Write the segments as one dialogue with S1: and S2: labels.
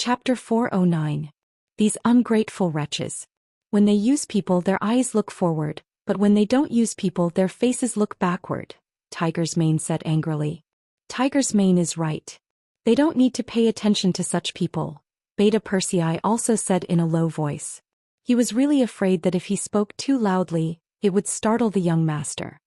S1: Chapter 409. These ungrateful wretches. When they use people, their eyes look forward, but when they don't use people, their faces look backward, Tiger's Mane said angrily. Tiger's Mane is right. They don't need to pay attention to such people, Beta Persei also said in a low voice. He was really afraid that if he spoke too loudly, it would startle the young master.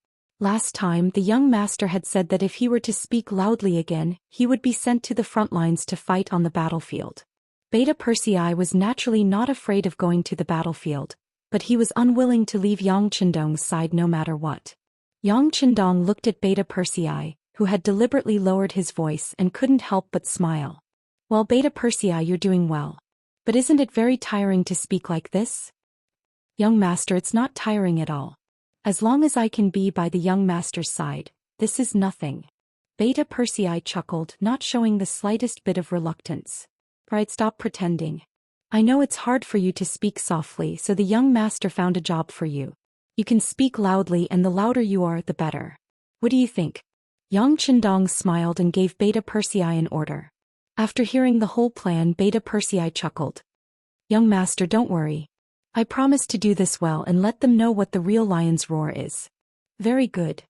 S1: Last time, the young master had said that if he were to speak loudly again, he would be sent to the front lines to fight on the battlefield. Beta Persei was naturally not afraid of going to the battlefield, but he was unwilling to leave Yang Qindong's side no matter what. Yang Qindong looked at Beta Persei, who had deliberately lowered his voice and couldn't help but smile. Well, Beta Persei, you're doing well. But isn't it very tiring to speak like this? Young master, it's not tiring at all. As long as I can be by the young master's side, this is nothing. Beta Persei chuckled, not showing the slightest bit of reluctance. Right, stop pretending. I know it's hard for you to speak softly, so the young master found a job for you. You can speak loudly, and the louder you are, the better. What do you think? Yang Qindong smiled and gave Beta Persei an order. After hearing the whole plan, Beta Persei chuckled. Young master, don't worry. I promise to do this well and let them know what the real lion's roar is. Very good.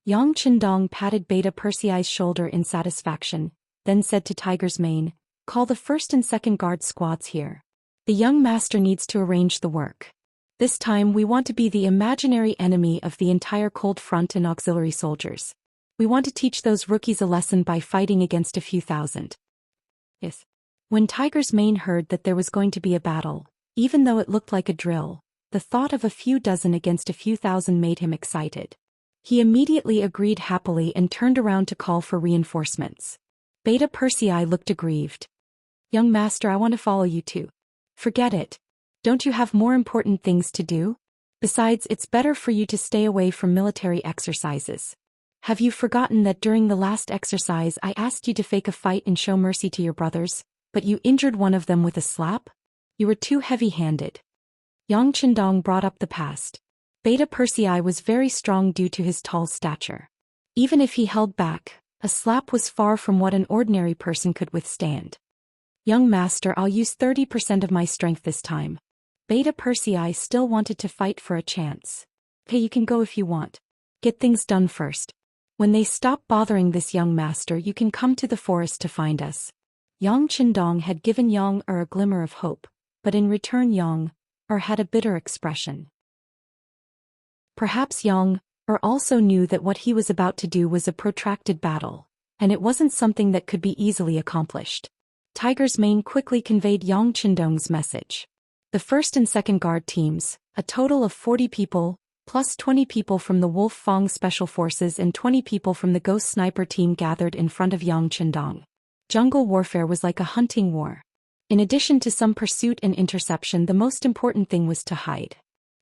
S1: Yang Qindong patted Beta Persei's shoulder in satisfaction, then said to Tiger's Mane, call the first and second guard squads here. The young master needs to arrange the work. This time we want to be the imaginary enemy of the entire cold front and auxiliary soldiers. We want to teach those rookies a lesson by fighting against a few thousand. Yes. When Tiger's Mane heard that there was going to be a battle, even though it looked like a drill, the thought of a few dozen against a few thousand made him excited. He immediately agreed happily and turned around to call for reinforcements. Beta Persei looked aggrieved. Young master, I want to follow you too. Forget it. Don't you have more important things to do? Besides, it's better for you to stay away from military exercises. Have you forgotten that during the last exercise I asked you to fake a fight and show mercy to your brothers, but you injured one of them with a slap? You were too heavy-handed. Yang Qindong brought up the past. Beta Persei was very strong due to his tall stature. Even if he held back, a slap was far from what an ordinary person could withstand. Young master, I'll use 30% of my strength this time. Beta Persei still wanted to fight for a chance. Hey, you can go if you want. Get things done first. When they stop bothering this young master, you can come to the forest to find us. Yang Qindong had given Yang a glimmer of hope, but in return Yang had a bitter expression. Perhaps Yang also knew that what he was about to do was a protracted battle, and it wasn't something that could be easily accomplished. Tiger's Mane quickly conveyed Yang Qindong's message. The first and second guard teams, a total of 40 people, plus 20 people from the Wolf Fang Special Forces and 20 people from the Ghost Sniper team gathered in front of Yang Qindong. Jungle warfare was like a hunting war. In addition to some pursuit and interception, the most important thing was to hide.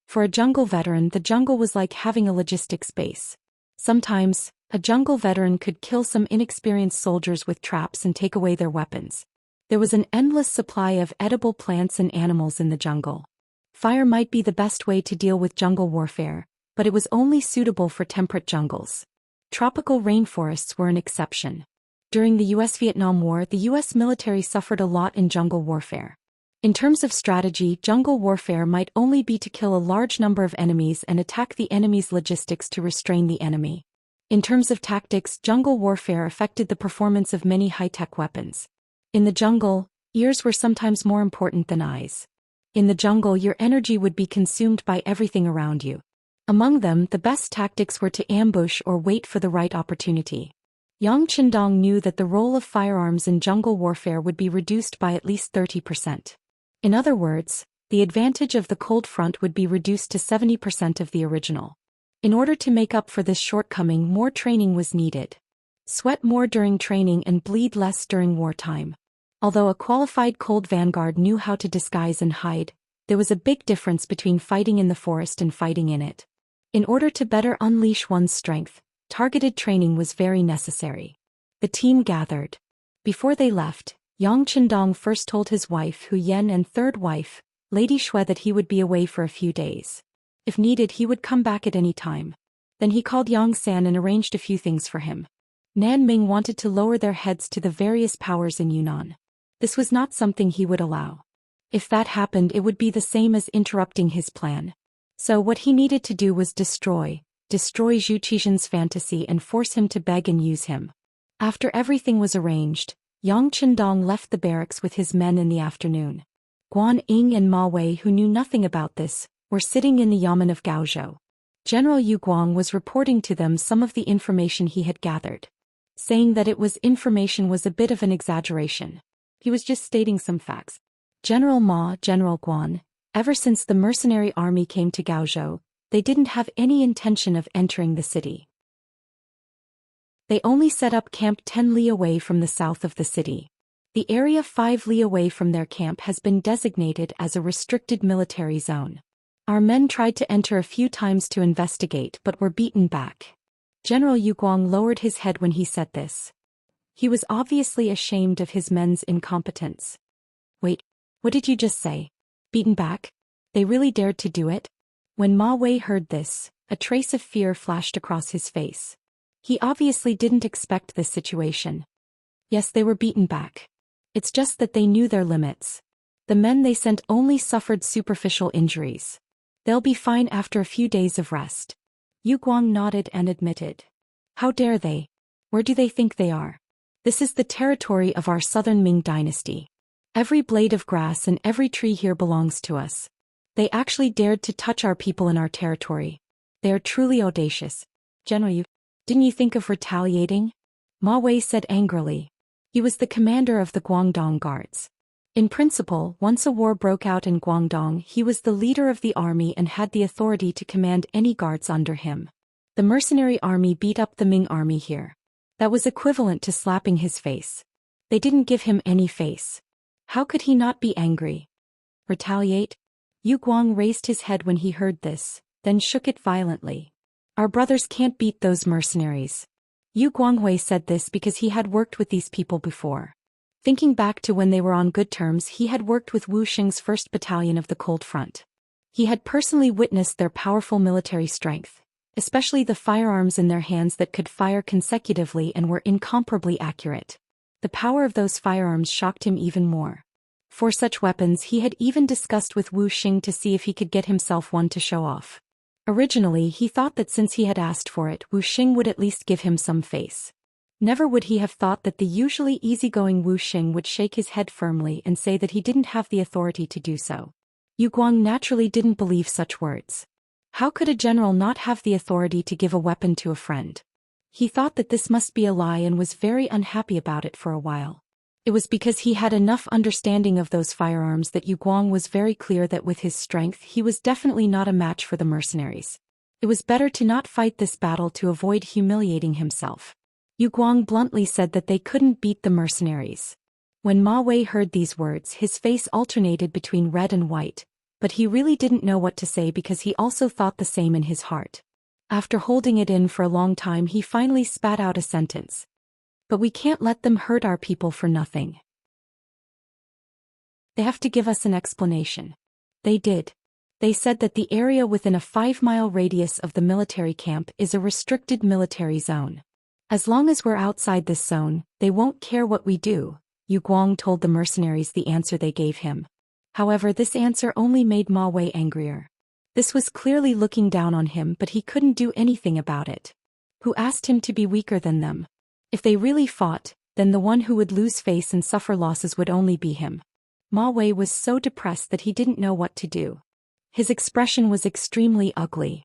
S1: For a jungle veteran, the jungle was like having a logistics base. Sometimes, a jungle veteran could kill some inexperienced soldiers with traps and take away their weapons. There was an endless supply of edible plants and animals in the jungle. Fire might be the best way to deal with jungle warfare, but it was only suitable for temperate jungles. Tropical rainforests were an exception. During the US-Vietnam War, the US military suffered a lot in jungle warfare. In terms of strategy, jungle warfare might only be to kill a large number of enemies and attack the enemy's logistics to restrain the enemy. In terms of tactics, jungle warfare affected the performance of many high-tech weapons. In the jungle, ears were sometimes more important than eyes. In the jungle, your energy would be consumed by everything around you. Among them, the best tactics were to ambush or wait for the right opportunity. Yang Qindong knew that the role of firearms in jungle warfare would be reduced by at least 30%. In other words, the advantage of the cold front would be reduced to 70% of the original. In order to make up for this shortcoming, more training was needed. Sweat more during training and bleed less during wartime. Although a qualified cold vanguard knew how to disguise and hide, there was a big difference between fighting in the forest and fighting in it. In order to better unleash one's strength, targeted training was very necessary. The team gathered. Before they left, Yang Qindong first told his wife Hu Yen and third wife, Lady Shui, that he would be away for a few days. If needed, he would come back at any time. Then he called Yang San and arranged a few things for him. Nan Ming wanted to lower their heads to the various powers in Yunnan. This was not something he would allow. If that happened, it would be the same as interrupting his plan. So what he needed to do was destroy Zhou Xian's fantasy and force him to beg and use him. After everything was arranged, Yang Chendong left the barracks with his men in the afternoon. Guan Ying and Ma Wei, who knew nothing about this, were sitting in the yamen of Gaozhou. General Yu Guang was reporting to them some of the information he had gathered. Saying that information was a bit of an exaggeration. He was just stating some facts. General Guan, ever since the mercenary army came to Gaozhou, they didn't have any intention of entering the city. They only set up camp 10 li away from the south of the city. The area 5 li away from their camp has been designated as a restricted military zone. Our men tried to enter a few times to investigate but were beaten back. General Yu Guang lowered his head when he said this. He was obviously ashamed of his men's incompetence. Wait, what did you just say? Beaten back? They really dared to do it? When Ma Wei heard this, a trace of fear flashed across his face. He obviously didn't expect this situation. Yes, they were beaten back. It's just that they knew their limits. The men they sent only suffered superficial injuries. They'll be fine after a few days of rest. Yu Guang nodded and admitted. How dare they? Where do they think they are? This is the territory of our southern Ming dynasty. Every blade of grass and every tree here belongs to us. They actually dared to touch our people in our territory. They are truly audacious. General Yu, didn't you think of retaliating? Ma Wei said angrily. He was the commander of the Guangdong Guards. In principle, once a war broke out in Guangdong, he was the leader of the army and had the authority to command any guards under him. The mercenary army beat up the Ming army here. That was equivalent to slapping his face. They didn't give him any face. How could he not be angry? Retaliate? Yu Guang raised his head when he heard this, then shook it violently. Our brothers can't beat those mercenaries. Yu Guanghui said this because he had worked with these people before. Thinking back to when they were on good terms, he had worked with Wu Xing's 1st Battalion of the Cold Front. He had personally witnessed their powerful military strength, especially the firearms in their hands that could fire consecutively and were incomparably accurate. The power of those firearms shocked him even more. For such weapons, he had even discussed with Wu Xing to see if he could get himself one to show off. Originally, he thought that since he had asked for it, Wu Xing would at least give him some face. Never would he have thought that the usually easygoing Wu Xing would shake his head firmly and say that he didn't have the authority to do so. Yu Guang naturally didn't believe such words. How could a general not have the authority to give a weapon to a friend? He thought that this must be a lie and was very unhappy about it for a while. It was because he had enough understanding of those firearms that Yu Guang was very clear that with his strength he was definitely not a match for the mercenaries. It was better to not fight this battle to avoid humiliating himself. Yu Guang bluntly said that they couldn't beat the mercenaries. When Ma Wei heard these words, his face alternated between red and white, but he really didn't know what to say because he also thought the same in his heart. After holding it in for a long time, he finally spat out a sentence. But we can't let them hurt our people for nothing. They have to give us an explanation. They did. They said that the area within a 5-mile radius of the military camp is a restricted military zone. As long as we're outside this zone, they won't care what we do, Yu Guang told the mercenaries the answer they gave him. However, this answer only made Ma Wei angrier. This was clearly looking down on him, but he couldn't do anything about it. Who asked him to be weaker than them? If they really fought, then the one who would lose face and suffer losses would only be him. Ma Wei was so depressed that he didn't know what to do. His expression was extremely ugly.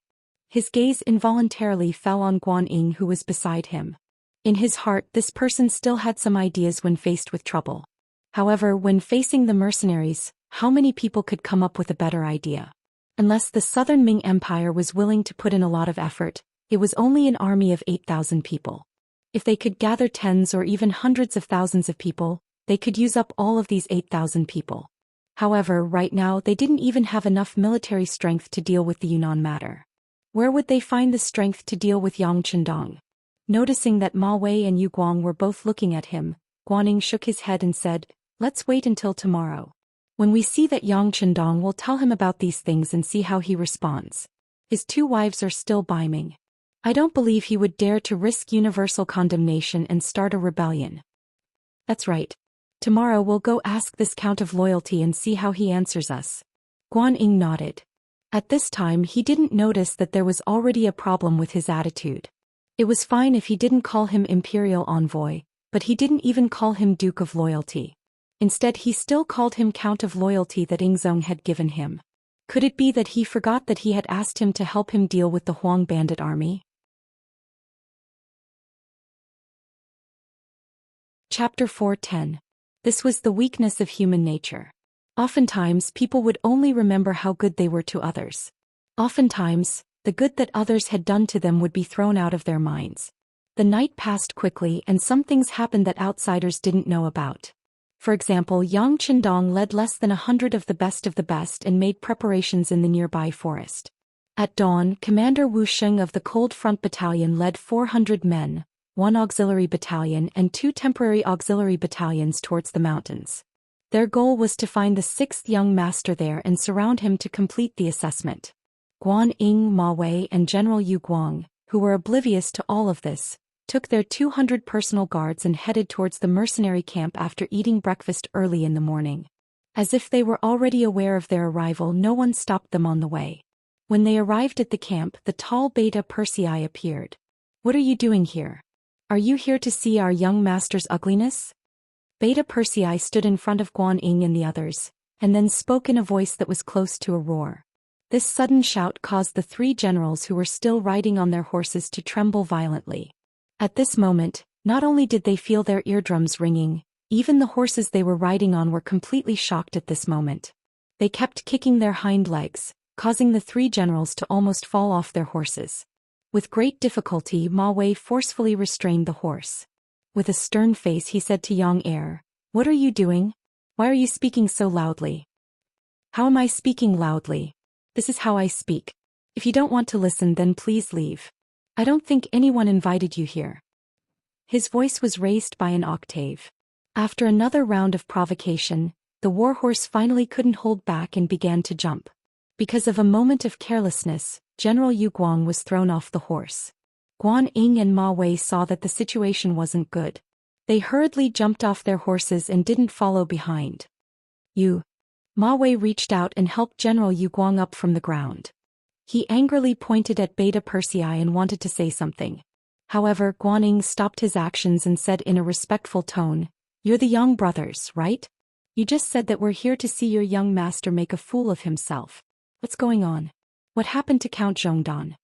S1: His gaze involuntarily fell on Guan Ying, who was beside him. In his heart, this person still had some ideas when faced with trouble. However, when facing the mercenaries, how many people could come up with a better idea? Unless the Southern Ming Empire was willing to put in a lot of effort, it was only an army of 8,000 people. If they could gather tens or even hundreds of thousands of people, they could use up all of these 8,000 people. However, right now they didn't even have enough military strength to deal with the Yunnan matter. Where would they find the strength to deal with Yang Chendong? Noticing that Ma Wei and Yu Guang were both looking at him, Guan Ying shook his head and said, "Let's wait until tomorrow. When we see that Yang Chendong, we'll tell him about these things and see how he responds. His 2 wives are still by Ming. I don't believe he would dare to risk universal condemnation and start a rebellion." That's right. Tomorrow we'll go ask this Count of Loyalty and see how he answers us. Guan Ying nodded. At this time he didn't notice that there was already a problem with his attitude. It was fine if he didn't call him Imperial Envoy, but he didn't even call him Duke of Loyalty. Instead he still called him Count of Loyalty that Ingzong had given him. Could it be that he forgot that he had asked him to help him deal with the Huang bandit army? Chapter 4:10. This was the weakness of human nature. Oftentimes people would only remember how good they were to others. Oftentimes, the good that others had done to them would be thrown out of their minds. The night passed quickly and some things happened that outsiders didn't know about. For example, Yang Qindong led less than 100 of the best and made preparations in the nearby forest. At dawn, Commander Wu Sheng of the Cold Front Battalion led 400 men, 1 auxiliary battalion and 2 temporary auxiliary battalions towards the mountains. Their goal was to find the 6th young master there and surround him to complete the assessment. Guan Ying, Ma Wei and General Yu Guang, who were oblivious to all of this, took their 200 personal guards and headed towards the mercenary camp after eating breakfast early in the morning. As if they were already aware of their arrival, no one stopped them on the way. When they arrived at the camp, the tall Beta Persei appeared. "What are you doing here? Are you here to see our young master's ugliness?" Beta Persei stood in front of Guan Ying and the others, and then spoke in a voice that was close to a roar. This sudden shout caused the 3 generals who were still riding on their horses to tremble violently. At this moment, not only did they feel their eardrums ringing, even the horses they were riding on were completely shocked at this moment. They kept kicking their hind legs, causing the 3 generals to almost fall off their horses. With great difficulty, Ma Wei forcefully restrained the horse. With a stern face he said to Yang Er, "What are you doing? Why are you speaking so loudly?" "How am I speaking loudly? This is how I speak. If you don't want to listen, then please leave. I don't think anyone invited you here." His voice was raised by an octave. After another round of provocation, the warhorse finally couldn't hold back and began to jump. Because of a moment of carelessness, General Yu Guang was thrown off the horse. Guan Ying and Ma Wei saw that the situation wasn't good. They hurriedly jumped off their horses and didn't follow behind. Ma Wei reached out and helped General Yu Guang up from the ground. He angrily pointed at Beta Persei and wanted to say something. However, Guan Ying stopped his actions and said in a respectful tone, "You're the young brothers, right? You just said that we're here to see your young master make a fool of himself. What's going on? What happened to Count Zhongdan?"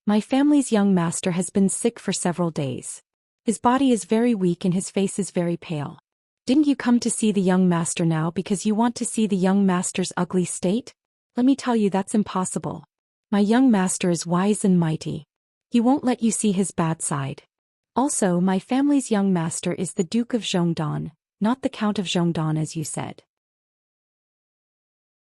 S1: "My family's young master has been sick for several days. His body is very weak and his face is very pale. Didn't you come to see the young master now because you want to see the young master's ugly state? Let me tell you that's impossible. My young master is wise and mighty. He won't let you see his bad side. Also, my family's young master is the Duke of Zhongdan, not the Count of Zhongdan as you said.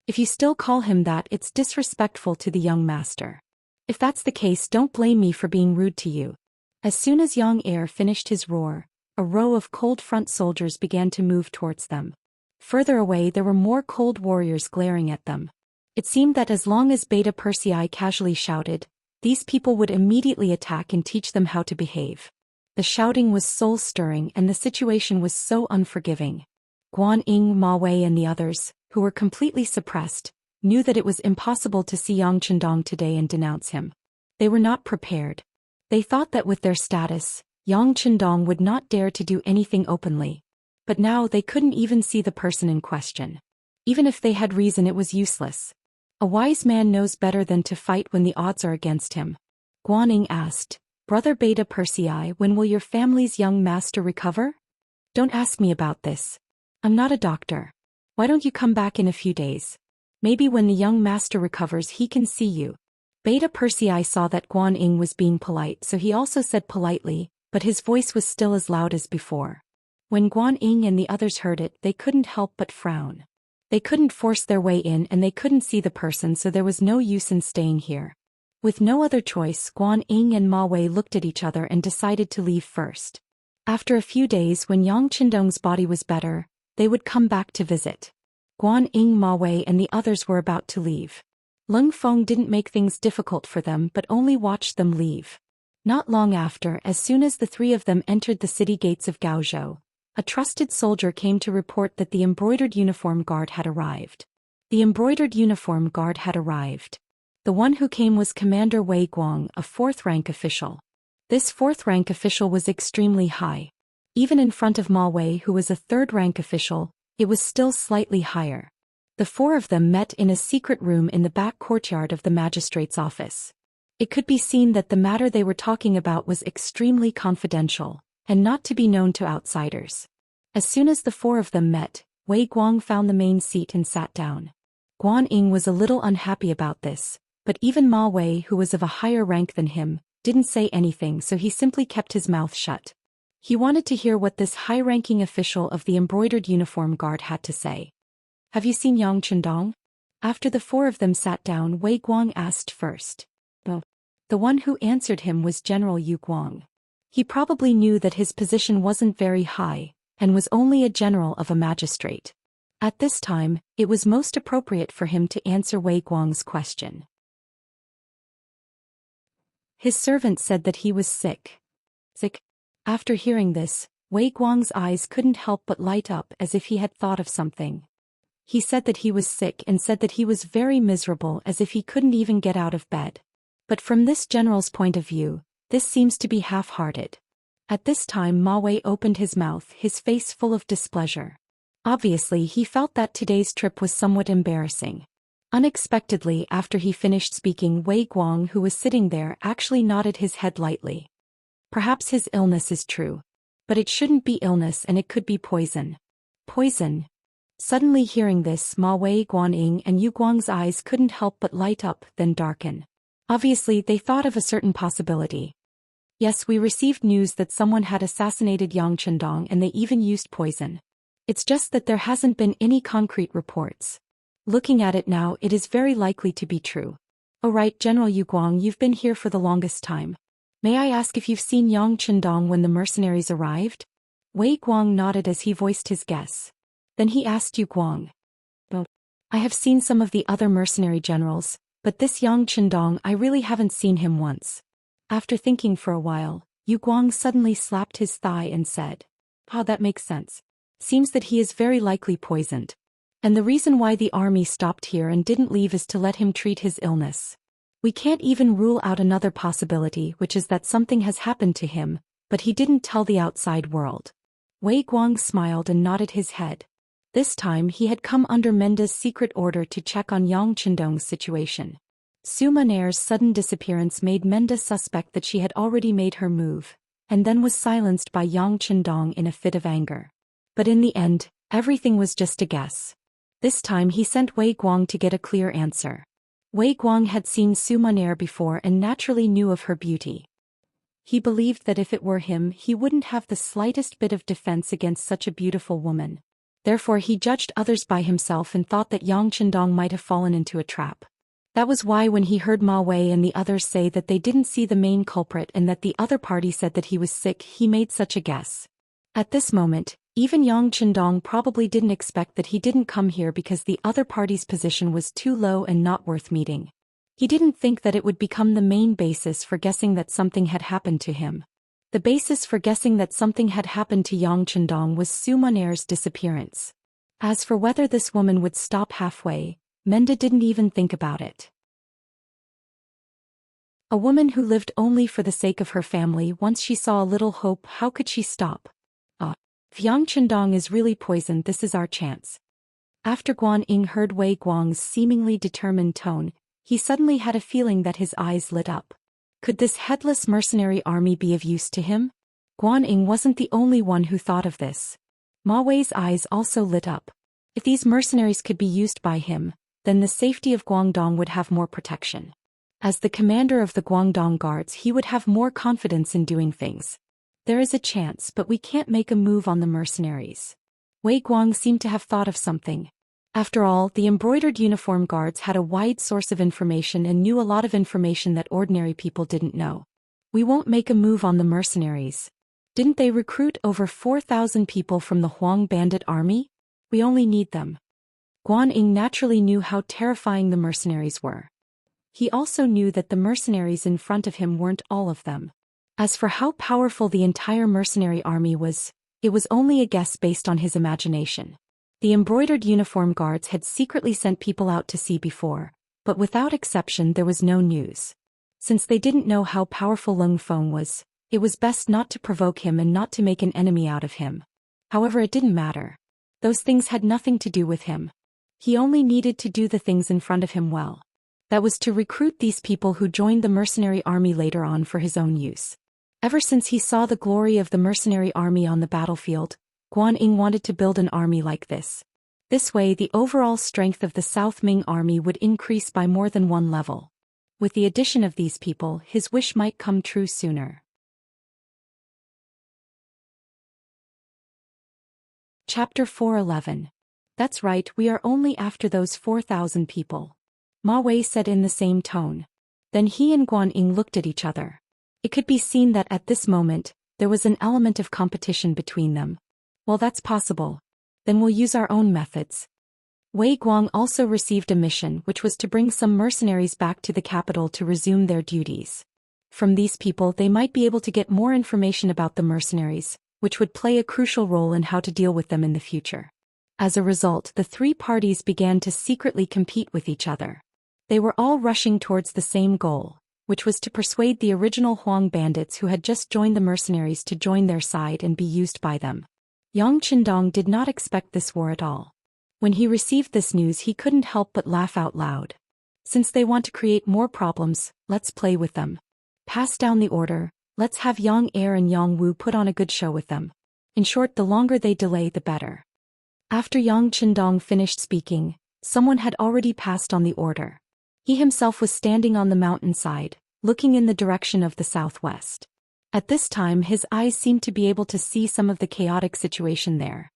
S1: If you still call him that, it's disrespectful to the young master. If that's the case, don't blame me for being rude to you." As soon as Yang Er finished his roar, a row of cold front soldiers began to move towards them. Further away there were more cold warriors glaring at them. It seemed that as long as Beta Persei casually shouted, these people would immediately attack and teach them how to behave. The shouting was soul-stirring and the situation was so unforgiving. Guan Ying, Ma Wei and the others, who were completely suppressed, knew that it was impossible to see Yang Qindong today and denounce him. They were not prepared. They thought that with their status, Yang Qindong would not dare to do anything openly. But now they couldn't even see the person in question. Even if they had reason, it was useless. A wise man knows better than to fight when the odds are against him. Guan Ying asked, "Brother Beta Persei, when will your family's young master recover?" "Don't ask me about this. I'm not a doctor. Why don't you come back in a few days? Maybe when the young master recovers he can see you." Beta Persei saw that Guan Ying was being polite, so he also said politely, but his voice was still as loud as before. When Guan Ying and the others heard it, they couldn't help but frown. They couldn't force their way in and they couldn't see the person, so there was no use in staying here. With no other choice, Guan Ying and Ma Wei looked at each other and decided to leave first. After a few days, when Yang Qindong's body was better, they would come back to visit. Guan Ying, Ma Wei and the others were about to leave. Leng Feng didn't make things difficult for them but only watched them leave. Not long after, as soon as the 3 of them entered the city gates of Gaozhou, A trusted soldier came to report that the embroidered uniform guard had arrived. The embroidered uniform guard had arrived. The one who came was Commander Wei Guang, a fourth-rank official. This fourth-rank official was extremely high. Even in front of Ma Wei, who was a third-rank official, it was still slightly higher. The four of them met in a secret room in the back courtyard of the magistrate's office. It could be seen that the matter they were talking about was extremely confidential, and not to be known to outsiders. As soon as the four of them met, Wei Guang found the main seat and sat down. Guan Ying was a little unhappy about this, but even Ma Wei, who was of a higher rank than him, didn't say anything, so he simply kept his mouth shut. He wanted to hear what this high-ranking official of the embroidered uniform guard had to say. "Have you seen Yang Chendong?" After the four of them sat down, Wei Guang asked first. The one who answered him was General Yu Guang. He probably knew that his position wasn't very high, and was only a general of a magistrate. At this time, it was most appropriate for him to answer Wei Guang's question. His servant said that he was sick. After hearing this, Wei Guang's eyes couldn't help but light up as if he had thought of something. He said that he was sick and said that he was very miserable, as if he couldn't even get out of bed. But from this general's point of view, this seems to be half-hearted. At this time Ma Wei opened his mouth, his face full of displeasure. Obviously he felt that today's trip was somewhat embarrassing. Unexpectedly, after he finished speaking, Wei Guang, who was sitting there, actually nodded his head lightly. Perhaps his illness is true. But it shouldn't be illness, and it could be poison. Poison? Suddenly hearing this, Ma Wei, Guan Ying and Yu Guang's eyes couldn't help but light up, then darken. Obviously they thought of a certain possibility. Yes, we received news that someone had assassinated Yang Chendong, and they even used poison. It's just that there hasn't been any concrete reports. Looking at it now, it is very likely to be true. Oh right, General Yu Guang, you've been here for the longest time. May I ask if you've seen Yang Chendong when the mercenaries arrived? Wei Guang nodded as he voiced his guess. Then he asked Yu Guang. "Well, I have seen some of the other mercenary generals, but this Yang Chendong, I really haven't seen him once." After thinking for a while, Yu Guang suddenly slapped his thigh and said, "Ah, that makes sense. Seems that he is very likely poisoned. And the reason why the army stopped here and didn't leave is to let him treat his illness. We can't even rule out another possibility, which is that something has happened to him, but he didn't tell the outside world." Wei Guang smiled and nodded his head. This time he had come under Menda's secret order to check on Yang Chendong's situation. Su Maner's sudden disappearance made Menda suspect that she had already made her move, and then was silenced by Yang Chendong in a fit of anger. But in the end, everything was just a guess. This time he sent Wei Guang to get a clear answer. Wei Guang had seen Su Maner before and naturally knew of her beauty. He believed that if it were him, he wouldn't have the slightest bit of defense against such a beautiful woman. Therefore he judged others by himself and thought that Yang Chendong might have fallen into a trap. That was why when he heard Ma Wei and the others say that they didn't see the main culprit and that the other party said that he was sick, he made such a guess. At this moment, even Yang Chendong probably didn't expect that he didn't come here because the other party's position was too low and not worth meeting. He didn't think that it would become the main basis for guessing that something had happened to him. The basis for guessing that something had happened to Yang Chendong was Su Maner's disappearance. As for whether this woman would stop halfway, Menda didn't even think about it. A woman who lived only for the sake of her family, once she saw a little hope, how could she stop? If Yang Chendong is really poisoned, this is our chance. After Guan Ying heard Wei Guang's seemingly determined tone, he suddenly had a feeling that his eyes lit up. Could this headless mercenary army be of use to him? Guan Ying wasn't the only one who thought of this. Ma Wei's eyes also lit up. If these mercenaries could be used by him, then the safety of Guangdong would have more protection. As the commander of the Guangdong guards, he would have more confidence in doing things. There is a chance, but we can't make a move on the mercenaries. Wei Guang seemed to have thought of something. After all, the embroidered uniform guards had a wide source of information and knew a lot of information that ordinary people didn't know. We won't make a move on the mercenaries. Didn't they recruit over 4,000 people from the Huang bandit army? We only need them. Guan Ying naturally knew how terrifying the mercenaries were. He also knew that the mercenaries in front of him weren't all of them. As for how powerful the entire mercenary army was, It was only a guess based on his imagination. The embroidered uniform guards had secretly sent people out to see before, but without exception there was no news. Since they didn't know how powerful Lung Feng was, it was best not to provoke him and not to make an enemy out of him. However, it didn't matter. Those things had nothing to do with him. He only needed to do the things in front of him well. That was to recruit these people who joined the mercenary army later on for his own use. Ever since he saw the glory of the mercenary army on the battlefield, Guan Ying wanted to build an army like this. This way the overall strength of the South Ming army would increase by more than one level. With the addition of these people, his wish might come true sooner. Chapter 411. That's right, we are only after those 4,000 people. Ma Wei said in the same tone. Then he and Guan Ying looked at each other. It could be seen that at this moment, there was an element of competition between them. Well, that's possible. Then we'll use our own methods. Wei Guang also received a mission which was to bring some mercenaries back to the capital to resume their duties. From these people they might be able to get more information about the mercenaries, which would play a crucial role in how to deal with them in the future. As a result, the three parties began to secretly compete with each other. They were all rushing towards the same goal, which was to persuade the original Huang bandits who had just joined the mercenaries to join their side and be used by them. Yang Qindong did not expect this war at all. When he received this news he couldn't help but laugh out loud. Since they want to create more problems, let's play with them. Pass down the order, let's have Yang Er and Yang Wu put on a good show with them. In short, the longer they delay the better. After Yang Qindong finished speaking, someone had already passed on the order. He himself was standing on the mountainside, looking in the direction of the southwest. At this time his eyes seemed to be able to see some of the chaotic situation there.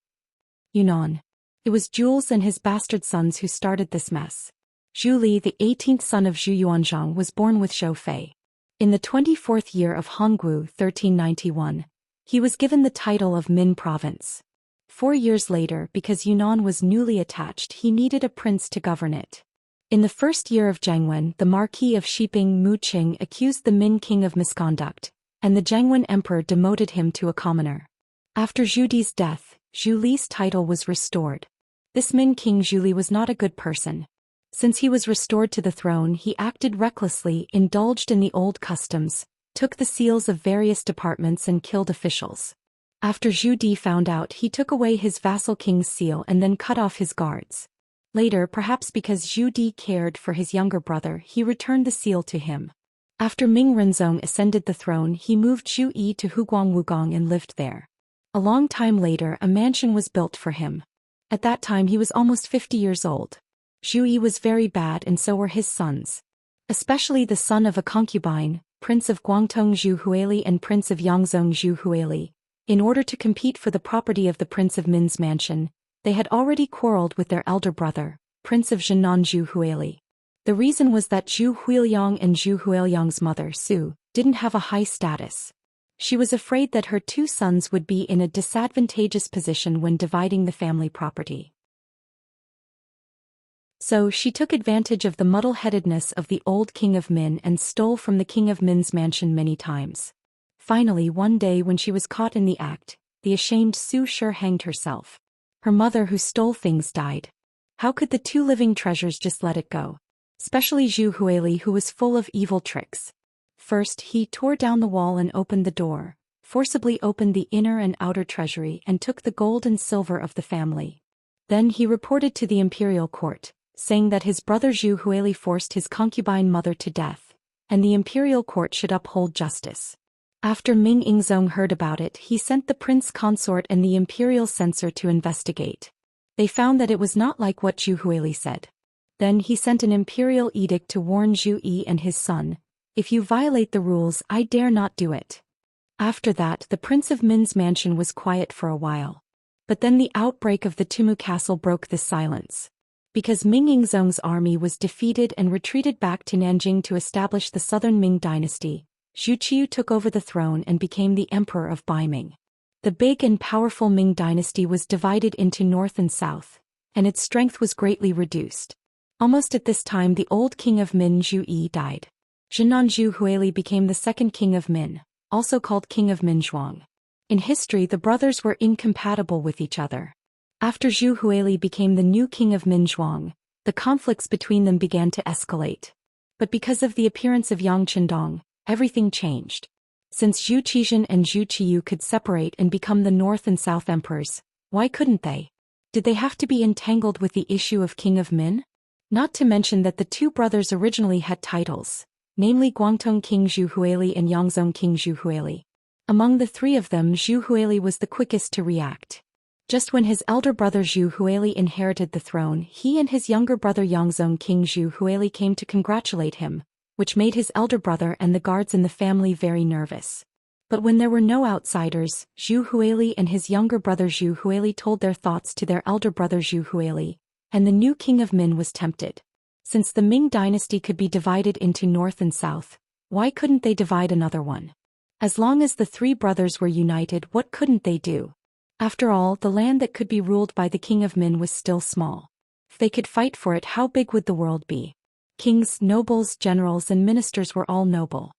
S1: Yunnan. It was Jules and his bastard sons who started this mess. Zhu Li, the 18th son of Zhu Yuanzhang, was born with Shou Fei. In the 24th year of Honggu 1391, he was given the title of Min Province. 4 years later, because Yunnan was newly attached, he needed a prince to govern it. In the first year of Zhengwen, the Marquis of Shiping Mu Qing accused the Min king of misconduct, and the Zhengwen emperor demoted him to a commoner. After Zhu Di's death, Zhu Li's title was restored. This Min king Zhu Li was not a good person. Since he was restored to the throne, he acted recklessly, indulged in the old customs, took the seals of various departments and killed officials. After Zhu Di found out, he took away his vassal king's seal and then cut off his guards. Later, perhaps because Zhu Di cared for his younger brother, he returned the seal to him. After Ming Renzong ascended the throne, he moved Zhu Yi to Huguang Wugong and lived there. A long time later, a mansion was built for him. At that time he was almost 50 years old. Zhu Yi was very bad and so were his sons. Especially the son of a concubine, Prince of Guangtong Zhu Huili and Prince of Yangzhong Zhu Huili. In order to compete for the property of the Prince of Min's mansion, they had already quarreled with their elder brother, Prince of Zhenan Zhu Huili. The reason was that Zhu Huiliang and Zhu Huiliang's mother, Su, didn't have a high status. She was afraid that her two sons would be in a disadvantageous position when dividing the family property. So she took advantage of the muddle-headedness of the old king of Min and stole from the king of Min's mansion many times. Finally, one day when she was caught in the act, the ashamed Su Shi hanged herself. Her mother who stole things died. How could the two living treasures just let it go? Especially Zhu Huili, who was full of evil tricks. First, he tore down the wall and opened the door, forcibly opened the inner and outer treasury and took the gold and silver of the family. Then he reported to the imperial court, saying that his brother Zhu Huili forced his concubine mother to death, and the imperial court should uphold justice. After Ming Yingzong heard about it, he sent the prince consort and the imperial censor to investigate. They found that it was not like what Zhu Huili said. Then he sent an imperial edict to warn Zhu Yi and his son, "If you violate the rules, I dare not do it." After that, the Prince of Min's mansion was quiet for a while. But then the outbreak of the Tumu Castle broke this silence. Because Ming Yingzong's army was defeated and retreated back to Nanjing to establish the southern Ming dynasty, Zhu Qiu took over the throne and became the emperor of Baiming. The big and powerful Ming dynasty was divided into north and south, and its strength was greatly reduced. Almost at this time the old king of Min Zhu Yi died. Zhenan Zhu Huili became the second king of Min, also called King of Minzhuang. In history, the brothers were incompatible with each other. After Zhu Huili became the new king of Minzhuang, the conflicts between them began to escalate. But because of the appearance of Yang Qindong, everything changed. Since Zhu Qixian and Zhu Qiyu could separate and become the North and South emperors, why couldn't they? Did they have to be entangled with the issue of King of Min? Not to mention that the two brothers originally had titles, namely Guangdong King Zhu Huili and Yangzhong King Zhu Huili. Among the three of them, Zhu Huili was the quickest to react. Just when his elder brother Zhu Huili inherited the throne, he and his younger brother Yangzhong King Zhu Huili came to congratulate him, which made his elder brother and the guards in the family very nervous. But when there were no outsiders, Zhu Huili and his younger brother Zhu Huili told their thoughts to their elder brother Zhu Huili, and the new king of Min was tempted. Since the Ming dynasty could be divided into North and South, why couldn't they divide another one? As long as the three brothers were united, what couldn't they do? After all, the land that could be ruled by the king of Min was still small. If they could fight for it, how big would the world be? Kings, nobles, generals, and ministers were all noble.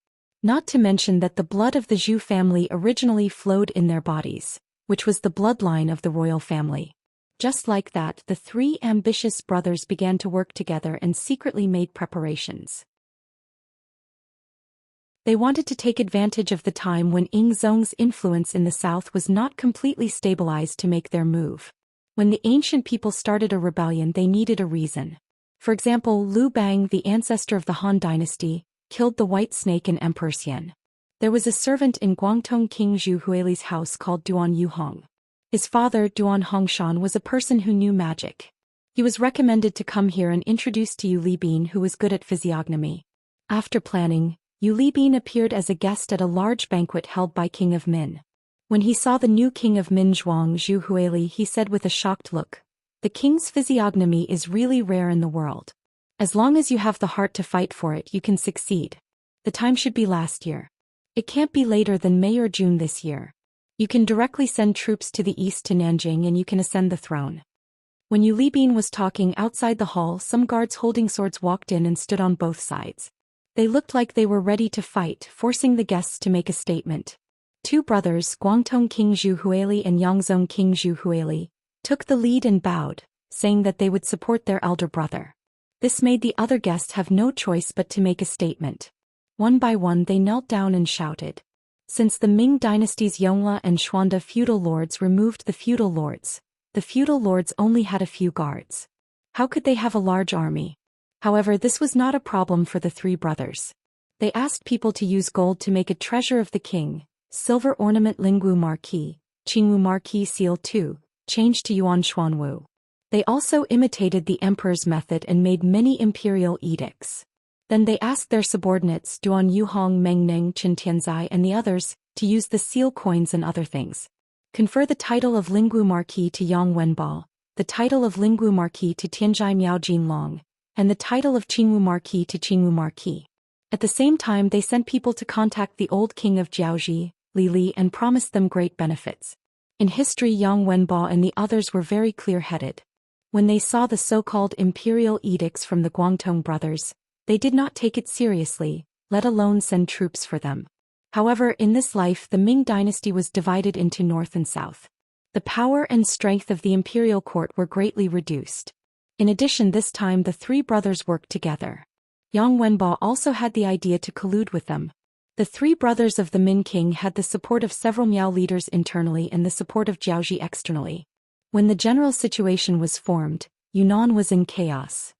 S1: Not to mention that the blood of the Zhu family originally flowed in their bodies, which was the bloodline of the royal family. Just like that, the three ambitious brothers began to work together and secretly made preparations. They wanted to take advantage of the time when Ying Zong's influence in the south was not completely stabilized to make their move. When the ancient people started a rebellion, they needed a reason. For example, Liu Bang, the ancestor of the Han dynasty, killed the White Snake and Emperor Xian. There was a servant in Guangdong King Zhu Huili's house called Duan Yuhong. His father, Duan Hongshan, was a person who knew magic. He was recommended to come here and introduced to Yu Libin, who was good at physiognomy. After planning, Yu Libin appeared as a guest at a large banquet held by King of Min. When he saw the new king of Minzhuang, Zhu Huili, he said with a shocked look, "The king's physiognomy is really rare in the world. As long as you have the heart to fight for it, you can succeed. The time should be last year. It can't be later than May or June this year. You can directly send troops to the east to Nanjing and you can ascend the throne." When Yu Libin was talking outside the hall, some guards holding swords walked in and stood on both sides. They looked like they were ready to fight, forcing the guests to make a statement. Two brothers, Guangdong King Zhu Huili and Yangzhong King Zhu Huili, took the lead and bowed, saying that they would support their elder brother. This made the other guests have no choice but to make a statement. One by one they knelt down and shouted. Since the Ming dynasty's Yongle and Xuande feudal lords removed the feudal lords only had a few guards. How could they have a large army? However, this was not a problem for the three brothers. They asked people to use gold to make a treasure of the king, silver ornament Lingwu Marquis, Qingwu Marquis seal 2, changed to Yuan Xuanwu. They also imitated the emperor's method and made many imperial edicts. Then they asked their subordinates Duan Yuhong, Mengning, Qin Tianzai and the others to use the seal coins and other things. Confer the title of Lingwu Marquis to Yang Wenbao, the title of Lingwu Marquis to Tianzai Miao Jinlong, and the title of Qingwu Marquis to Qingwu Marquis. At the same time, they sent people to contact the old king of Jiaoji, Li Li, and promised them great benefits. In history, Yang Wenbao and the others were very clear-headed. When they saw the so-called imperial edicts from the Guangdong brothers, they did not take it seriously, let alone send troops for them. However, in this life the Ming dynasty was divided into North and South. The power and strength of the imperial court were greatly reduced. In addition, this time the three brothers worked together. Yang Wenbao also had the idea to collude with them. The three brothers of the Min king had the support of several Miao leaders internally and the support of Jiaoji externally. When the general situation was formed, Yunnan was in chaos.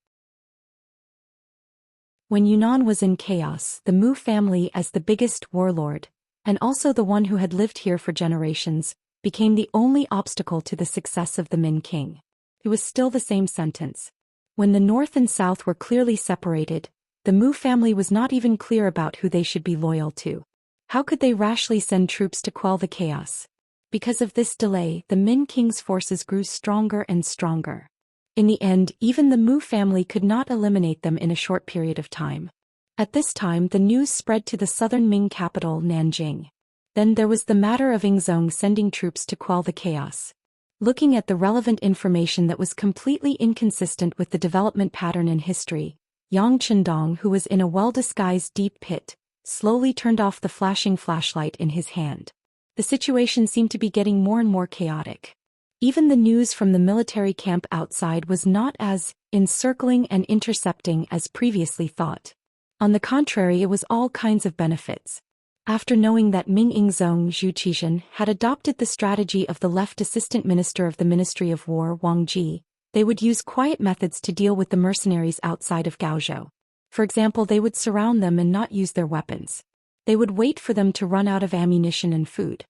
S1: When Yunnan was in chaos, the Mu family, as the biggest warlord, and also the one who had lived here for generations, became the only obstacle to the success of the Min king. It was still the same sentence. When the North and South were clearly separated, the Mu family was not even clear about who they should be loyal to. How could they rashly send troops to quell the chaos? Because of this delay, the Min king's forces grew stronger and stronger. In the end, even the Mu family could not eliminate them in a short period of time. At this time, the news spread to the southern Ming capital, Nanjing. Then there was the matter of Yingzong sending troops to quell the chaos. Looking at the relevant information that was completely inconsistent with the development pattern in history, Yang Qindong, who was in a well-disguised deep pit, slowly turned off the flashing flashlight in his hand. The situation seemed to be getting more and more chaotic. Even the news from the military camp outside was not as encircling and intercepting as previously thought. On the contrary, it was all kinds of benefits. After knowing that Ming Ingzong Zhou Xian had adopted the strategy of the left assistant minister of the Ministry of War Wang Ji, they would use quiet methods to deal with the mercenaries outside of Gaozhou. For example, they would surround them and not use their weapons. They would wait for them to run out of ammunition and food.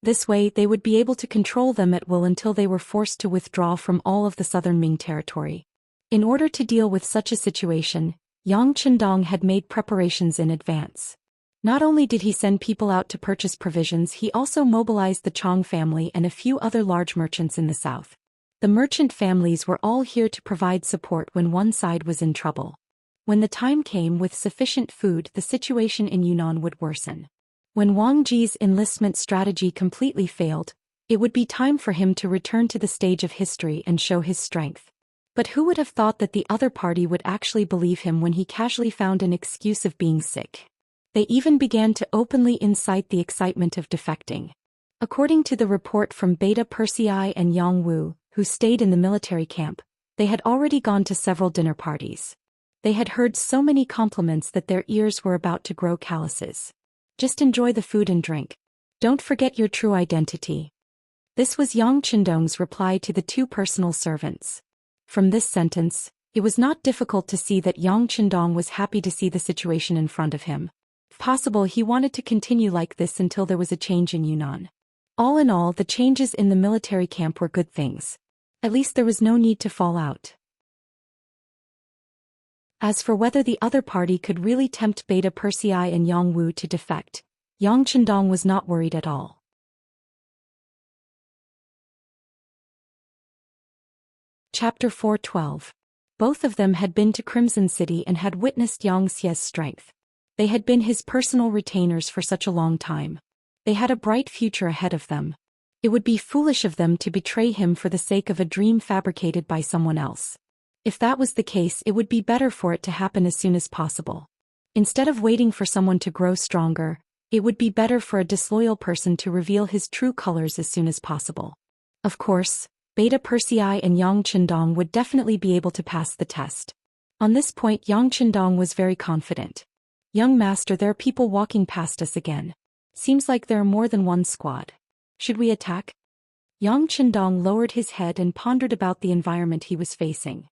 S1: This way, they would be able to control them at will until they were forced to withdraw from all of the southern Ming territory. In order to deal with such a situation, Yang Chendong had made preparations in advance. Not only did he send people out to purchase provisions, he also mobilized the Chong family and a few other large merchants in the south. The merchant families were all here to provide support when one side was in trouble. When the time came with sufficient food, the situation in Yunnan would worsen. When Wang Ji's enlistment strategy completely failed, it would be time for him to return to the stage of history and show his strength. But who would have thought that the other party would actually believe him when he casually found an excuse of being sick? They even began to openly incite the excitement of defecting. According to the report from Beta Persei and Yang Wu, who stayed in the military camp, they had already gone to several dinner parties. They had heard so many compliments that their ears were about to grow calluses. Just enjoy the food and drink. Don't forget your true identity. This was Yang Chendong's reply to the two personal servants. From this sentence, it was not difficult to see that Yang Chendong was happy to see the situation in front of him. If possible, he wanted to continue like this until there was a change in Yunnan. All in all, the changes in the military camp were good things. At least there was no need to fall out. As for whether the other party could really tempt Beta Persei and Yang Wu to defect, Yang Chendong was not worried at all. Chapter 4:12. Both of them had been to Crimson City and had witnessed Xianxia's strength. They had been his personal retainers for such a long time. They had a bright future ahead of them. It would be foolish of them to betray him for the sake of a dream fabricated by someone else. If that was the case, it would be better for it to happen as soon as possible. Instead of waiting for someone to grow stronger, it would be better for a disloyal person to reveal his true colors as soon as possible. Of course, Beta Persei and Yang Chendong would definitely be able to pass the test. On this point, Yang Chendong was very confident. "Young master, there are people walking past us again. Seems like there are more than one squad. Should we attack?" Yang Chendong lowered his head and pondered about the environment he was facing.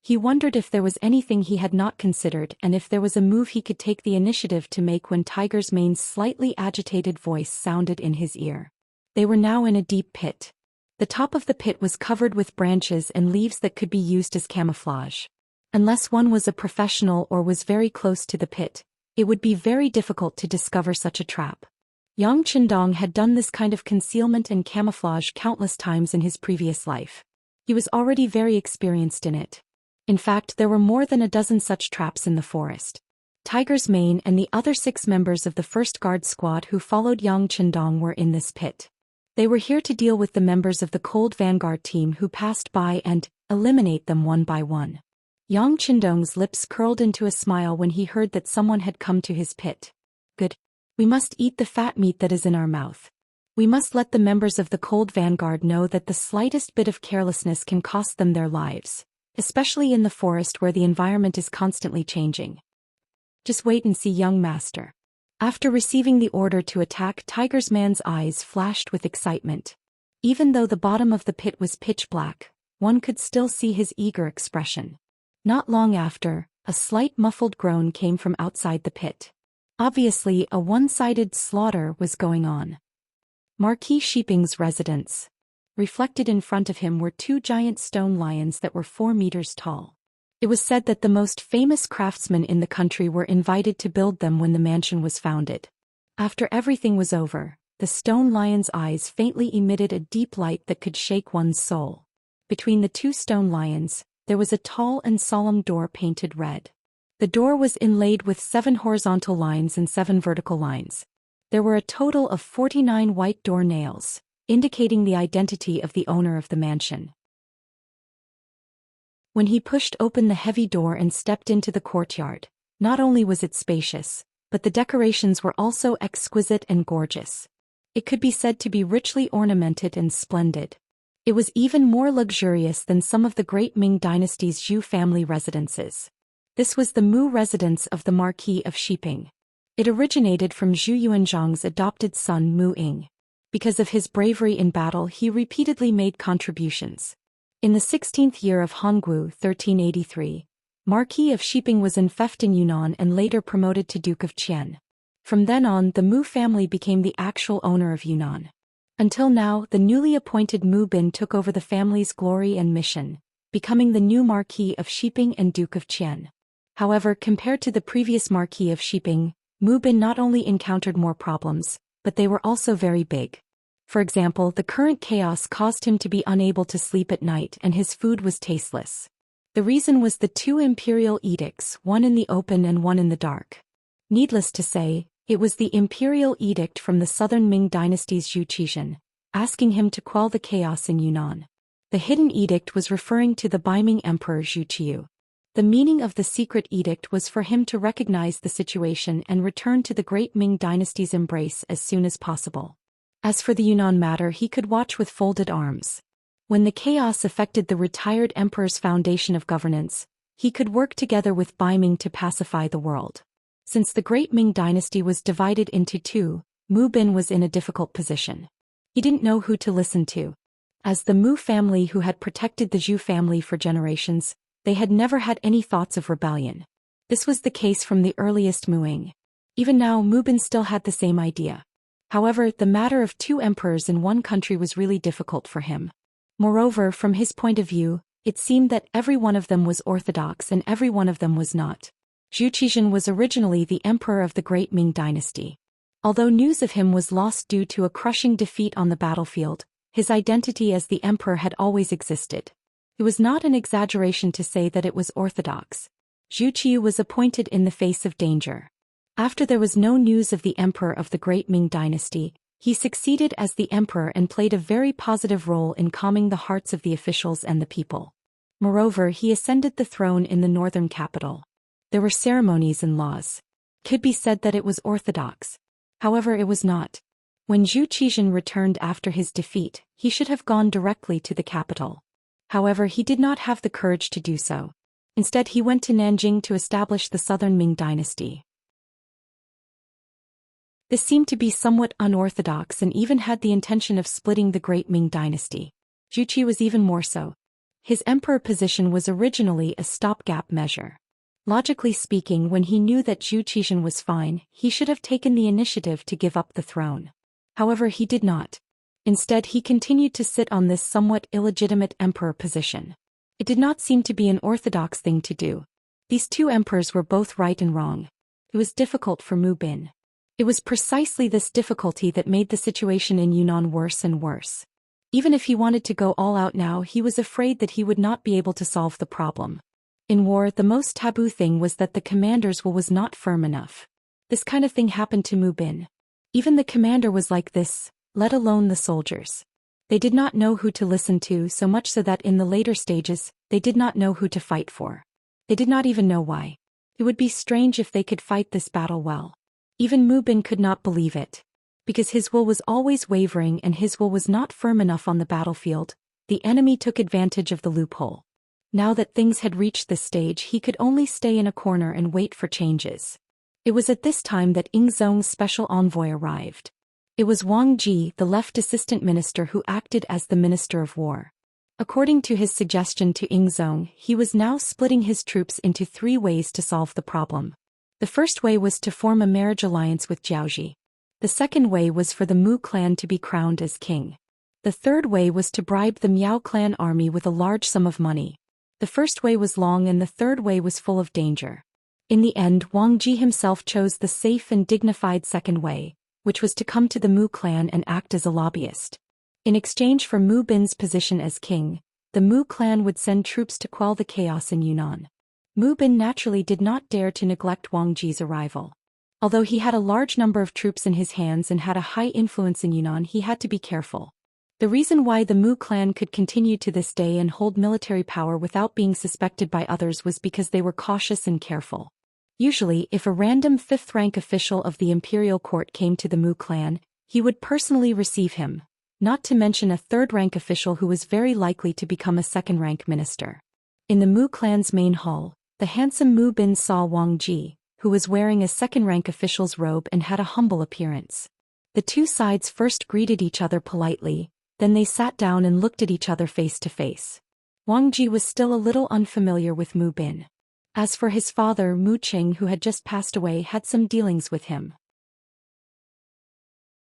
S1: He wondered if there was anything he had not considered and if there was a move he could take the initiative to make when Tiger's Mane's slightly agitated voice sounded in his ear. They were now in a deep pit. The top of the pit was covered with branches and leaves that could be used as camouflage. Unless one was a professional or was very close to the pit, it would be very difficult to discover such a trap. Yang Chendong had done this kind of concealment and camouflage countless times in his previous life. He was already very experienced in it. In fact, there were more than a dozen such traps in the forest. Tiger's Mane and the other 6 members of the first guard squad who followed Yang Chendong were in this pit. They were here to deal with the members of the Cold Vanguard team who passed by and eliminate them one by one. Yang Chendong's lips curled into a smile when he heard that someone had come to his pit. Good. We must eat the fat meat that is in our mouth. We must let the members of the Cold Vanguard know that the slightest bit of carelessness can cost them their lives, especially in the forest where the environment is constantly changing. Just wait and see, young master. After receiving the order to attack, Tiger's Man's eyes flashed with excitement. Even though the bottom of the pit was pitch black, one could still see his eager expression. Not long after, a slight muffled groan came from outside the pit. Obviously, a one-sided slaughter was going on. Marquis Shiping's residence. Reflected in front of him were 2 giant stone lions that were 4 meters tall. It was said that the most famous craftsmen in the country were invited to build them when the mansion was founded. After everything was over, the stone lion's eyes faintly emitted a deep light that could shake one's soul. Between the 2 stone lions, there was a tall and solemn door painted red. The door was inlaid with 7 horizontal lines and 7 vertical lines. There were a total of 49 white door nails, indicating the identity of the owner of the mansion. When he pushed open the heavy door and stepped into the courtyard, not only was it spacious, but the decorations were also exquisite and gorgeous. It could be said to be richly ornamented and splendid. It was even more luxurious than some of the great Ming dynasty's Zhou family residences. This was the Mu residence of the Marquis of Shiping. It originated from Zhu Yuanzhang's adopted son Mu Ying. Because of his bravery in battle, he repeatedly made contributions. In the 16th year of Hongwu 1383, Marquis of Shiping was enfeoffed in Yunnan and later promoted to Duke of Qian. From then on, the Mu family became the actual owner of Yunnan. Until now, the newly appointed Mu Bin took over the family's glory and mission, becoming the new Marquis of Shiping and Duke of Qian. However, compared to the previous Marquis of Shiping, Mu Bin not only encountered more problems, but they were also very big. For example, the current chaos caused him to be unable to sleep at night and his food was tasteless. The reason was the two imperial edicts, one in the open and one in the dark. Needless to say, it was the imperial edict from the southern Ming dynasty's Zhou Xian, asking him to quell the chaos in Yunnan. The hidden edict was referring to the Beiming Emperor Zhu Qiu. The meaning of the secret edict was for him to recognize the situation and return to the great Ming dynasty's embrace as soon as possible. As for the Yunnan matter, he could watch with folded arms. When the chaos affected the retired emperor's foundation of governance, he could work together with Beiming to pacify the world. Since the great Ming dynasty was divided into two, Mu Bin was in a difficult position. He didn't know who to listen to. As the Mu family who had protected the Zhou family for generations, they had never had any thoughts of rebellion. This was the case from the earliest Muing. Even now, Mu Bin still had the same idea. However, the matter of two emperors in one country was really difficult for him. Moreover, from his point of view, it seemed that every one of them was orthodox and every one of them was not. Zhu Xian was originally the emperor of the great Ming dynasty. Although news of him was lost due to a crushing defeat on the battlefield, his identity as the emperor had always existed. It was not an exaggeration to say that it was orthodox. Zhu Qiu was appointed in the face of danger. After there was no news of the emperor of the great Ming dynasty, he succeeded as the emperor and played a very positive role in calming the hearts of the officials and the people. Moreover, he ascended the throne in the northern capital. There were ceremonies and laws. It could be said that it was orthodox. However, it was not. When Zhu Xian returned after his defeat, he should have gone directly to the capital. However, he did not have the courage to do so. Instead, he went to Nanjing to establish the southern Ming dynasty. This seemed to be somewhat unorthodox and even had the intention of splitting the great Ming dynasty. Zhu Qi was even more so. His emperor position was originally a stopgap measure. Logically speaking, when he knew that Zhu Xian was fine, he should have taken the initiative to give up the throne. However, he did not. Instead, he continued to sit on this somewhat illegitimate emperor position. It did not seem to be an orthodox thing to do. These two emperors were both right and wrong. It was difficult for Mu Bin. It was precisely this difficulty that made the situation in Yunnan worse and worse. Even if he wanted to go all out now, he was afraid that he would not be able to solve the problem. In war, the most taboo thing was that the commander's will was not firm enough. This kind of thing happened to Mu Bin. Even the commander was like this, let alone the soldiers. They did not know who to listen to, so much so that in the later stages, they did not know who to fight for. They did not even know why. It would be strange if they could fight this battle well. Even Mu Bin could not believe it. Because his will was always wavering and his will was not firm enough on the battlefield, the enemy took advantage of the loophole. Now that things had reached this stage, he could only stay in a corner and wait for changes. It was at this time that Ing Zong's special envoy arrived. It was Wang Ji, the left assistant minister, who acted as the minister of war. According to his suggestion to Ing Zong, he was now splitting his troops into 3 ways to solve the problem. The first way was to form a marriage alliance with Jiaoji. The second way was for the Mu clan to be crowned as king. The third way was to bribe the Miao clan army with a large sum of money. The first way was long and the third way was full of danger. In the end, Wang Ji himself chose the safe and dignified second way, which was to come to the Mu clan and act as a lobbyist. In exchange for Mu Bin's position as king, the Mu clan would send troops to quell the chaos in Yunnan. Mu Bin naturally did not dare to neglect Wang Ji's arrival. Although he had a large number of troops in his hands and had a high influence in Yunnan, he had to be careful. The reason why the Mu clan could continue to this day and hold military power without being suspected by others was because they were cautious and careful. Usually, if a random 5th-rank official of the imperial court came to the Mu clan, He would personally receive him, not to mention a third-rank official who was very likely to become a second-rank minister. In the Mu clan's main hall, the handsome Mu Bin saw Wang Ji, who was wearing a second-rank official's robe and had a humble appearance. The two sides first greeted each other politely, then they sat down and looked at each other face to face. Wang Ji was still a little unfamiliar with Mu Bin. As for his father Mu Qing, who had just passed away, had some dealings with him.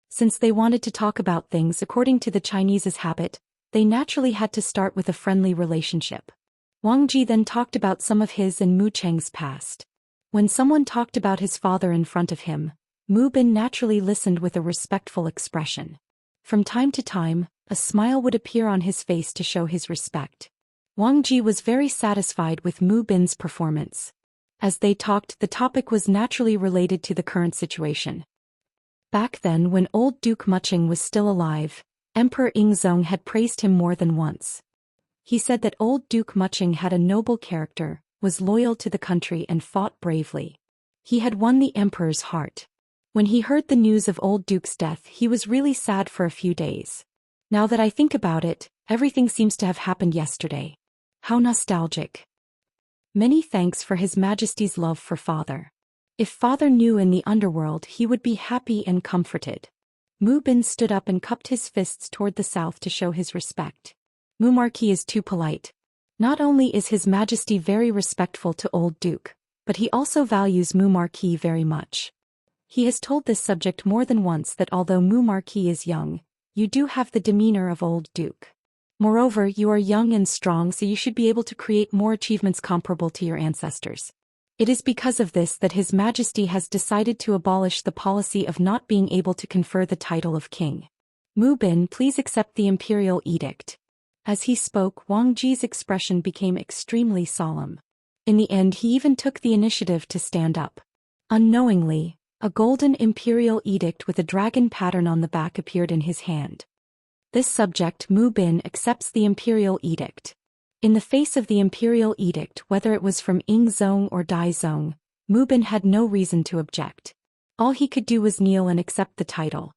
S1: Since they wanted to talk about things according to the Chinese's habit, they naturally had to start with a friendly relationship. Wang Ji then talked about some of his and Mu Cheng's past. When someone talked about his father in front of him, Mu Bin naturally listened with a respectful expression. From time to time, a smile would appear on his face to show his respect. Wang Ji was very satisfied with Mu Bin's performance. As they talked, the topic was naturally related to the current situation. Back then, when old Duke Muqing was still alive, Emperor Yingzong had praised him more than once. He said that old Duke Muqing had a noble character, was loyal to the country and fought bravely. He had won the emperor's heart. When he heard the news of old Duke's death, he was really sad for a few days. Now that I think about it, everything seems to have happened yesterday. How nostalgic. Many thanks for His Majesty's love for father. If father knew in the underworld, he would be happy and comforted. Mu Bin stood up and cupped his fists toward the south to show his respect. Mu Marquis is too polite. Not only is His Majesty very respectful to old Duke, but he also values Mu Marquis very much. He has told this subject more than once that although Mu Marquis is young, you do have the demeanor of old Duke. Moreover, you are young and strong, so you should be able to create more achievements comparable to your ancestors. It is because of this that His Majesty has decided to abolish the policy of not being able to confer the title of king. Mu Bin, please accept the imperial edict. As he spoke, Wang Ji's expression became extremely solemn. In the end, he even took the initiative to stand up. Unknowingly, a golden imperial edict with a dragon pattern on the back appeared in his hand. This subject, Mu Bin, accepts the imperial edict. In the face of the imperial edict, whether it was from Yingzong or Daizong, Mu Bin had no reason to object. All he could do was kneel and accept the title.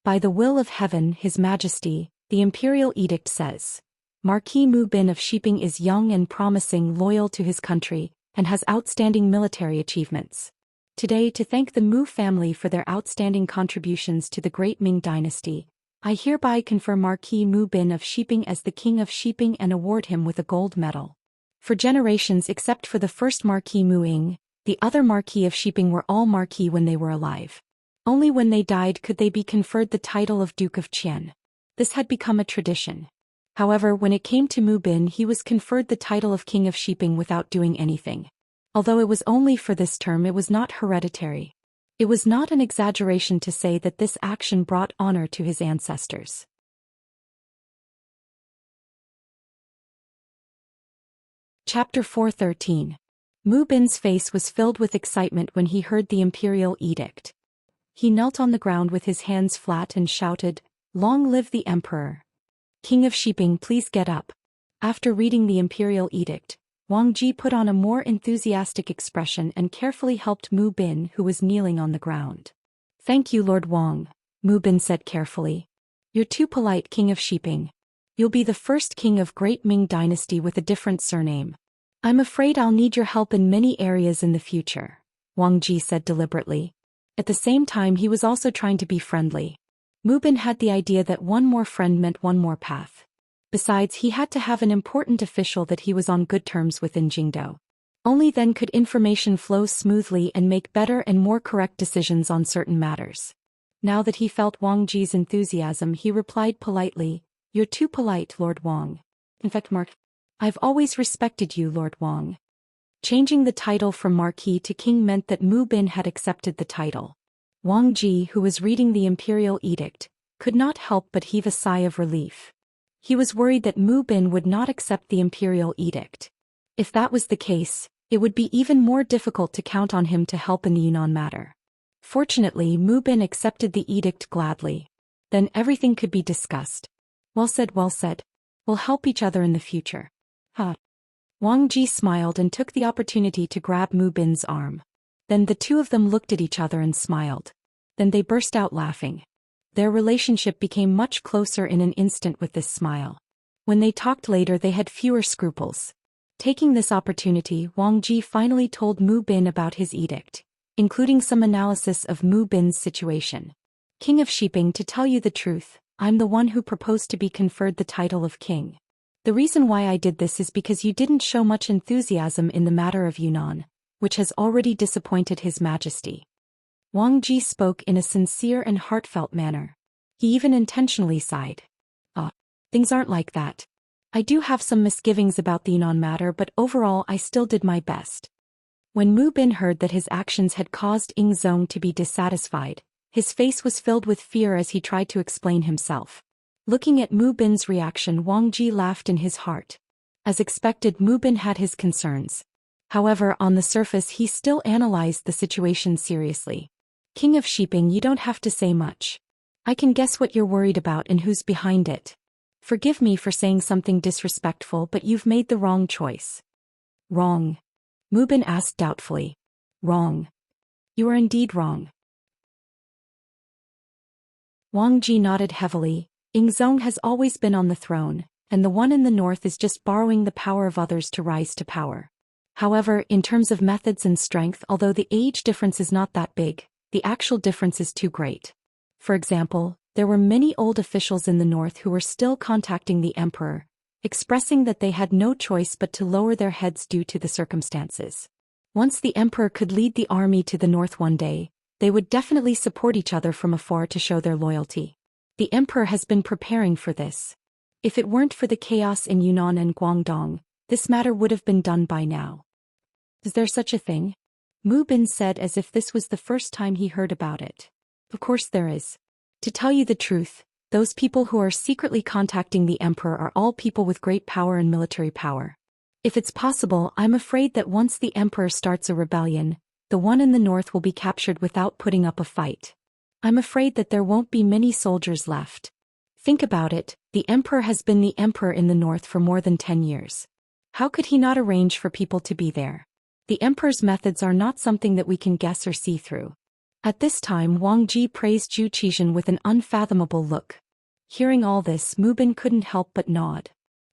S1: By the will of heaven, His Majesty, the imperial edict says, Marquis Mu Bin of Shiping is young and promising, loyal to his country, and has outstanding military achievements. Today, to thank the Mu family for their outstanding contributions to the great Ming dynasty, I hereby confer Marquis Mu Bin of Shiping as the King of Shiping and award him with a gold medal. For generations except for the first Marquis Mu Ying, the other Marquis of Shiping were all Marquis when they were alive. Only when they died could they be conferred the title of Duke of Qian. This had become a tradition. However, when it came to Mu Bin, he was conferred the title of King of Shiping without doing anything. Although it was only for this term, it was not hereditary. It was not an exaggeration to say that this action brought honor to his ancestors. Chapter 413. Mu Bin's face was filled with excitement when he heard the imperial edict. He knelt on the ground with his hands flat and shouted, "Long live the emperor! King of Shiping, please get up." After reading the imperial edict, Wang Ji put on a more enthusiastic expression and carefully helped Mu Bin, who was kneeling on the ground. "Thank you, Lord Wang," Mu Bin said carefully. "You're too polite, King of Shiping. You'll be the first king of Great Ming Dynasty with a different surname. I'm afraid I'll need your help in many areas in the future," Wang Ji said deliberately. At the same time, he was also trying to be friendly. Mu Bin had the idea that one more friend meant one more path. Besides, he had to have an important official that he was on good terms with in Jingdou. Only then could information flow smoothly and make better and more correct decisions on certain matters. Now that he felt Wang Ji's enthusiasm, he replied politely, "You're too polite, Lord Wang. In fact, I've always respected you, Lord Wang." Changing the title from Marquis to King meant that Mu Bin had accepted the title. Wang Ji, who was reading the imperial edict, could not help but heave a sigh of relief. He was worried that Mu Bin would not accept the imperial edict. If that was the case, it would be even more difficult to count on him to help in the Yunnan matter. Fortunately, Mu Bin accepted the edict gladly. Then everything could be discussed. Well said, well said. We'll help each other in the future. Wang Ji smiled and took the opportunity to grab Mu Bin's arm. Then the two of them looked at each other and smiled. Then they burst out laughing. Their relationship became much closer in an instant with this smile. When they talked later they had fewer scruples. Taking this opportunity, Wang Ji finally told Mu Bin about his edict, including some analysis of Mu Bin's situation. King of Shiping, to tell you the truth, I'm the one who proposed to be conferred the title of king. The reason why I did this is because you didn't show much enthusiasm in the matter of Yunnan, which has already disappointed His Majesty. Wang Ji spoke in a sincere and heartfelt manner. He even intentionally sighed. Things aren't like that. I do have some misgivings about the Yunnan matter, but overall I still did my best. When Mu Bin heard that his actions had caused Ying Zong to be dissatisfied, his face was filled with fear as he tried to explain himself. Looking at Mu Bin's reaction, Wang Ji laughed in his heart. As expected, Mu Bin had his concerns. However, on the surface he still analyzed the situation seriously. King of Shiping, you don't have to say much. I can guess what you're worried about and who's behind it. Forgive me for saying something disrespectful, but you've made the wrong choice. Wrong? Mu Bin asked doubtfully. Wrong. You are indeed wrong. Wang Ji nodded heavily. Ying Zong has always been on the throne, and the one in the north is just borrowing the power of others to rise to power. However, in terms of methods and strength, although the age difference is not that big, the actual difference is too great. For example, there were many old officials in the north who were still contacting the emperor, expressing that they had no choice but to lower their heads due to the circumstances. Once the emperor could lead the army to the north one day, they would definitely support each other from afar to show their loyalty. The emperor has been preparing for this. If it weren't for the chaos in Yunnan and Guangdong, this matter would have been done by now. Is there such a thing? Mu Bin said as if this was the first time he heard about it. Of course there is. To tell you the truth, those people who are secretly contacting the emperor are all people with great power and military power. If it's possible, I'm afraid that once the emperor starts a rebellion, the one in the north will be captured without putting up a fight. I'm afraid that there won't be many soldiers left. Think about it, the emperor has been the emperor in the north for more than 10 years. How could he not arrange for people to be there? The emperor's methods are not something that we can guess or see through. At this time, Wang Ji praised Zhou Xian with an unfathomable look. Hearing all this, Mu Bin couldn't help but nod.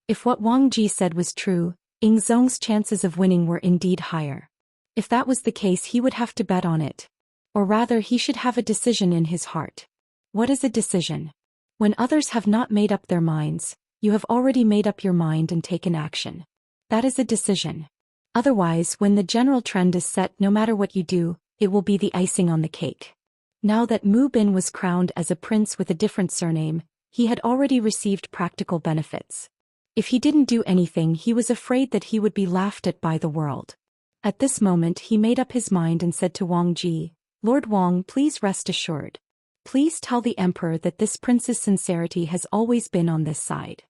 S1: If what Wang Ji said was true, Ying Zong's chances of winning were indeed higher. If that was the case, he would have to bet on it. Or rather, he should have a decision in his heart. What is a decision? When others have not made up their minds, you have already made up your mind and taken action. That is a decision. Otherwise, when the general trend is set, no matter what you do, it will be the icing on the cake. Now that Mu Bin was crowned as a prince with a different surname, he had already received practical benefits. If he didn't do anything, he was afraid that he would be laughed at by the world. At this moment he made up his mind and said to Wang Ji, Lord Wang, please rest assured. Please tell the emperor that this prince's sincerity has always been on this side.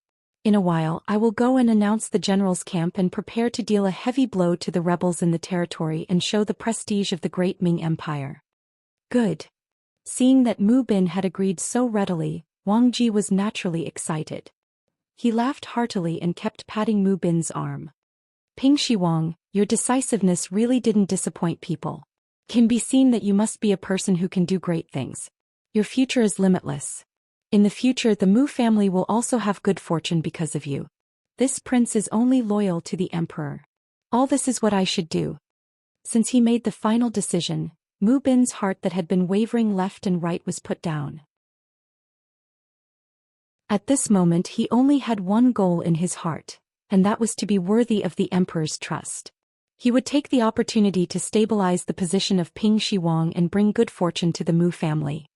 S1: In a while I will go and announce the general's camp and prepare to deal a heavy blow to the rebels in the territory and show the prestige of the great Ming Empire. Good. Seeing that Mu Bin had agreed so readily, Wang Ji was naturally excited. He laughed heartily and kept patting Mu Bin's arm. Ping Shi Wang, your decisiveness really didn't disappoint people. Can be seen that you must be a person who can do great things. Your future is limitless. In the future the Mu family will also have good fortune because of you. This prince is only loyal to the emperor. All this is what I should do. Since he made the final decision, Mu Bin's heart that had been wavering left and right was put down. At this moment he only had one goal in his heart, and that was to be worthy of the emperor's trust. He would take the opportunity to stabilize the position of Ping Shi Wang and bring good fortune to the Mu family.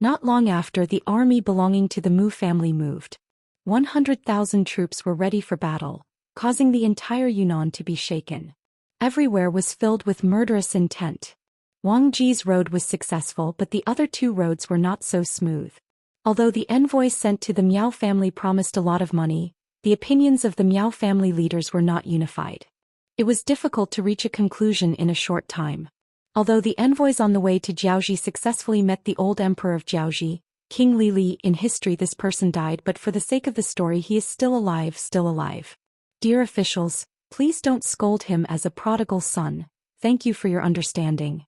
S1: Not long after, the army belonging to the Mu family moved. 100,000 troops were ready for battle, causing the entire Yunnan to be shaken. Everywhere was filled with murderous intent. Wang Ji's road was successful, but the other two roads were not so smooth. Although the envoys sent to the Miao family promised a lot of money, the opinions of the Miao family leaders were not unified. It was difficult to reach a conclusion in a short time. Although the envoys on the way to Jiaoji successfully met the old emperor of Jiaoji, King Li, in history this person died, but for the sake of the story he is still alive, Dear officials, please don't scold him as a prodigal son, thank you for your understanding.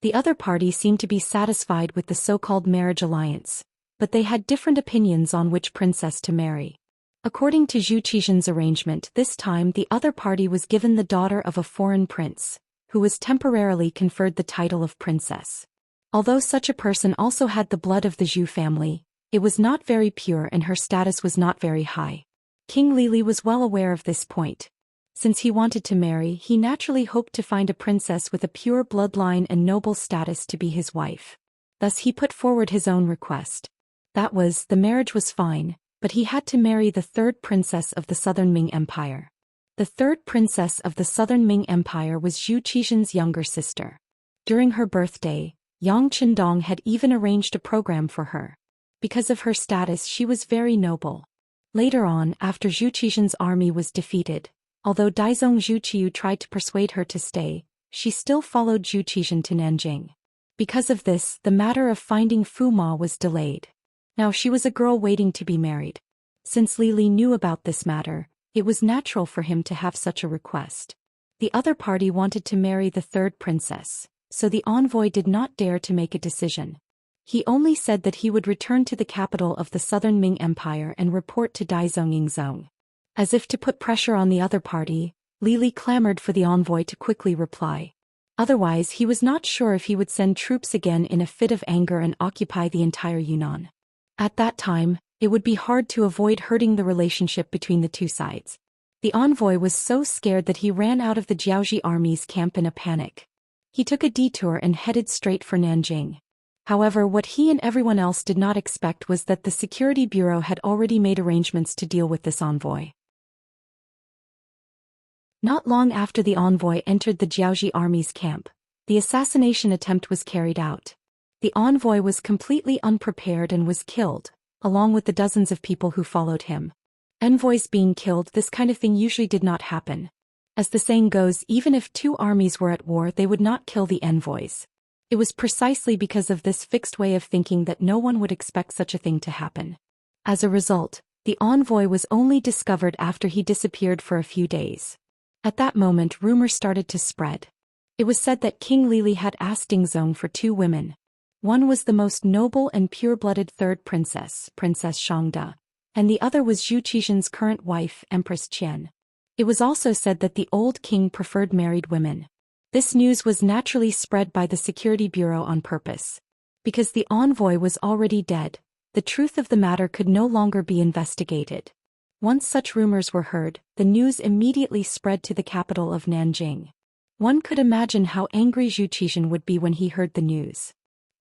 S1: The other party seemed to be satisfied with the so-called marriage alliance, but they had different opinions on which princess to marry. According to Zhou Xian's arrangement, this time the other party was given the daughter of a foreign prince, who was temporarily conferred the title of princess. Although such a person also had the blood of the Zhou family, it was not very pure and her status was not very high. King Lili was well aware of this point. Since he wanted to marry, he naturally hoped to find a princess with a pure bloodline and noble status to be his wife. Thus he put forward his own request. That was, the marriage was fine, but he had to marry the third princess of the Southern Ming Empire. The third princess of the Southern Ming Empire was Zhou Xian's younger sister. During her birthday, Yang Qindong had even arranged a program for her. Because of her status, she was very noble. Later on, after Zhou Xian's army was defeated, although Daizong Zhuqiu tried to persuade her to stay, she still followed Zhou Xian to Nanjing. Because of this, the matter of finding Fu Ma was delayed. Now she was a girl waiting to be married. Since Li Li knew about this matter, it was natural for him to have such a request. The other party wanted to marry the third princess, so the envoy did not dare to make a decision. He only said that he would return to the capital of the Southern Ming Empire and report to Daizong Yingzong. As if to put pressure on the other party, Li Li clamored for the envoy to quickly reply. Otherwise, he was not sure if he would send troops again in a fit of anger and occupy the entire Yunnan. At that time, it would be hard to avoid hurting the relationship between the two sides. The envoy was so scared that he ran out of the Jiaoji army's camp in a panic. He took a detour and headed straight for Nanjing. However, what he and everyone else did not expect was that the Security Bureau had already made arrangements to deal with this envoy. Not long after the envoy entered the Jiaoji army's camp, the assassination attempt was carried out. The envoy was completely unprepared and was killed, along with the dozens of people who followed him. Envoys being killed, this kind of thing usually did not happen. As the saying goes, even if two armies were at war, they would not kill the envoys. It was precisely because of this fixed way of thinking that no one would expect such a thing to happen. As a result, the envoy was only discovered after he disappeared for a few days. At that moment, rumors started to spread. It was said that King Lili had asked Dingzong for two women. One was the most noble and pure-blooded third princess, Princess Xianxia, and the other was Zhou Xian's current wife, Empress Qian. It was also said that the old king preferred married women. This news was naturally spread by the Security Bureau on purpose. Because the envoy was already dead, the truth of the matter could no longer be investigated. Once such rumors were heard, the news immediately spread to the capital of Nanjing. One could imagine how angry Zhou Xian would be when he heard the news.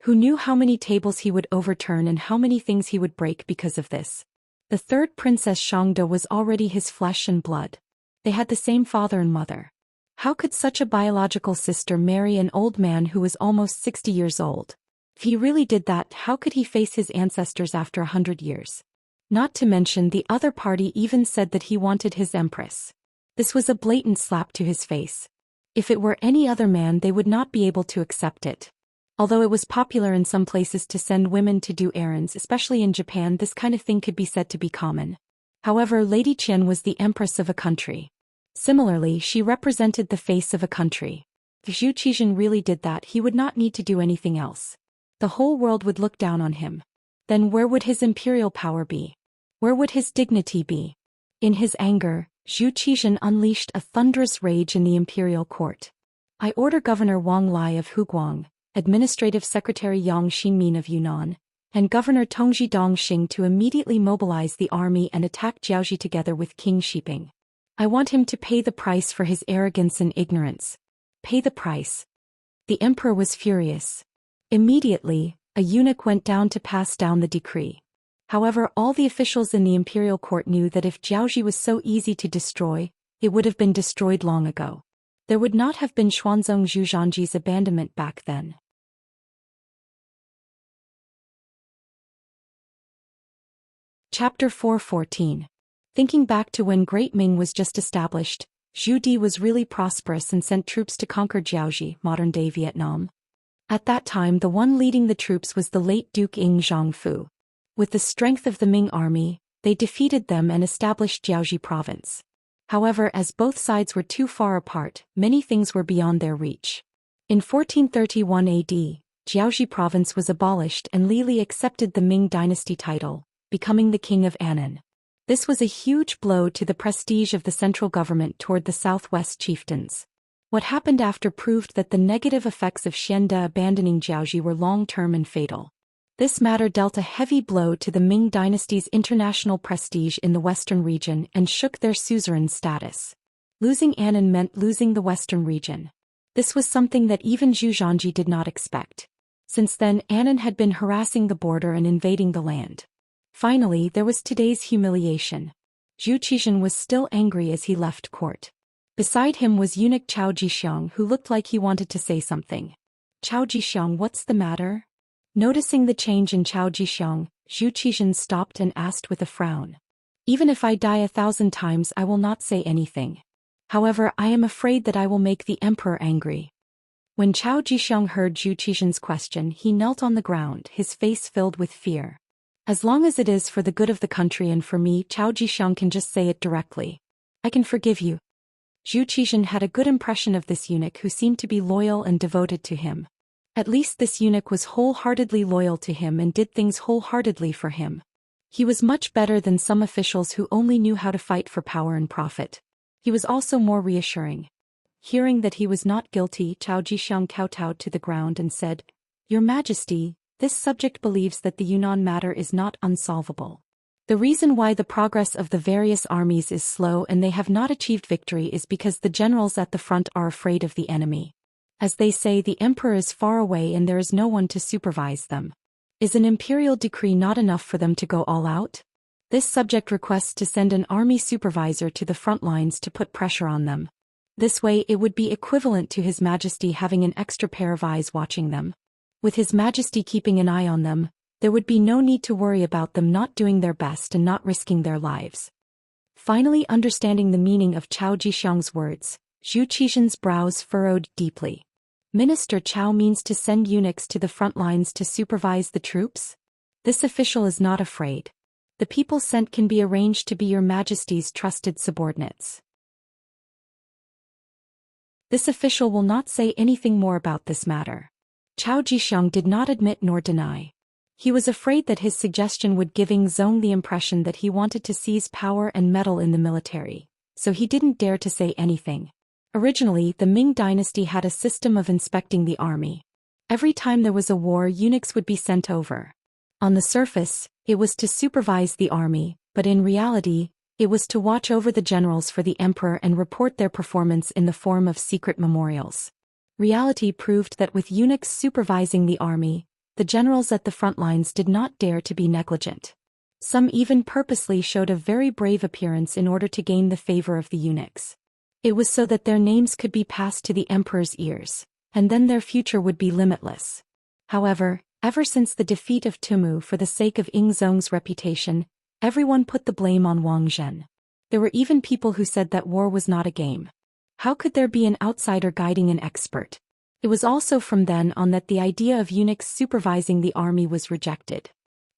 S1: Who knew how many tables he would overturn and how many things he would break because of this? The third princess Xianxia was already his flesh and blood. They had the same father and mother. How could such a biological sister marry an old man who was almost 60 years old? If he really did that, how could he face his ancestors after 100 years? Not to mention, the other party even said that he wanted his empress. This was a blatant slap to his face. If it were any other man, they would not be able to accept it. Although it was popular in some places to send women to do errands, especially in Japan, this kind of thing could be said to be common. However, Lady Qian was the empress of a country. Similarly, she represented the face of a country. If Zhou Xian really did that, he would not need to do anything else. The whole world would look down on him. Then where would his imperial power be? Where would his dignity be? In his anger, Zhou Xian unleashed a thunderous rage in the imperial court. I order Governor Wang Lai of Huguang, Administrative Secretary Yang Xinmin of Yunnan, and Governor Tongji Dongxing to immediately mobilize the army and attack Jiaoji together with King Shiping. I want him to pay the price for his arrogance and ignorance. Pay the price. The emperor was furious. Immediately, a eunuch went down to pass down the decree. However, all the officials in the imperial court knew that if Jiaoji was so easy to destroy, it would have been destroyed long ago. There would not have been Xuanzong Zhuzhanji's abandonment back then. Chapter 4:14. Thinking back to when Great Ming was just established, Zhu Di was really prosperous and sent troops to conquer Jiaoji, modern-day Vietnam. At that time, the one leading the troops was the late Duke Ing Zhongfu. With the strength of the Ming army, they defeated them and established Jiaoji province. However, as both sides were too far apart, many things were beyond their reach. In 1431 AD, Jiaoxi province was abolished and Li Li accepted the Ming dynasty title, becoming the king of Annan. This was a huge blow to the prestige of the central government toward the southwest chieftains. What happened after proved that the negative effects of Xianda abandoning Jiaoxi were long-term and fatal. This matter dealt a heavy blow to the Ming dynasty's international prestige in the western region and shook their suzerain status. Losing Annan meant losing the western region. This was something that even Zhu Xian did not expect. Since then, Annan had been harassing the border and invading the land. Finally, there was today's humiliation. Zhou Xian was still angry as he left court. Beside him was eunuch Zhou Xian, who looked like he wanted to say something. Zhou Xian, what's the matter? Noticing the change in Zhou Xian, Zhou Xian stopped and asked with a frown. Even if I die 1,000 times, I will not say anything. However, I am afraid that I will make the emperor angry. When Zhou Xian heard Zhou Xian's question, he knelt on the ground, his face filled with fear. As long as it is for the good of the country and for me, Zhou Xian can just say it directly. I can forgive you. Zhou Xian had a good impression of this eunuch who seemed to be loyal and devoted to him. At least this eunuch was wholeheartedly loyal to him and did things wholeheartedly for him. He was much better than some officials who only knew how to fight for power and profit. He was also more reassuring. Hearing that he was not guilty, Zhou Xian kowtowed to the ground and said, "Your Majesty, this subject believes that the Yunnan matter is not unsolvable. The reason why the progress of the various armies is slow and they have not achieved victory is because the generals at the front are afraid of the enemy. As they say, the emperor is far away and there is no one to supervise them. Is an imperial decree not enough for them to go all out? This subject requests to send an army supervisor to the front lines to put pressure on them. This way it would be equivalent to His Majesty having an extra pair of eyes watching them. With His Majesty keeping an eye on them, there would be no need to worry about them not doing their best and not risking their lives." Finally understanding the meaning of Zhou Xian's words, Zhou Xian's brows furrowed deeply. Minister Zhou means to send eunuchs to the front lines to supervise the troops? This official is not afraid. The people sent can be arranged to be Your Majesty's trusted subordinates. This official will not say anything more about this matter. Zhou Xian did not admit nor deny. He was afraid that his suggestion would give Zong the impression that he wanted to seize power and meddle in the military, so he didn't dare to say anything. Originally, the Ming dynasty had a system of inspecting the army. Every time there was a war, eunuchs would be sent over. On the surface, it was to supervise the army, but in reality, it was to watch over the generals for the emperor and report their performance in the form of secret memorials. Reality proved that with eunuchs supervising the army, the generals at the front lines did not dare to be negligent. Some even purposely showed a very brave appearance in order to gain the favor of the eunuchs. It was so that their names could be passed to the emperor's ears, and then their future would be limitless. However, ever since the defeat of Tumu for the sake of Zong's reputation, everyone put the blame on Wang Zhen. There were even people who said that war was not a game. How could there be an outsider guiding an expert? It was also from then on that the idea of eunuchs supervising the army was rejected.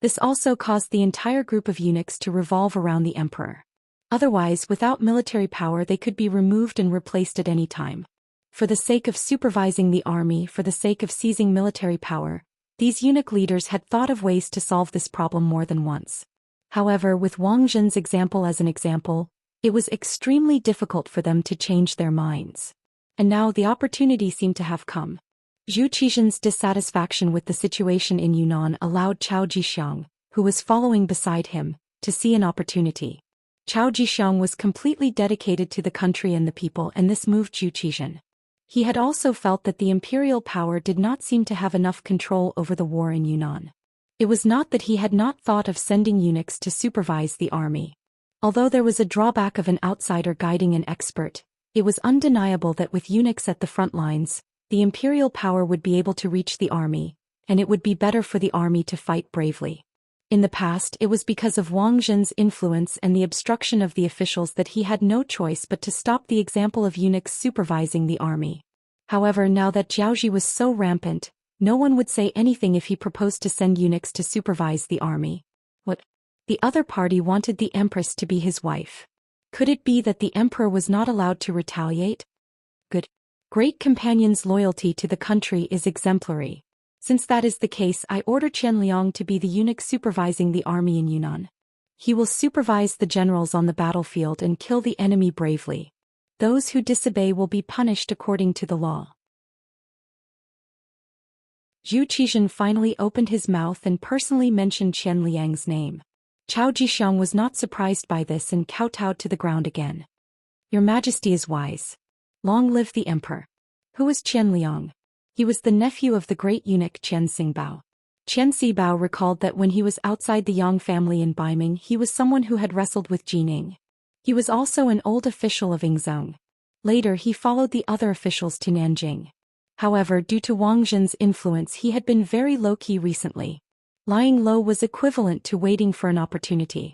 S1: This also caused the entire group of eunuchs to revolve around the emperor. Otherwise, without military power, they could be removed and replaced at any time. For the sake of supervising the army, for the sake of seizing military power, these eunuch leaders had thought of ways to solve this problem more than once. However, with Wang Zhen's example as an example, it was extremely difficult for them to change their minds. And now the opportunity seemed to have come. Zhou Xian's dissatisfaction with the situation in Yunnan allowed Zhou Xian, who was following beside him, to see an opportunity. Zhou Xian was completely dedicated to the country and the people, and this moved Zhou Xian. He had also felt that the imperial power did not seem to have enough control over the war in Yunnan. It was not that he had not thought of sending eunuchs to supervise the army. Although there was a drawback of an outsider guiding an expert, it was undeniable that with eunuchs at the front lines, the imperial power would be able to reach the army, and it would be better for the army to fight bravely. In the past, it was because of Wang Zhen's influence and the obstruction of the officials that he had no choice but to stop the example of eunuchs supervising the army. However, now that Jiaoxi was so rampant, no one would say anything if he proposed to send eunuchs to supervise the army. What? The other party wanted the empress to be his wife. Could it be that the emperor was not allowed to retaliate? Good. Great companion's loyalty to the country is exemplary. Since that is the case, I order Qianliang to be the eunuch supervising the army in Yunnan. He will supervise the generals on the battlefield and kill the enemy bravely. Those who disobey will be punished according to the law. Zhou Xian finally opened his mouth and personally mentioned Qianliang's name. Chao Jixiang was not surprised by this and kowtowed to the ground again. Your Majesty is wise. Long live the Emperor. Who was Qianliang? He was the nephew of the great eunuch Qian Xingbao. Qian Xingbao recalled that when he was outside the Yang family in Baiming, he was someone who had wrestled with Jining. He was also an old official of Yingzhong. Later he followed the other officials to Nanjing. However, due to Wang Zhen's influence, he had been very low-key recently. Lying low was equivalent to waiting for an opportunity.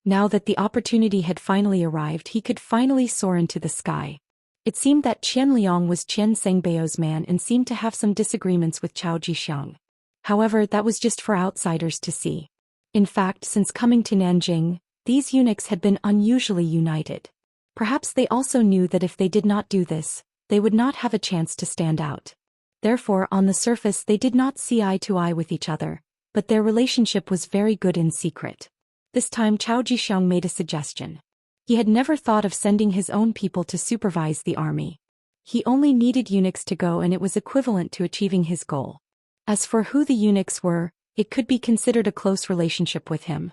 S1: Now that the opportunity had finally arrived, he could finally soar into the sky. It seemed that Qianliang was Qian Sengbao's man and seemed to have some disagreements with Chao Jixiang. However, that was just for outsiders to see. In fact, since coming to Nanjing, these eunuchs had been unusually united. Perhaps they also knew that if they did not do this, they would not have a chance to stand out. Therefore, on the surface they did not see eye to eye with each other, but their relationship was very good in secret. This time Chao Jixiang made a suggestion. He had never thought of sending his own people to supervise the army. He only needed eunuchs to go, and it was equivalent to achieving his goal. As for who the eunuchs were, it could be considered a close relationship with him.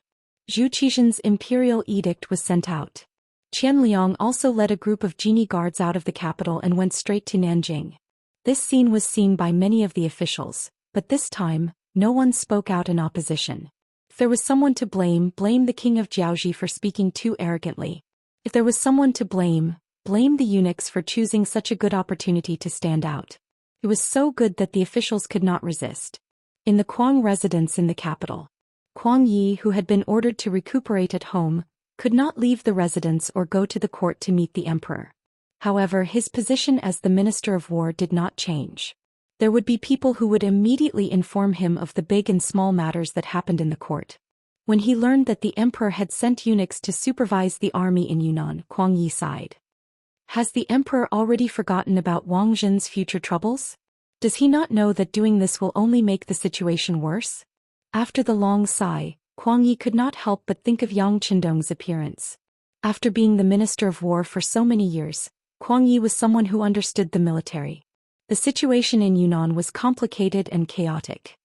S1: Zhou Xian's imperial edict was sent out. Qianliang also led a group of genie guards out of the capital and went straight to Nanjing. This scene was seen by many of the officials, but this time, no one spoke out in opposition. If there was someone to blame the king of Jiaoji for speaking too arrogantly. If there was someone to blame the eunuchs for choosing such a good opportunity to stand out. It was so good that the officials could not resist. In the Kuang residence in the capital, Kuang Yi, who had been ordered to recuperate at home, could not leave the residence or go to the court to meet the emperor. However, his position as the Minister of War did not change. There would be people who would immediately inform him of the big and small matters that happened in the court. When he learned that the emperor had sent eunuchs to supervise the army in Yunnan, Kuang Yi sighed. Has the emperor already forgotten about Wang Zhen's future troubles? Does he not know that doing this will only make the situation worse? After the long sigh, Kuang Yi could not help but think of Yang Qindong's appearance. After being the Minister of War for so many years, Kuang Yi was someone who understood the military. The situation in Yunnan was complicated and chaotic.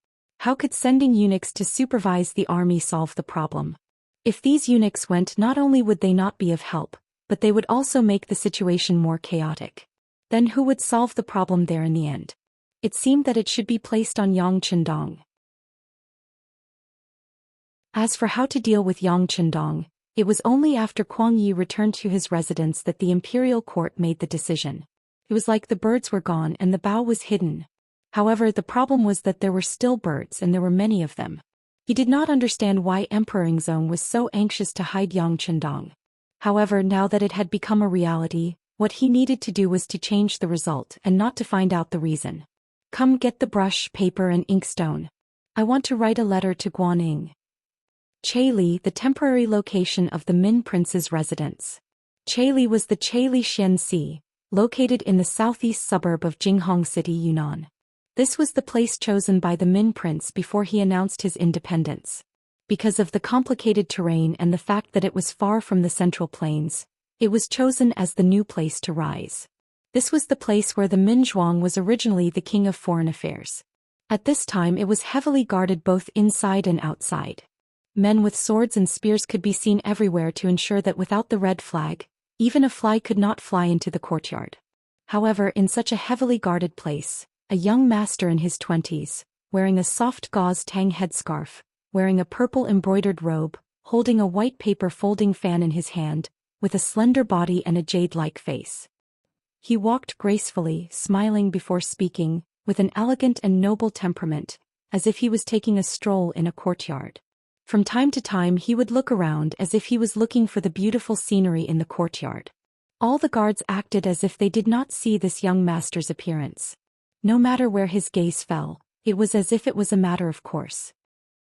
S1: How could sending eunuchs to supervise the army solve the problem? If these eunuchs went, not only would they not be of help, but they would also make the situation more chaotic. Then who would solve the problem there in the end? It seemed that it should be placed on Yang Qindong. As for how to deal with Yang Qindong, it was only after Kuang Yi returned to his residence that the imperial court made the decision. It was like the birds were gone and the bough was hidden. However, the problem was that there were still birds and there were many of them. He did not understand why Emperor Yingzong was so anxious to hide Yang Qindong. However, now that it had become a reality, what he needed to do was to change the result and not to find out the reason. Come get the brush, paper and inkstone. I want to write a letter to Guaning. Chaili, the temporary location of the Min Prince's residence. Chaili was the Chaili Xianxia, located in the southeast suburb of Jinghong City, Yunnan. This was the place chosen by the Min Prince before he announced his independence. Because of the complicated terrain and the fact that it was far from the central plains, it was chosen as the new place to rise. This was the place where the Min Zhuang was originally the king of foreign affairs. At this time it was heavily guarded both inside and outside. Men with swords and spears could be seen everywhere to ensure that without the red flag, even a fly could not fly into the courtyard. However, in such a heavily guarded place, a young master in his 20s, wearing a soft gauze tang headscarf, wearing a purple embroidered robe, holding a white paper folding fan in his hand, with a slender body and a jade-like face. He walked gracefully, smiling before speaking, with an elegant and noble temperament, as if he was taking a stroll in a courtyard. From time to time he would look around as if he was looking for the beautiful scenery in the courtyard. All the guards acted as if they did not see this young master's appearance. No matter where his gaze fell, it was as if it was a matter of course.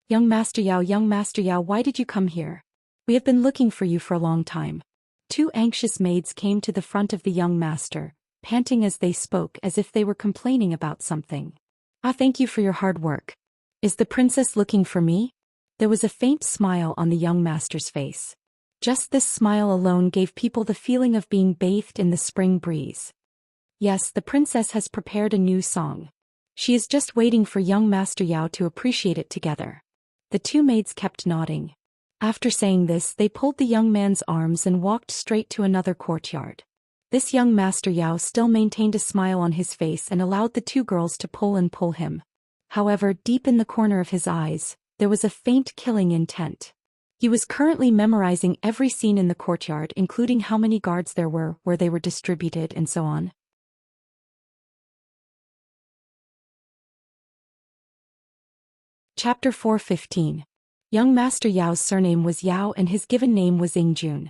S1: Young Master Yao, why did you come here? We have been looking for you for a long time. Two anxious maids came to the front of the young master, panting as they spoke as if they were complaining about something. Ah, thank you for your hard work. Is the princess looking for me? There was a faint smile on the young master's face. Just this smile alone gave people the feeling of being bathed in the spring breeze. Yes, the princess has prepared a new song. She is just waiting for young Master Yao to appreciate it together. The two maids kept nodding. After saying this, they pulled the young man's arms and walked straight to another courtyard. This young Master Yao still maintained a smile on his face and allowed the two girls to pull him. However, deep in the corner of his eyes, there was a faint killing intent. He was currently memorizing every scene in the courtyard, including how many guards there were, where they were distributed, and so on. Chapter 4:15. Young Master Yao's surname was Yao and his given name was Ingjun.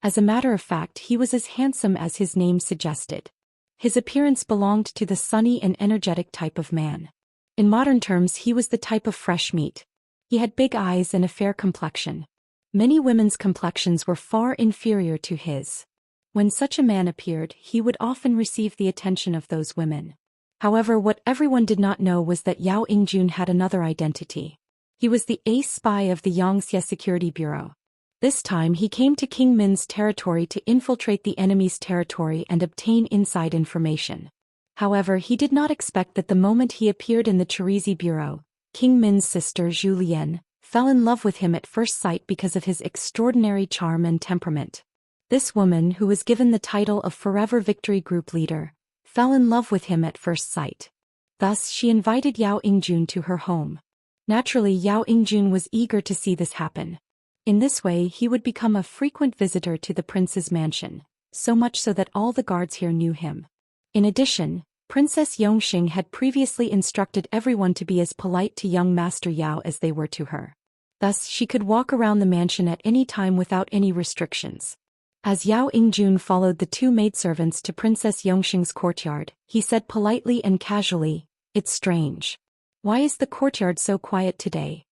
S1: As a matter of fact, he was as handsome as his name suggested. His appearance belonged to the sunny and energetic type of man. In modern terms, he was the type of fresh meat. He had big eyes and a fair complexion. Many women's complexions were far inferior to his. When such a man appeared, he would often receive the attention of those women. However, what everyone did not know was that Yao Ingjun had another identity. He was the ace spy of the Xianxia Security Bureau. This time he came to King Min's territory to infiltrate the enemy's territory and obtain inside information. However, he did not expect that the moment he appeared in the Chirizi Bureau, King Min's sister Zhou Xian fell in love with him at first sight because of his extraordinary charm and temperament. This woman, who was given the title of Forever Victory Group Leader, fell in love with him at first sight. Thus, she invited Yao Ingjun to her home. Naturally, Yao Ingjun was eager to see this happen. In this way, he would become a frequent visitor to the prince's mansion, so much so that all the guards here knew him. In addition, Princess Yongxing had previously instructed everyone to be as polite to young Master Yao as they were to her. Thus, she could walk around the mansion at any time without any restrictions. As Yao Ingjun followed the two maidservants to Princess Yongxing's courtyard, he said politely and casually, "It's strange. Why is the courtyard so quiet today?"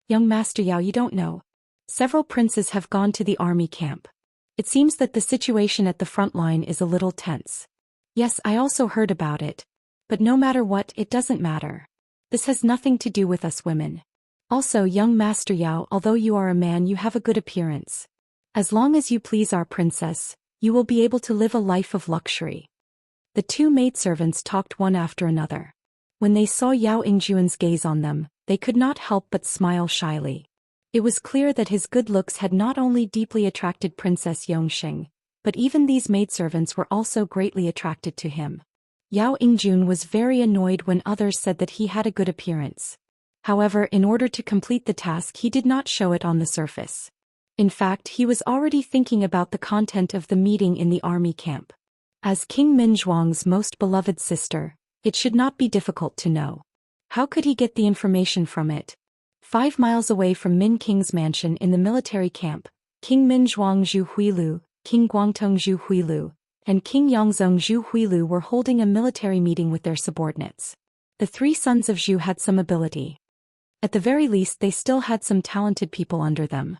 S1: "Young Master Yao, you don't know. Several princes have gone to the army camp. It seems that the situation at the front line is a little tense." "Yes, I also heard about it. But no matter what, it doesn't matter. This has nothing to do with us women. Also, young Master Yao, although you are a man, you have a good appearance. As long as you please our princess, you will be able to live a life of luxury." The two maidservants talked one after another. When they saw Yao Ingjun's gaze on them, they could not help but smile shyly. It was clear that his good looks had not only deeply attracted Princess Yongxing, but even these maidservants were also greatly attracted to him. Yao Ingjun was very annoyed when others said that he had a good appearance. However, in order to complete the task, he did not show it on the surface. In fact, he was already thinking about the content of the meeting in the army camp. As King Min Zhuang's most beloved sister, it should not be difficult to know. How could he get the information from it? 5 miles away from Min King's mansion in the military camp, King Min Zhuang Zhu Huilu, King Guangtong Zhu Huilu, and King Yongzong Zhu Huilu were holding a military meeting with their subordinates. The three sons of Zhu had some ability. At the very least, they still had some talented people under them.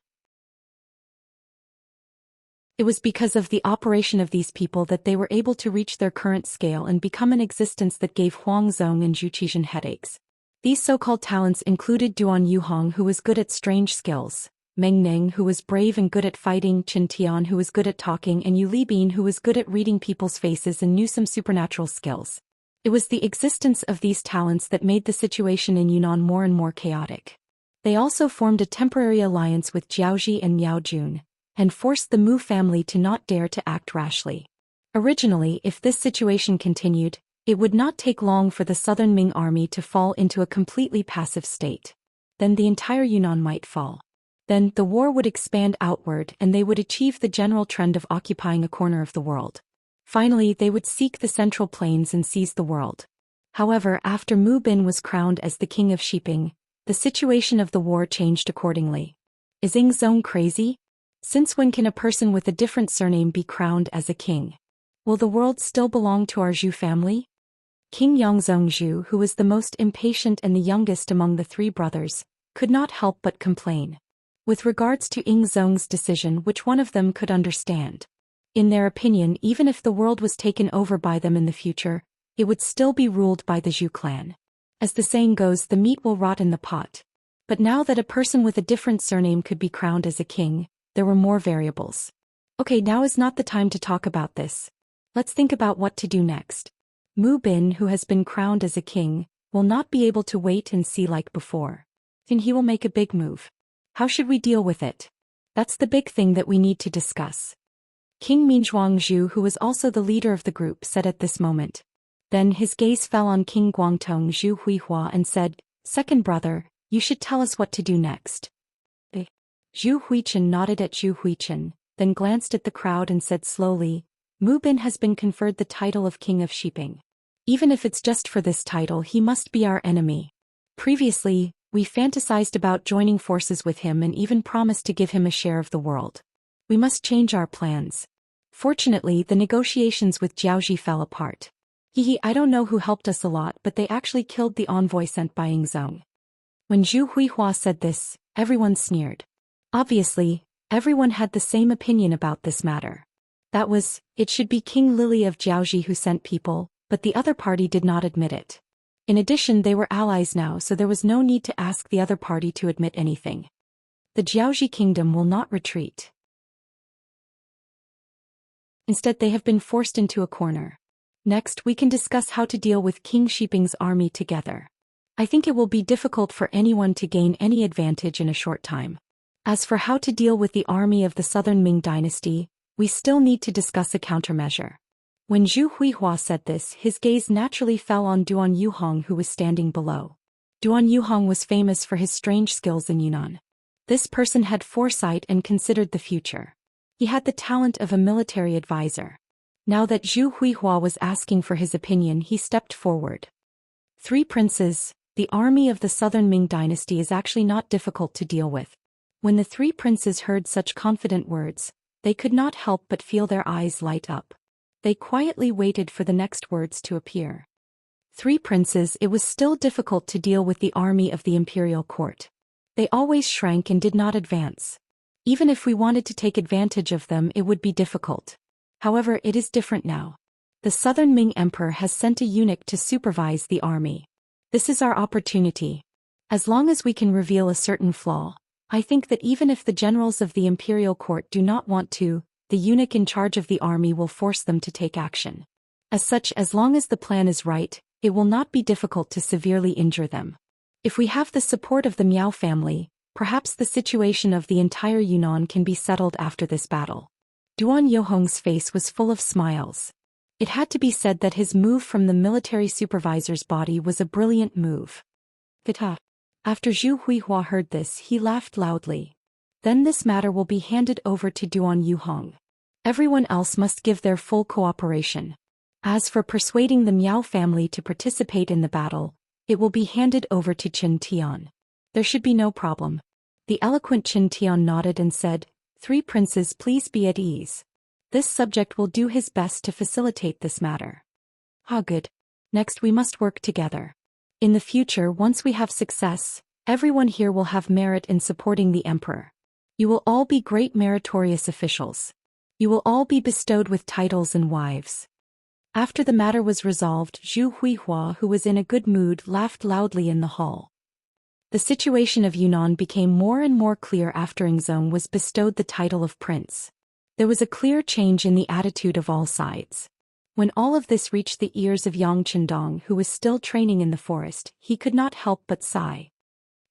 S1: It was because of the operation of these people that they were able to reach their current scale and become an existence that gave Huang Zong and Zhu Qizhen headaches. These so-called talents included Duan Yuhong, who was good at strange skills, Meng Ning, who was brave and good at fighting, Qin Tian, who was good at talking, and Yu Libin, who was good at reading people's faces and knew some supernatural skills. It was the existence of these talents that made the situation in Yunnan more and more chaotic. They also formed a temporary alliance with Jiaoji and Miao Jun, and forced the Mu family to not dare to act rashly. Originally, if this situation continued, it would not take long for the southern Ming army to fall into a completely passive state. Then the entire Yunnan might fall. Then the war would expand outward and they would achieve the general trend of occupying a corner of the world. Finally, they would seek the central plains and seize the world. However, after Mu Bin was crowned as the king of Shiping, the situation of the war changed accordingly. Is Ing Zong crazy? Since when can a person with a different surname be crowned as a king? Will the world still belong to our Zhu family? King Yongzong Zhu, who was the most impatient and the youngest among the three brothers, could not help but complain. With regards to Ing Zong's decision, which one of them could understand? In their opinion, even if the world was taken over by them in the future, it would still be ruled by the Zhu clan. As the saying goes, the meat will rot in the pot. But now that a person with a different surname could be crowned as a king, there were more variables. Okay, now is not the time to talk about this. Let's think about what to do next. Mu Bin, who has been crowned as a king, will not be able to wait and see like before. Then he will make a big move. How should we deal with it? That's the big thing that we need to discuss. King Minzhuang Zhu, who was also the leader of the group, said at this moment. Then his gaze fell on King Guangtong Zhu Huihua and said, "Second brother, you should tell us what to do next." Zhu Huichen nodded at Zhu Huichen, then glanced at the crowd and said slowly, "Mu Bin has been conferred the title of King of Shiping. Even if it's just for this title, he must be our enemy. Previously, we fantasized about joining forces with him and even promised to give him a share of the world. We must change our plans." Fortunately, the negotiations with Jiaoji fell apart. I don't know who helped us a lot, but they actually killed the envoy sent by Yingzong. When Zhu Huihua said this, everyone sneered. Obviously, everyone had the same opinion about this matter. That was, it should be King Lily of Jiaoji who sent people, but the other party did not admit it. In addition, they were allies now, so there was no need to ask the other party to admit anything. The Jiaoji kingdom will not retreat. Instead, they have been forced into a corner. Next, we can discuss how to deal with King Shiping's army together. I think it will be difficult for anyone to gain any advantage in a short time. As for how to deal with the army of the southern Ming dynasty, we still need to discuss a countermeasure. When Zhu Huihua said this, his gaze naturally fell on Duan Yuhong, who was standing below. Duan Yuhong was famous for his strange skills in Yunnan. This person had foresight and considered the future. He had the talent of a military advisor. Now that Zhu Huihua was asking for his opinion, he stepped forward. Three princes, the army of the southern Ming dynasty is actually not difficult to deal with. When the three princes heard such confident words, they could not help but feel their eyes light up. They quietly waited for the next words to appear. Three princes, it was still difficult to deal with the army of the imperial court. They always shrank and did not advance. Even if we wanted to take advantage of them, it would be difficult. However, it is different now. The southern Ming emperor has sent a eunuch to supervise the army. This is our opportunity. As long as we can reveal a certain flaw, I think that even if the generals of the imperial court do not want to, the eunuch in charge of the army will force them to take action. As such, as long as the plan is right, it will not be difficult to severely injure them. If we have the support of the Miao family, perhaps the situation of the entire Yunnan can be settled after this battle. Duan Yuhong's face was full of smiles. It had to be said that his move from the military supervisor's body was a brilliant move. After Zhu Huihua heard this, he laughed loudly. Then this matter will be handed over to Duan Yuhong. Everyone else must give their full cooperation. As for persuading the Miao family to participate in the battle, it will be handed over to Qin Tian. There should be no problem. The eloquent Qin Tian nodded and said, "Three princes, please be at ease. This subject will do his best to facilitate this matter." Good. Next we must work together. In the future, once we have success, everyone here will have merit in supporting the emperor. You will all be great meritorious officials. You will all be bestowed with titles and wives. After the matter was resolved, Zhu Huihua, who was in a good mood, laughed loudly in the hall. The situation of Yunnan became more and more clear after Yingzong was bestowed the title of prince. There was a clear change in the attitude of all sides. When all of this reached the ears of Yang Qindong, who was still training in the forest, he could not help but sigh.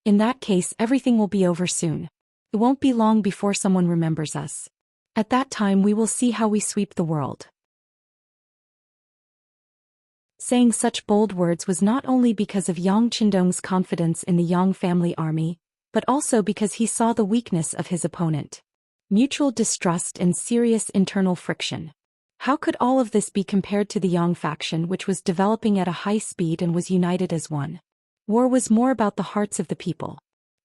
S1: In that case, everything will be over soon. It won't be long before someone remembers us. At that time we will see how we sweep the world. Saying such bold words was not only because of Yang Qindong's confidence in the Yang family army, but also because he saw the weakness of his opponent. Mutual distrust and serious internal friction. How could all of this be compared to the Yang faction, which was developing at a high speed and was united as one? War was more about the hearts of the people.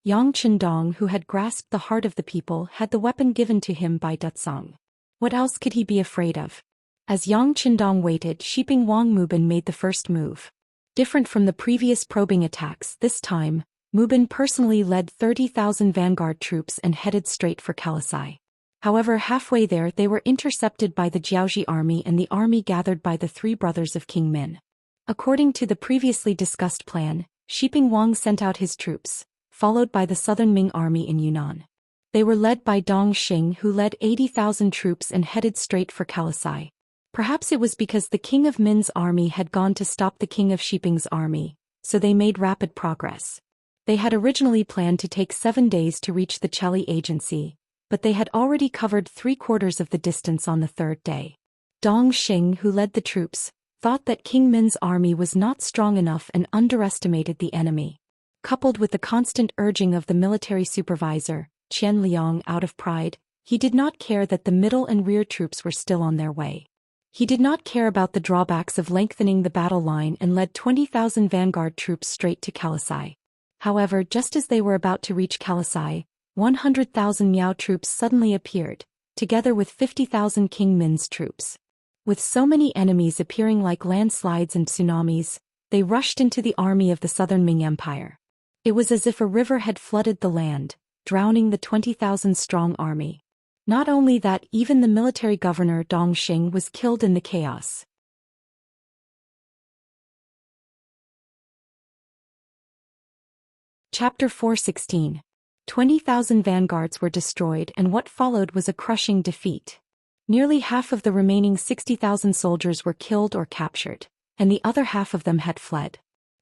S1: Yang Qindong, who had grasped the heart of the people, had the weapon given to him by Dutsong. What else could he be afraid of? As Yang Qindong waited, Shiping Wang Mubin made the first move. Different from the previous probing attacks, this time, Mubin personally led 30,000 vanguard troops and headed straight for Kalasai. However, halfway there they were intercepted by the Jiaoji army and the army gathered by the three brothers of King Min. According to the previously discussed plan, Shiping Wang sent out his troops, followed by the southern Ming army in Yunnan. They were led by Dong Xing, who led 80,000 troops and headed straight for Kalasai. Perhaps it was because the king of Min's army had gone to stop the king of Shiping's army, so they made rapid progress. They had originally planned to take 7 days to reach the Cheli agency, but they had already covered 3/4 of the distance on the 3rd day. Dong Xing, who led the troops, thought that King Min's army was not strong enough and underestimated the enemy. Coupled with the constant urging of the military supervisor, Qian Liang, out of pride, he did not care that the middle and rear troops were still on their way. He did not care about the drawbacks of lengthening the battle line and led 20,000 vanguard troops straight to Kalasai. However, just as they were about to reach Kalasai, 100,000 Miao troops suddenly appeared, together with 50,000 King Min's troops. With so many enemies appearing like landslides and tsunamis, they rushed into the army of the southern Ming Empire. It was as if a river had flooded the land, drowning the 20,000-strong army. Not only that, even the military governor Dong Xing was killed in the chaos. Chapter 416. 20,000 vanguards were destroyed, and what followed was a crushing defeat. Nearly half of the remaining 60,000 soldiers were killed or captured, and the other half of them had fled.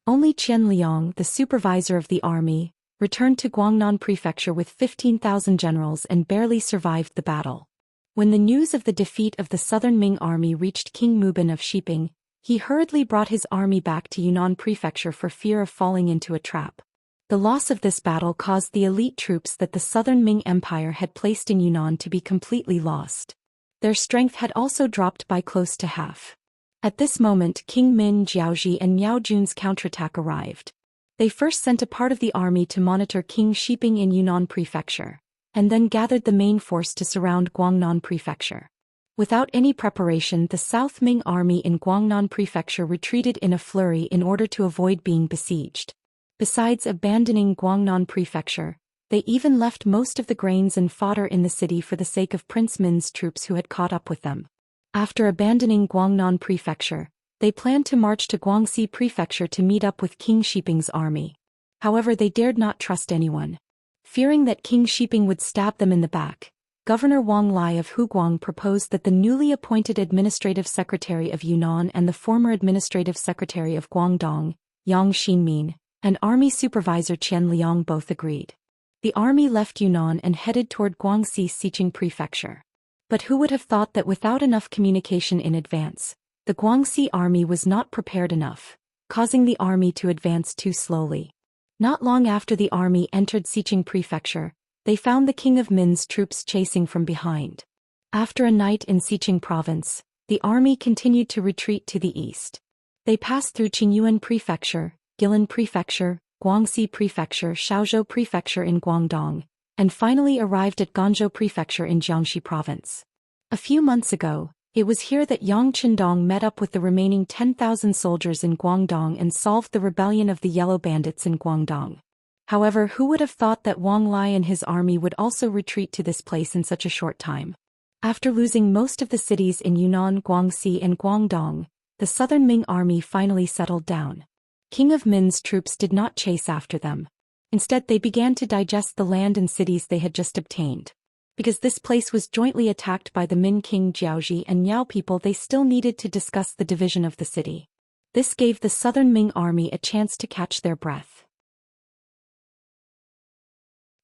S1: Only Qian Liang, the supervisor of the army, returned to Guangnan Prefecture with 15,000 generals and barely survived the battle. When the news of the defeat of the southern Ming army reached King Mubin of Shiping, he hurriedly brought his army back to Yunnan Prefecture for fear of falling into a trap. The loss of this battle caused the elite troops that the southern Ming Empire had placed in Yunnan to be completely lost. Their strength had also dropped by close to half. At this moment, King Min, Jiaozhi, and Miao Jun's counterattack arrived. They first sent a part of the army to monitor King Shiping in Yunnan Prefecture, and then gathered the main force to surround Guangnan Prefecture. Without any preparation, the South Ming army in Guangnan Prefecture retreated in a flurry in order to avoid being besieged. Besides abandoning Guangnan Prefecture, they even left most of the grains and fodder in the city for the sake of Prince Min's troops who had caught up with them. After abandoning Guangnan Prefecture, they planned to march to Guangxi Prefecture to meet up with King Shiping's army. However, they dared not trust anyone. Fearing that King Shiping would stab them in the back, Governor Wang Lai of Huguang proposed that the newly appointed Administrative Secretary of Yunnan and the former Administrative Secretary of Guangdong, Yang Xinmin, and Army Supervisor Qian Liang both agreed. The army left Yunnan and headed toward Guangxi Xiqing Prefecture. But who would have thought that without enough communication in advance, the Guangxi army was not prepared enough, causing the army to advance too slowly. Not long after the army entered Xiqing Prefecture, they found the King of Min's troops chasing from behind. After a night in Xiqing Province, the army continued to retreat to the east. They passed through Qingyuan Prefecture, Guilin Prefecture, Guangxi Prefecture, Shaozhou Prefecture in Guangdong, and finally arrived at Ganzhou Prefecture in Jiangxi Province. A few months ago, it was here that Yang Qindong met up with the remaining 10,000 soldiers in Guangdong and solved the rebellion of the Yellow Bandits in Guangdong. However, who would have thought that Wang Lai and his army would also retreat to this place in such a short time? After losing most of the cities in Yunnan, Guangxi, and Guangdong, the southern Ming army finally settled down. King of Min's troops did not chase after them. Instead, they began to digest the land and cities they had just obtained. Because this place was jointly attacked by the Min King Jiaozhi and Miao people, they still needed to discuss the division of the city. This gave the southern Ming army a chance to catch their breath.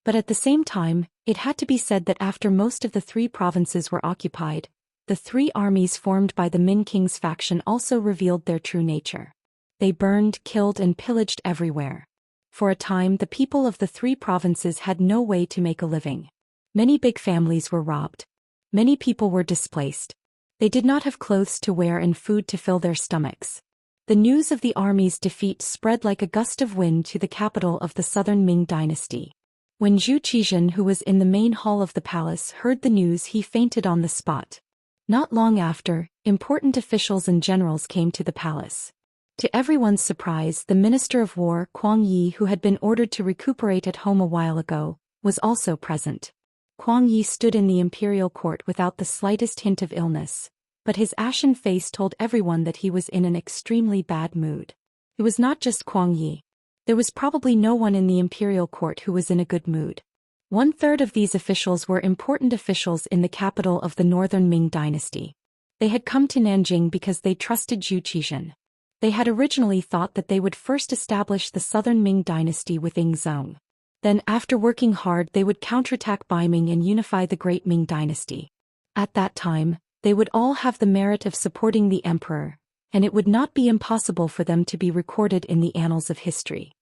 S1: But at the same time, it had to be said that after most of the 3 provinces were occupied, the 3 armies formed by the Min King's faction also revealed their true nature. They burned, killed, and pillaged everywhere. For a time, the people of the 3 provinces had no way to make a living. Many big families were robbed. Many people were displaced. They did not have clothes to wear and food to fill their stomachs. The news of the army's defeat spread like a gust of wind to the capital of the southern Ming dynasty. When Zhu Xian, who was in the main hall of the palace, heard the news, he fainted on the spot. Not long after, important officials and generals came to the palace. To everyone's surprise, the Minister of War, Kuang Yi, who had been ordered to recuperate at home a while ago, was also present. Kuang Yi stood in the imperial court without the slightest hint of illness, but his ashen face told everyone that he was in an extremely bad mood. It was not just Kuang Yi. There was probably no one in the imperial court who was in a good mood. 1/3 of these officials were important officials in the capital of the northern Ming dynasty. They had come to Nanjing because they trusted Zhou Xian. They had originally thought that they would first establish the southern Ming dynasty with Yingzong. Then, after working hard, they would counterattack Baiming and unify the great Ming dynasty. At that time, they would all have the merit of supporting the emperor, and it would not be impossible for them to be recorded in the annals of history.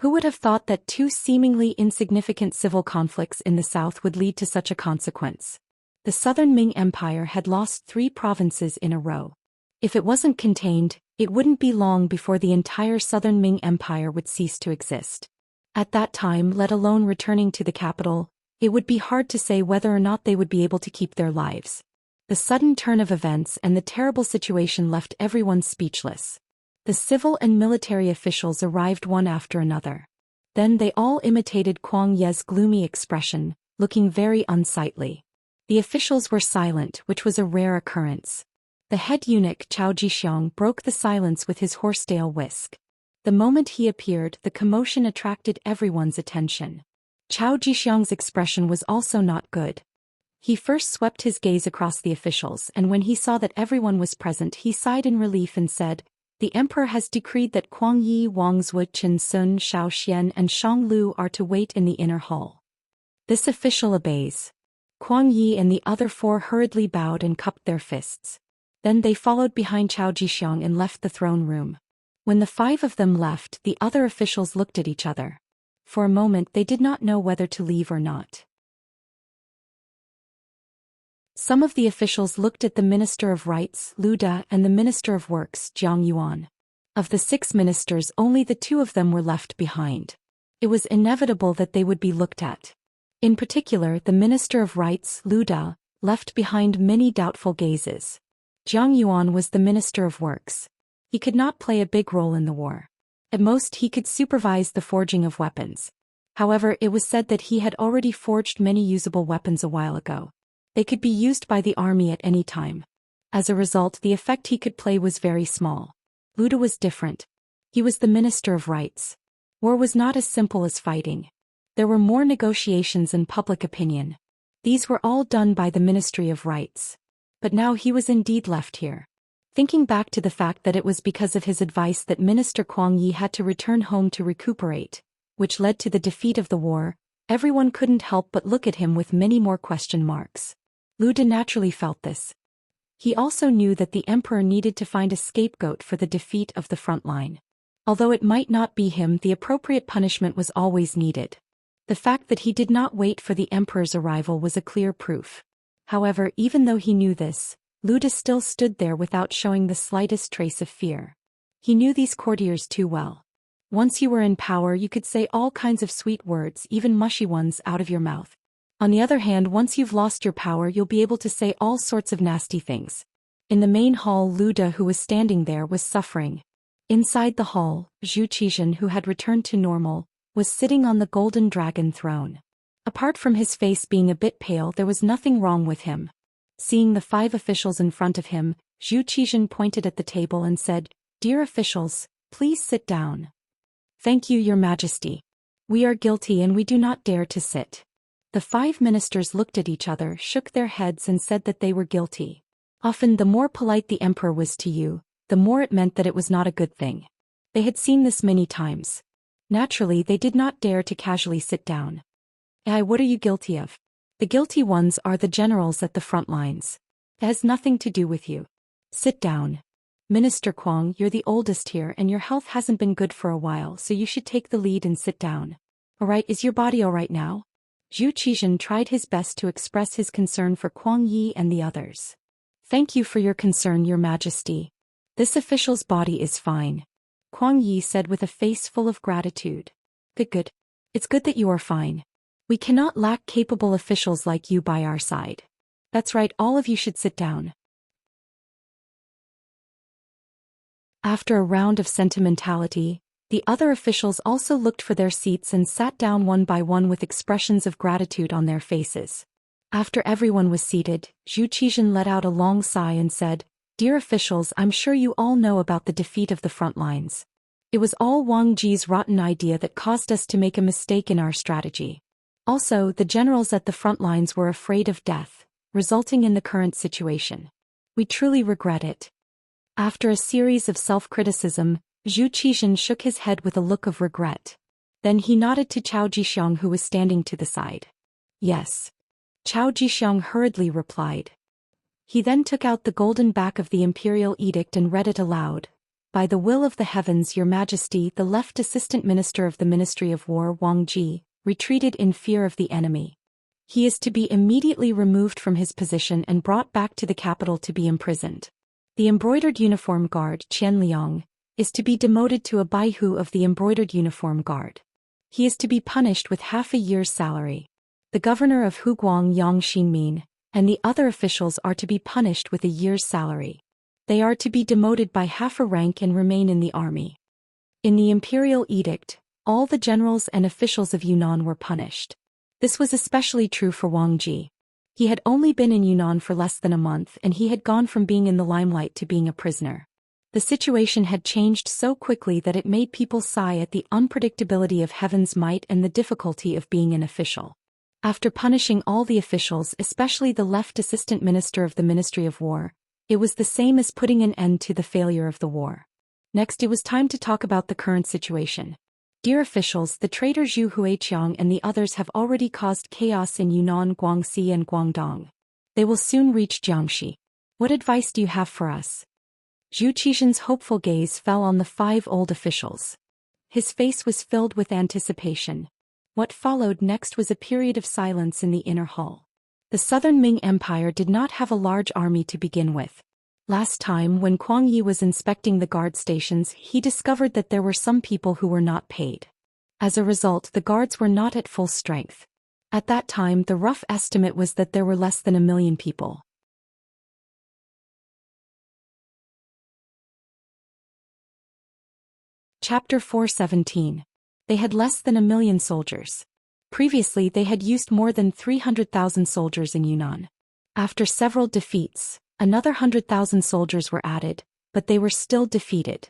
S1: Who would have thought that two seemingly insignificant civil conflicts in the south would lead to such a consequence? The southern Ming Empire had lost 3 provinces in a row. If it wasn't contained, it wouldn't be long before the entire southern Ming Empire would cease to exist. At that time, let alone returning to the capital, it would be hard to say whether or not they would be able to keep their lives. The sudden turn of events and the terrible situation left everyone speechless. The civil and military officials arrived one after another. Then they all imitated Kuang Ye's gloomy expression, looking very unsightly. The officials were silent, which was a rare occurrence. The head eunuch Zhou Xian broke the silence with his horsetail whisk. The moment he appeared, the commotion attracted everyone's attention. Zhou Xian's expression was also not good. He first swept his gaze across the officials, and when he saw that everyone was present, he sighed in relief and said, "The emperor has decreed that Kuang Yi, Wang Zui, Chen Sun, Zhou Xian and Shang Lu are to wait in the inner hall." This official obeys. Kuang Yi and the other 4 hurriedly bowed and cupped their fists. Then they followed behind Zhou Xian and left the throne room. When the 5 of them left, the other officials looked at each other. For a moment they did not know whether to leave or not. Some of the officials looked at the Minister of Rights, Lu Da, and the Minister of Works, Jiang Yuan. Of the 6 ministers, only the 2 of them were left behind. It was inevitable that they would be looked at. In particular, the Minister of Rights, Lu Da, left behind many doubtful gazes. Jiang Yuan was the Minister of Works. He could not play a big role in the war. At most he could supervise the forging of weapons. However, it was said that he had already forged many usable weapons a while ago. They could be used by the army at any time. As a result, the effect he could play was very small. Lu Da was different. He was the Minister of Rights. War was not as simple as fighting. There were more negotiations and public opinion. These were all done by the Ministry of Rights. But now he was indeed left here. Thinking back to the fact that it was because of his advice that Minister Kuang Yi had to return home to recuperate, which led to the defeat of the war, everyone couldn't help but look at him with many more question marks. Lu Da naturally felt this. He also knew that the emperor needed to find a scapegoat for the defeat of the front line. Although it might not be him, the appropriate punishment was always needed. The fact that he did not wait for the emperor's arrival was a clear proof. However, even though he knew this, Lu Da still stood there without showing the slightest trace of fear. He knew these courtiers too well. Once you were in power, you could say all kinds of sweet words, even mushy ones, out of your mouth. On the other hand, once you've lost your power, you'll be able to say all sorts of nasty things. In the main hall, Lu Da, who was standing there, was suffering. Inside the hall, Zhou Xian, who had returned to normal, was sitting on the golden dragon throne. Apart from his face being a bit pale, there was nothing wrong with him. Seeing the 5 officials in front of him, Zhou Xian pointed at the table and said, "Dear officials, please sit down." "Thank you, Your Majesty. We are guilty and we do not dare to sit." The 5 ministers looked at each other, shook their heads and said that they were guilty. Often the more polite the emperor was to you, the more it meant that it was not a good thing. They had seen this many times. Naturally, they did not dare to casually sit down. What are you guilty of?" "The guilty ones are the generals at the front lines. It has nothing to do with you. Sit down. Minister Kuang, you're the oldest here and your health hasn't been good for a while, so you should take the lead and sit down." "Alright, is your body alright now?" Zhou Xian tried his best to express his concern for Kuang Yi and the others. "Thank you for your concern, Your Majesty. This official's body is fine," Kuang Yi said with a face full of gratitude. Good. It's good that you are fine. We cannot lack capable officials like you by our side. That's right, all of you should sit down." After a round of sentimentality, the other officials also looked for their seats and sat down one by one with expressions of gratitude on their faces. After everyone was seated, Zhou Xian let out a long sigh and said, "Dear officials, I'm sure you all know about the defeat of the front lines. It was all Wang Ji's rotten idea that caused us to make a mistake in our strategy. Also, the generals at the front lines were afraid of death, resulting in the current situation. We truly regret it. After a series of self-criticism, Zhou Xian shook his head with a look of regret. Then he nodded to Cao Jixiang, who was standing to the side. Yes. Cao Jixiang hurriedly replied. He then took out the golden back of the imperial edict and read it aloud. By the will of the heavens, Your Majesty, the left assistant minister of the Ministry of War, Wang Ji, retreated in fear of the enemy. He is to be immediately removed from his position and brought back to the capital to be imprisoned. The embroidered uniform guard, Qian Liang, is to be demoted to a baihu of the embroidered uniform guard. He is to be punished with half a year's salary. The governor of Huguang, Yang Xinmin, and the other officials are to be punished with a year's salary. They are to be demoted by half a rank and remain in the army. In the imperial edict, all the generals and officials of Yunnan were punished. This was especially true for Wang Ji. He had only been in Yunnan for less than a month, and he had gone from being in the limelight to being a prisoner. The situation had changed so quickly that it made people sigh at the unpredictability of heaven's might and the difficulty of being an official. After punishing all the officials, especially the left assistant minister of the Ministry of War, it was the same as putting an end to the failure of the war. Next, it was time to talk about the current situation. Dear officials, the traitor Zhu Huiqiang and the others have already caused chaos in Yunnan, Guangxi and Guangdong. They will soon reach Xianxia. What advice do you have for us? Zhou Qian's hopeful gaze fell on the 5 old officials. His face was filled with anticipation. What followed next was a period of silence in the inner hall. The Southern Ming Empire did not have a large army to begin with. Last time, when Kuang Yi was inspecting the guard stations, he discovered that there were some people who were not paid. As a result, the guards were not at full strength. At that time, the rough estimate was that there were less than 1 million people. Chapter 417. They had less than 1 million soldiers. Previously, they had used more than 300,000 soldiers in Yunnan. After several defeats, another 100,000 soldiers were added, but they were still defeated.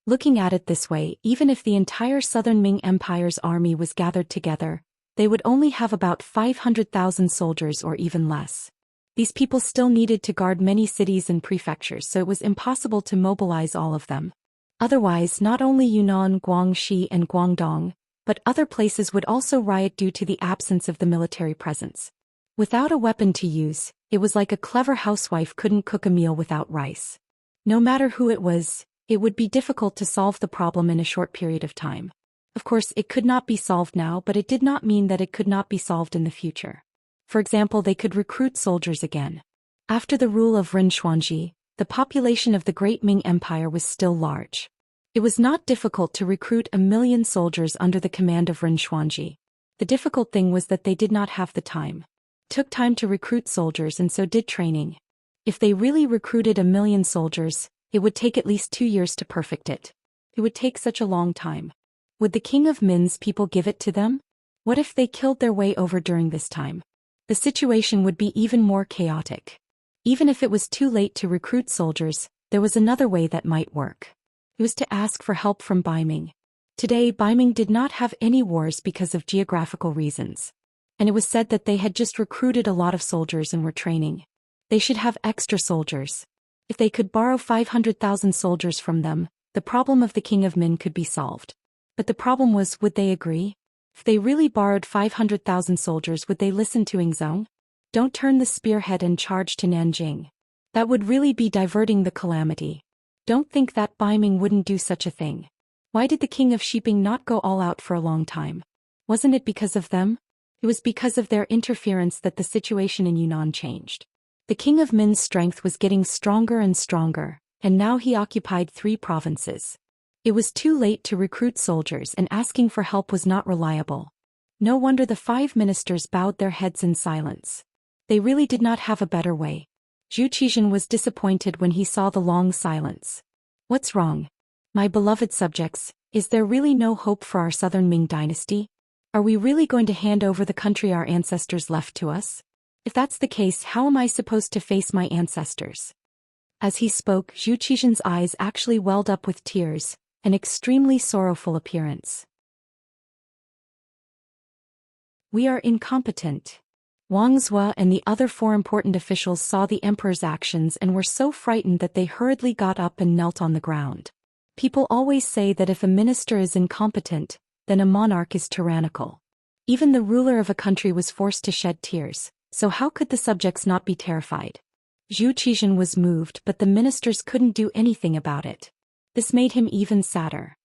S1: Looking at it this way, even if the entire Southern Ming Empire's army was gathered together, they would only have about 500,000 soldiers or even less. These people still needed to guard many cities and prefectures, so it was impossible to mobilize all of them. Otherwise, not only Yunnan, Guangxi and Guangdong, but other places would also riot due to the absence of the military presence. Without a weapon to use, it was like a clever housewife couldn't cook a meal without rice. No matter who it was, it would be difficult to solve the problem in a short period of time. Of course, it could not be solved now, but it did not mean that it could not be solved in the future. For example, they could recruit soldiers again. After the rule of Ren Xuanji, the population of the Great Ming Empire was still large. It was not difficult to recruit 1 million soldiers under the command of Ren Xuanji. The difficult thing was that they did not have the time. It took time to recruit soldiers, and so did training. If they really recruited 1 million soldiers, it would take at least 2 years to perfect it. It would take such a long time. Would the king of Min's people give it to them? What if they killed their way over during this time? The situation would be even more chaotic. Even if it was too late to recruit soldiers, there was another way that might work. It was to ask for help from Baiming. Today, Baiming did not have any wars because of geographical reasons. And it was said that they had just recruited a lot of soldiers and were training. They should have extra soldiers. If they could borrow 500,000 soldiers from them, the problem of the king of Min could be solved. But the problem was, would they agree? If they really borrowed 500,000 soldiers, would they listen to Ingzong? Don't turn the spearhead and charge to Nanjing. That would really be diverting the calamity. Don't think that Baiming wouldn't do such a thing. Why did the king of Shiping not go all out for a long time? Wasn't it because of them? It was because of their interference that the situation in Yunnan changed. The king of Min's strength was getting stronger and stronger, and now he occupied 3 provinces. It was too late to recruit soldiers, and asking for help was not reliable. No wonder the 5 ministers bowed their heads in silence. They really did not have a better way. Zhou Qian was disappointed when he saw the long silence. What's wrong? My beloved subjects, is there really no hope for our Southern Ming dynasty? Are we really going to hand over the country our ancestors left to us? If that's the case, how am I supposed to face my ancestors? As he spoke, Zhou Qian's eyes actually welled up with tears, an extremely sorrowful appearance. We are incompetent. Wang Zhou and the other 4 important officials saw the emperor's actions and were so frightened that they hurriedly got up and knelt on the ground. People always say that if a minister is incompetent, then a monarch is tyrannical. Even the ruler of a country was forced to shed tears, so how could the subjects not be terrified? Zhou Xian was moved, but the ministers couldn't do anything about it. This made him even sadder.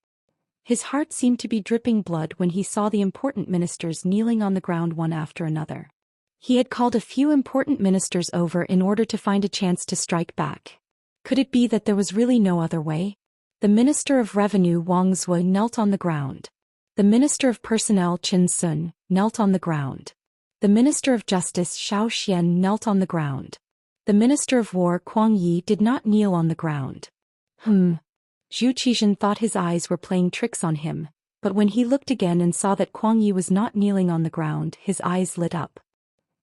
S1: His heart seemed to be dripping blood when he saw the important ministers kneeling on the ground one after another. He had called a few important ministers over in order to find a chance to strike back. Could it be that there was really no other way? The Minister of Revenue Wang Zhou knelt on the ground. The Minister of Personnel Qin Sun knelt on the ground. The Minister of Justice Zhou Xian knelt on the ground. The Minister of War Kuang Yi did not kneel on the ground. Zhou Xian thought his eyes were playing tricks on him, but when he looked again and saw that Kuang Yi was not kneeling on the ground, his eyes lit up.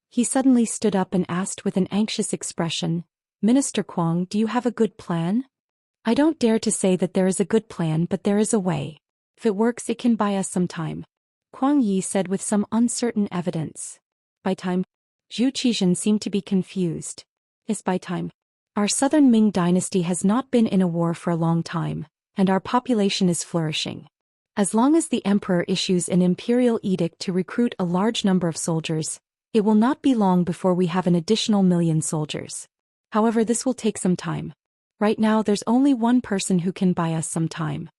S1: He suddenly stood up and asked with an anxious expression, "Minister Kuang, do you have a good plan?" "I don't dare to say that there is a good plan, but there is a way. If it works, it can buy us some time," Kuang Yi said with some uncertain evidence. "By time?" Zhou Xian seemed to be confused. "Is by time? Our southern Ming dynasty has not been in a war for a long time, and our population is flourishing. As long as the emperor issues an imperial edict to recruit a large number of soldiers, it will not be long before we have an additional 1,000,000 soldiers. However, this will take some time. Right now there's only one person who can buy us some time."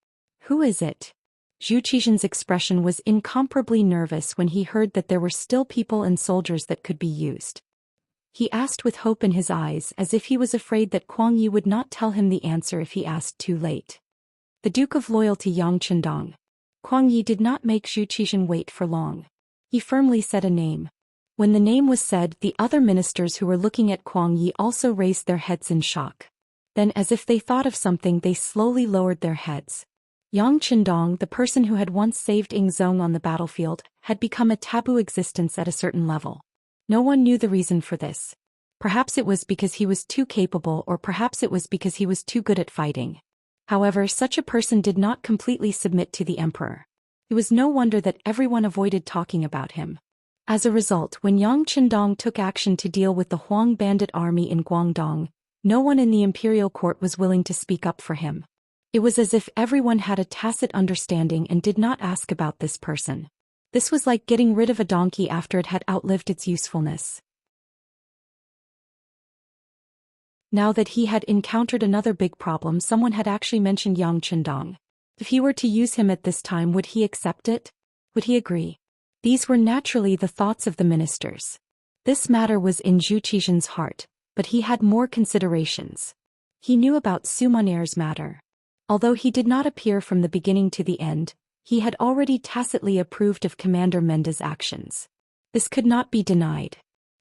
S1: "Who is it?" Zhou Xian's expression was incomparably nervous when he heard that there were still people and soldiers that could be used. He asked with hope in his eyes, as if he was afraid that Kuang Yi would not tell him the answer if he asked too late. "The Duke of Loyalty Yang Chendong." Kuang Yi did not make Zhou Xian wait for long. He firmly said a name. When the name was said, the other ministers who were looking at Kuang Yi also raised their heads in shock. Then, as if they thought of something, they slowly lowered their heads. Yang Chendong, the person who had once saved Ingzong on the battlefield, had become a taboo existence at a certain level. No one knew the reason for this. Perhaps it was because he was too capable, or perhaps it was because he was too good at fighting. However, such a person did not completely submit to the emperor. It was no wonder that everyone avoided talking about him. As a result, when Yang Chendong took action to deal with the Huang bandit army in Guangdong, no one in the imperial court was willing to speak up for him. It was as if everyone had a tacit understanding and did not ask about this person. This was like getting rid of a donkey after it had outlived its usefulness. Now that he had encountered another big problem, someone had actually mentioned Yang Chendong. If he were to use him at this time, would he accept it? Would he agree? These were naturally the thoughts of the ministers. This matter was in Zhou Xian's heart, but he had more considerations. He knew about Su Moner's matter. Although he did not appear from the beginning to the end, he had already tacitly approved of Commander Menda's actions. This could not be denied.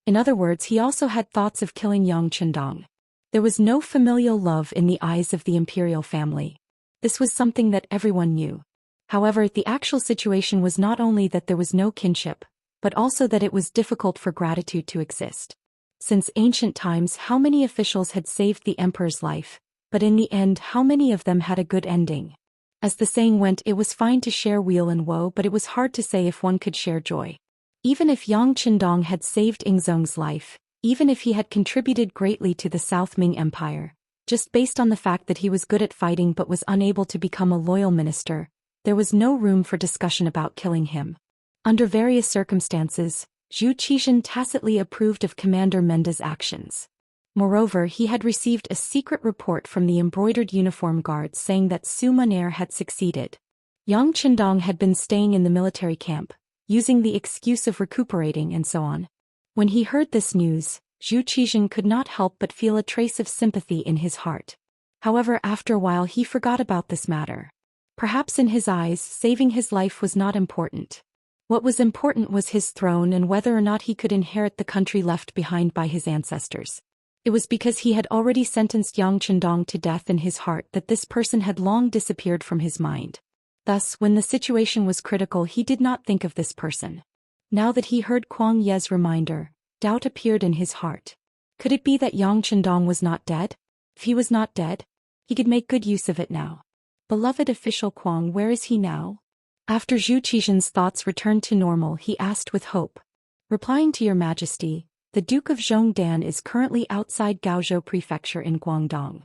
S1: In other words, he also had thoughts of killing Yang Chendong. There was no familial love in the eyes of the imperial family. This was something that everyone knew. However, the actual situation was not only that there was no kinship, but also that it was difficult for gratitude to exist. Since ancient times, how many officials had saved the emperor's life, but in the end, how many of them had a good ending? As the saying went, it was fine to share weal and woe, but it was hard to say if one could share joy. Even if Yang Chendong had saved Ingzong's life, even if he had contributed greatly to the South Ming Empire, just based on the fact that he was good at fighting but was unable to become a loyal minister, there was no room for discussion about killing him. Under various circumstances, Zhou Xian tacitly approved of Commander Menda's actions. Moreover, he had received a secret report from the embroidered uniform guards saying that Su Moner had succeeded. Yang Chendong had been staying in the military camp, using the excuse of recuperating and so on. When he heard this news, Zhou Xian could not help but feel a trace of sympathy in his heart. However, after a while he forgot about this matter. Perhaps in his eyes, saving his life was not important. What was important was his throne and whether or not he could inherit the country left behind by his ancestors. It was because he had already sentenced Yang Chendong to death in his heart that this person had long disappeared from his mind. Thus, when the situation was critical, he did not think of this person. Now that he heard Kuang Ye's reminder, doubt appeared in his heart. Could it be that Yang Chendong was not dead? If he was not dead, he could make good use of it now. Beloved official Kuang, where is he now? After Zhu Qixian's thoughts returned to normal, he asked with hope. Replying to your majesty, the Duke of Zhongdan is currently outside Gaozhou Prefecture in Guangdong.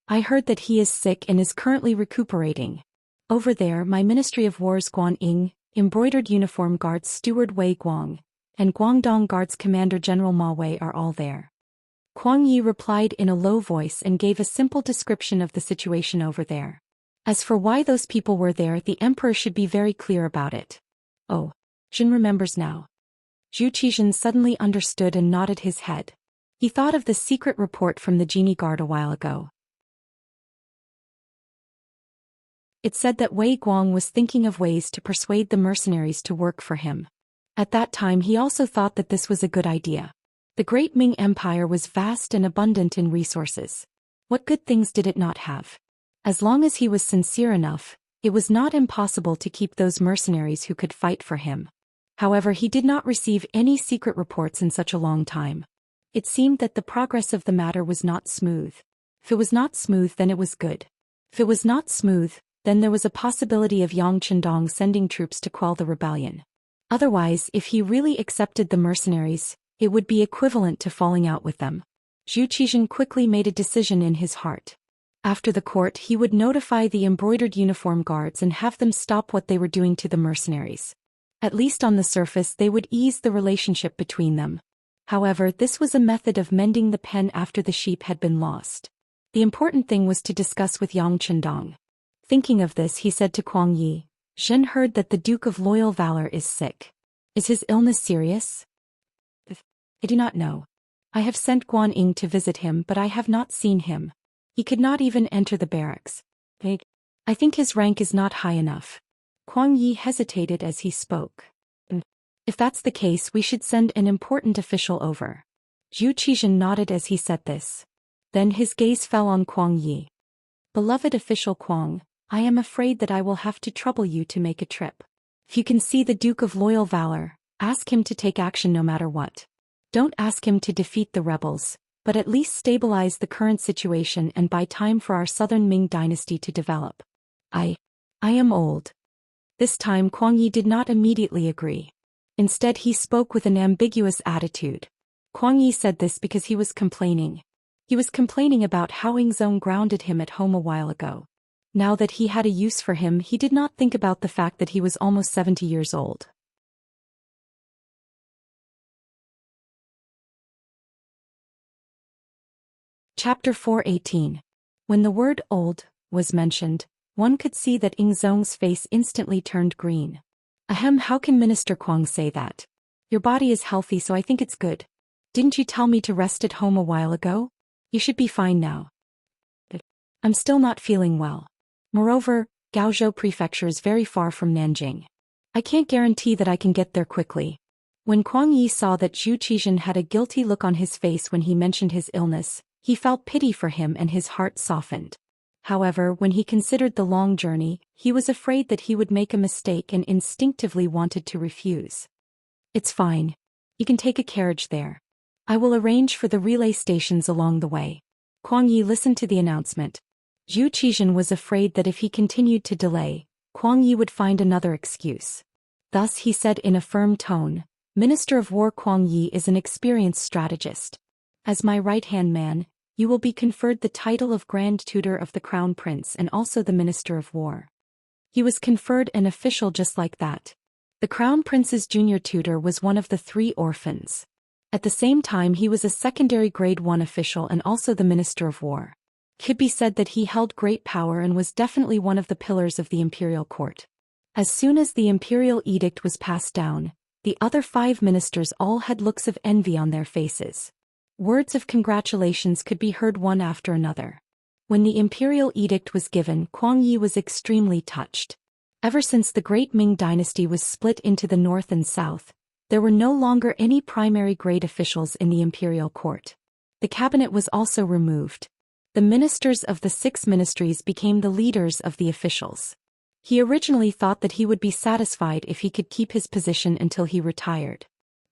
S1: I heard that he is sick and is currently recuperating. Over there, my Ministry of War's Guan Ying, Embroidered Uniform Guards Steward Wei Guang, and Guangdong Guards Commander General Ma Wei are all there. Kuang Yi replied in a low voice and gave a simple description of the situation over there. As for why those people were there, the emperor should be very clear about it. Oh, Jin remembers now. Zhu Qixian suddenly understood and nodded his head. He thought of the secret report from the genie guard a while ago. It said that Wei Guang was thinking of ways to persuade the mercenaries to work for him. At that time he also thought that this was a good idea. The great Ming Empire was vast and abundant in resources. What good things did it not have? As long as he was sincere enough, it was not impossible to keep those mercenaries who could fight for him. However, he did not receive any secret reports in such a long time. It seemed that the progress of the matter was not smooth. If it was not smooth, then it was good. If it was not smooth, then there was a possibility of Yang Chendong sending troops to quell the rebellion. Otherwise, if he really accepted the mercenaries, it would be equivalent to falling out with them. Zhu Qixian quickly made a decision in his heart. After the court, he would notify the embroidered uniform guards and have them stop what they were doing to the mercenaries. At least on the surface they would ease the relationship between them. However, this was a method of mending the pen after the sheep had been lost. The important thing was to discuss with Yang Chendong. Thinking of this, he said to Kuang Yi, Zhen heard that the Duke of Loyal Valor is sick. Is his illness serious? I do not know. I have sent Guan Ying to visit him, but I have not seen him. He could not even enter the barracks. I think his rank is not high enough. Kuang Yi hesitated as he spoke. If that's the case, we should send an important official over. Zhu Qixian nodded as he said this. Then his gaze fell on Kuang Yi. Beloved official Kuang, I am afraid that I will have to trouble you to make a trip. If you can see the Duke of Loyal Valor, ask him to take action no matter what. Don't ask him to defeat the rebels, but at least stabilize the current situation and buy time for our southern Ming dynasty to develop. I am old. This time Kuang Yi did not immediately agree. Instead he spoke with an ambiguous attitude. Kuang Yi said this because he was complaining. He was complaining about how Yingzong grounded him at home a while ago. Now that he had a use for him, he did not think about the fact that he was almost 70 years old. Chapter 4:18. When the word old was mentioned, one could see that Yingzong's face instantly turned green. Ahem, how can Minister Kuang say that? Your body is healthy, so I think it's good. Didn't you tell me to rest at home a while ago? You should be fine now. I'm still not feeling well. Moreover, Gaozhou Prefecture is very far from Nanjing. I can't guarantee that I can get there quickly. When Kuang Yi saw that Zhu Qixian had a guilty look on his face when he mentioned his illness, he felt pity for him and his heart softened. However, when he considered the long journey, he was afraid that he would make a mistake and instinctively wanted to refuse. It's fine. You can take a carriage there. I will arrange for the relay stations along the way. Kuang Yi listened to the announcement. Zhu Qixian was afraid that if he continued to delay, Kuang Yi would find another excuse. Thus he said in a firm tone, Minister of War Kuang Yi is an experienced strategist. As my right-hand man, you will be conferred the title of Grand Tutor of the Crown Prince and also the Minister of War. He was conferred an official just like that. The Crown Prince's junior tutor was one of the 3 orphans. At the same time he was a secondary grade 1 official and also the Minister of War. It could be said that he held great power and was definitely one of the pillars of the imperial court. As soon as the imperial edict was passed down, the other 5 ministers all had looks of envy on their faces. Words of congratulations could be heard one after another. When the imperial edict was given, Kuang Yi was extremely touched. Ever since the great Ming dynasty was split into the north and south, there were no longer any primary grade officials in the imperial court. The cabinet was also removed. The ministers of the 6 ministries became the leaders of the officials. He originally thought that he would be satisfied if he could keep his position until he retired.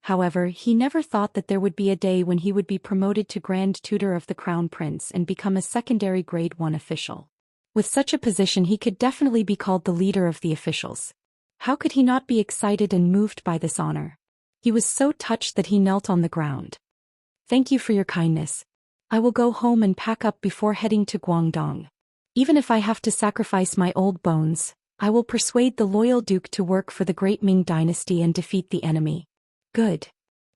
S1: However, he never thought that there would be a day when he would be promoted to Grand Tutor of the Crown Prince and become a secondary grade 1 official. With such a position he could definitely be called the leader of the officials. How could he not be excited and moved by this honor? He was so touched that he knelt on the ground. Thank you for your kindness. I will go home and pack up before heading to Guangdong. Even if I have to sacrifice my old bones, I will persuade the loyal duke to work for the great Ming dynasty and defeat the enemy. Good.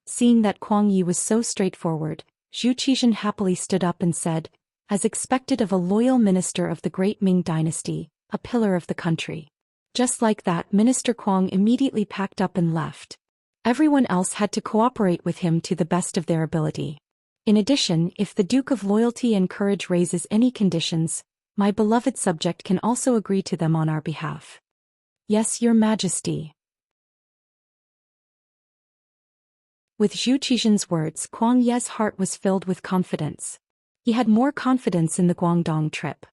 S1: Seeing that Kuang Yi was so straightforward, Zhou Xian happily stood up and said, as expected of a loyal minister of the great Ming dynasty, a pillar of the country. Just like that, Minister Kuang immediately packed up and left. Everyone else had to cooperate with him to the best of their ability. In addition, if the Duke of Loyalty and Courage raises any conditions, my beloved subject can also agree to them on our behalf. Yes, Your Majesty. With Zhou Qixian's words, Kuang Ye's heart was filled with confidence. He had more confidence in the Guangdong trip.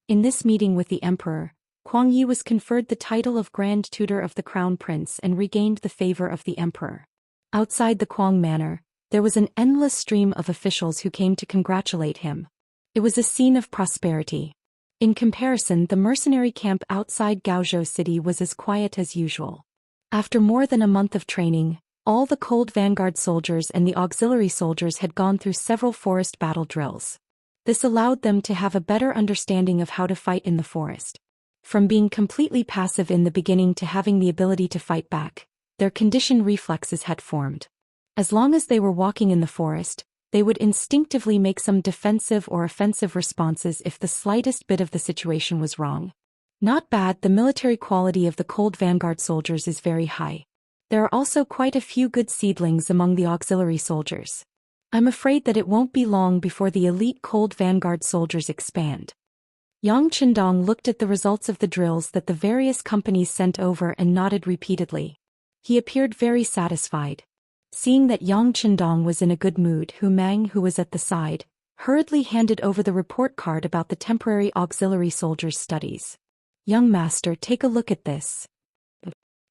S1: In this meeting with the emperor, Kuang Yi was conferred the title of Grand Tutor of the Crown Prince and regained the favor of the emperor. Outside the Kuang manor, there was an endless stream of officials who came to congratulate him. It was a scene of prosperity. In comparison, the mercenary camp outside Gaozhou City was as quiet as usual. After more than a month of training, all the cold vanguard soldiers and the auxiliary soldiers had gone through several forest battle drills. This allowed them to have a better understanding of how to fight in the forest. From being completely passive in the beginning to having the ability to fight back, their conditioned reflexes had formed. As long as they were walking in the forest, they would instinctively make some defensive or offensive responses if the slightest bit of the situation was wrong. Not bad. The military quality of the cold vanguard soldiers is very high. There are also quite a few good seedlings among the auxiliary soldiers. I'm afraid that it won't be long before the elite cold vanguard soldiers expand. Yang Qindong looked at the results of the drills that the various companies sent over and nodded repeatedly. He appeared very satisfied. Seeing that Yang Qindong was in a good mood, Hu Mang, who was at the side, hurriedly handed over the report card about the temporary auxiliary soldiers' studies. Young master, take a look at this.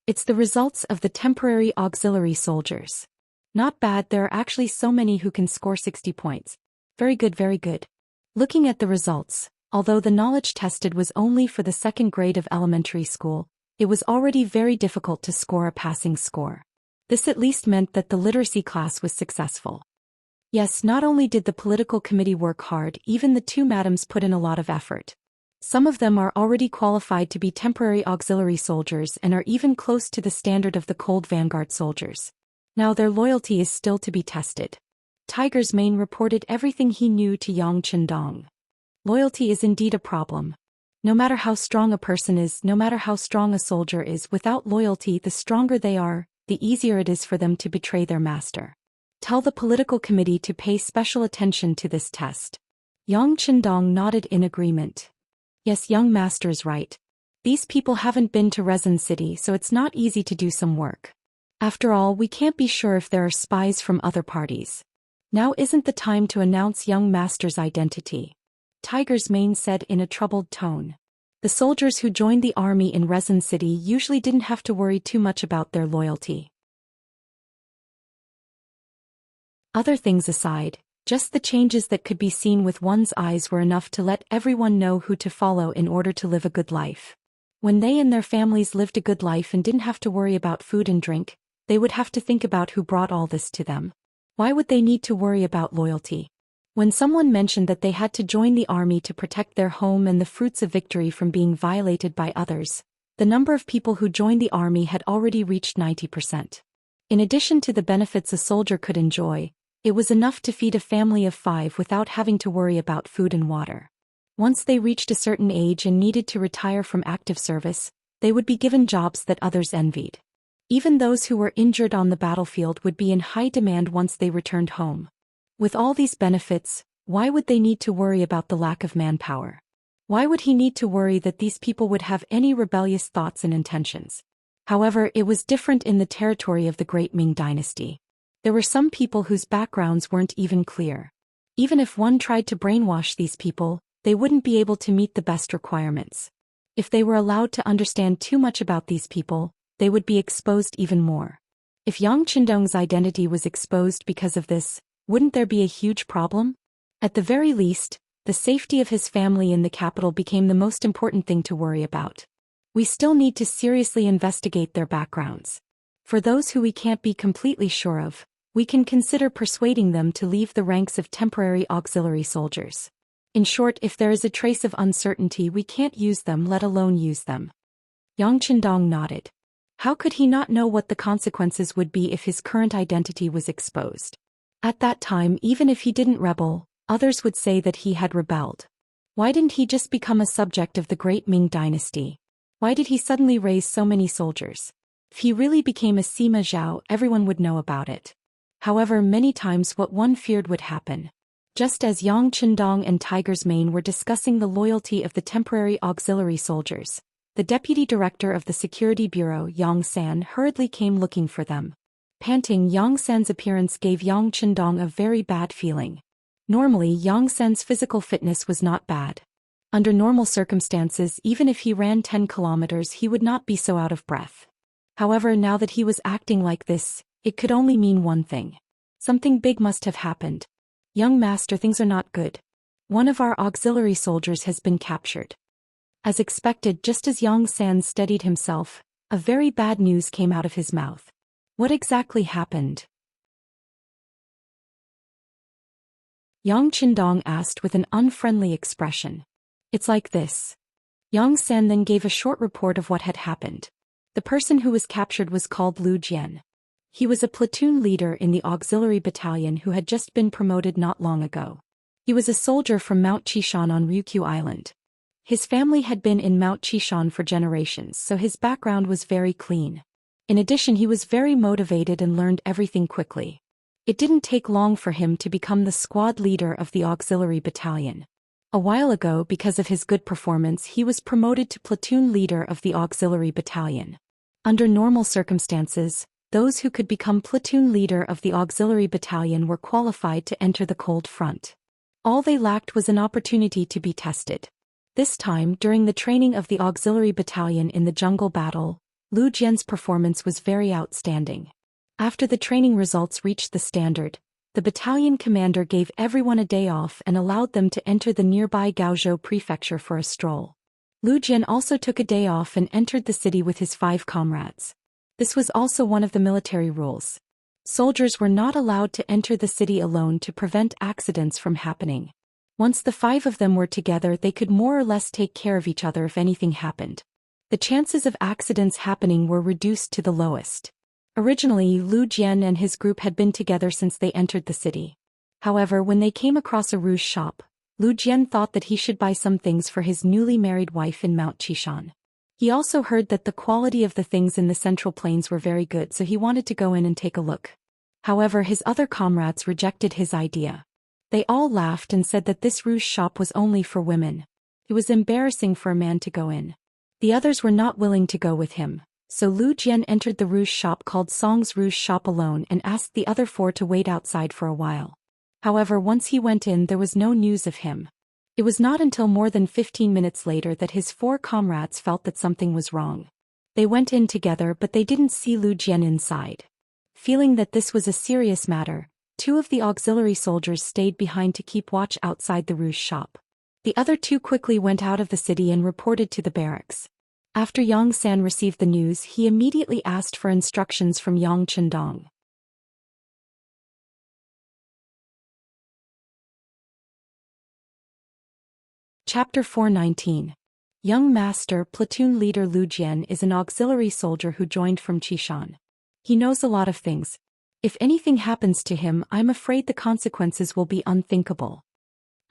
S1: It's the results of the temporary auxiliary soldiers. Not bad. There are actually so many who can score 60 points. Very good, very good. Looking at the results, although the knowledge tested was only for the second grade of elementary school, it was already very difficult to score a passing score. This at least meant that the literacy class was successful. Yes, not only did the political committee work hard, even the two madams put in a lot of effort. Some of them are already qualified to be temporary auxiliary soldiers and are even close to the standard of the cold vanguard soldiers. Now their loyalty is still to be tested. Tiger's Mane reported everything he knew to Yang Qindong. Loyalty is indeed a problem. No matter how strong a person is, no matter how strong a soldier is, without loyalty, the stronger they are, the easier it is for them to betray their master. Tell the political committee to pay special attention to this test. Yang Qindong nodded in agreement. Yes, young master is right. These people haven't been to Resin City, so it's not easy to do some work. After all, we can't be sure if there are spies from other parties. Now isn't the time to announce young master's identity. Tiger's Mane said in a troubled tone. The soldiers who joined the army in Resin City usually didn't have to worry too much about their loyalty. Other things aside, just the changes that could be seen with one's eyes were enough to let everyone know who to follow in order to live a good life. When they and their families lived a good life and didn't have to worry about food and drink, they would have to think about who brought all this to them. Why would they need to worry about loyalty? When someone mentioned that they had to join the army to protect their home and the fruits of victory from being violated by others, the number of people who joined the army had already reached 90%. In addition to the benefits a soldier could enjoy, it was enough to feed a family of 5 without having to worry about food and water. Once they reached a certain age and needed to retire from active service, they would be given jobs that others envied. Even those who were injured on the battlefield would be in high demand once they returned home. With all these benefits, why would they need to worry about the lack of manpower? Why would he need to worry that these people would have any rebellious thoughts and intentions? However, it was different in the territory of the Great Ming Dynasty. There were some people whose backgrounds weren't even clear. Even if one tried to brainwash these people, they wouldn't be able to meet the best requirements. If they were allowed to understand too much about these people, they would be exposed even more. If Yang Qindong's identity was exposed because of this, wouldn't there be a huge problem? At the very least, The safety of his family in the capital became the most important thing to worry about. We still need to seriously investigate their backgrounds. For those who we can't be completely sure of, we can consider persuading them to leave the ranks of temporary auxiliary soldiers. In short, if there is a trace of uncertainty, we can't use them, let alone use them. Yang Qindong nodded. How could he not know what the consequences would be if his current identity was exposed? At that time, even if he didn't rebel, others would say that he had rebelled. Why didn't he just become a subject of the great Ming dynasty? Why did he suddenly raise so many soldiers? If he really became a Sima Zhao, everyone would know about it. However, many times what one feared would happen. Just as Yang Qindong and Tiger's Mane were discussing the loyalty of the temporary auxiliary soldiers, the deputy director of the security bureau, Yang San, hurriedly came looking for them. Panting, Yang San's appearance gave Yang Qindong a very bad feeling. Normally, Yang San's physical fitness was not bad. Under normal circumstances, even if he ran 10 kilometers, he would not be so out of breath. However, now that he was acting like this, it could only mean one thing. Something big must have happened. Young master, things are not good. One of our auxiliary soldiers has been captured. As expected, just as Yang San steadied himself, a very bad news came out of his mouth. What exactly happened? Yang Qindong asked with an unfriendly expression. It's like this. Yang San then gave a short report of what had happened. The person who was captured was called Zhou Xian. He was a platoon leader in the auxiliary battalion who had just been promoted not long ago. He was a soldier from Mount Qishan on Ryukyu Island. His family had been in Mount Qishan for generations, so his background was very clean. In addition, he was very motivated and learned everything quickly. It didn't take long for him to become the squad leader of the auxiliary battalion. A while ago, because of his good performance, he was promoted to platoon leader of the auxiliary battalion. Under normal circumstances, those who could become platoon leader of the auxiliary battalion were qualified to enter the cold front. All they lacked was an opportunity to be tested. This time, during the training of the auxiliary battalion in the jungle battle, Zhou Xian's performance was very outstanding. After the training results reached the standard, the battalion commander gave everyone a day off and allowed them to enter the nearby Gaozhou prefecture for a stroll. Zhou Xian also took a day off and entered the city with his 5 comrades. This was also one of the military rules. Soldiers were not allowed to enter the city alone to prevent accidents from happening. Once the 5 of them were together, they could more or less take care of each other if anything happened. The chances of accidents happening were reduced to the lowest. Originally, Zhou Xian and his group had been together since they entered the city. However, when they came across a rouge shop, Zhou Xian thought that he should buy some things for his newly married wife in Mount Qishan. He also heard that the quality of the things in the Central Plains were very good, so he wanted to go in and take a look. However, his other comrades rejected his idea. They all laughed and said that this rouge shop was only for women. It was embarrassing for a man to go in. The others were not willing to go with him, so Zhou Xian entered the rouge shop called Song's Rouge Shop alone and asked the other 4 to wait outside for a while. However, once he went in, there was no news of him. It was not until more than 15 minutes later that his 4 comrades felt that something was wrong. They went in together, but they didn't see Zhou Xian inside. Feeling that this was a serious matter, 2 of the auxiliary soldiers stayed behind to keep watch outside the rouge shop. The other 2 quickly went out of the city and reported to the barracks. After Yang San received the news, he immediately asked for instructions from Yang Qindong. Chapter 419. Young Master Platoon Leader Zhou Xian is an auxiliary soldier who joined from Qishan. He knows a lot of things. If anything happens to him, I'm afraid the consequences will be unthinkable.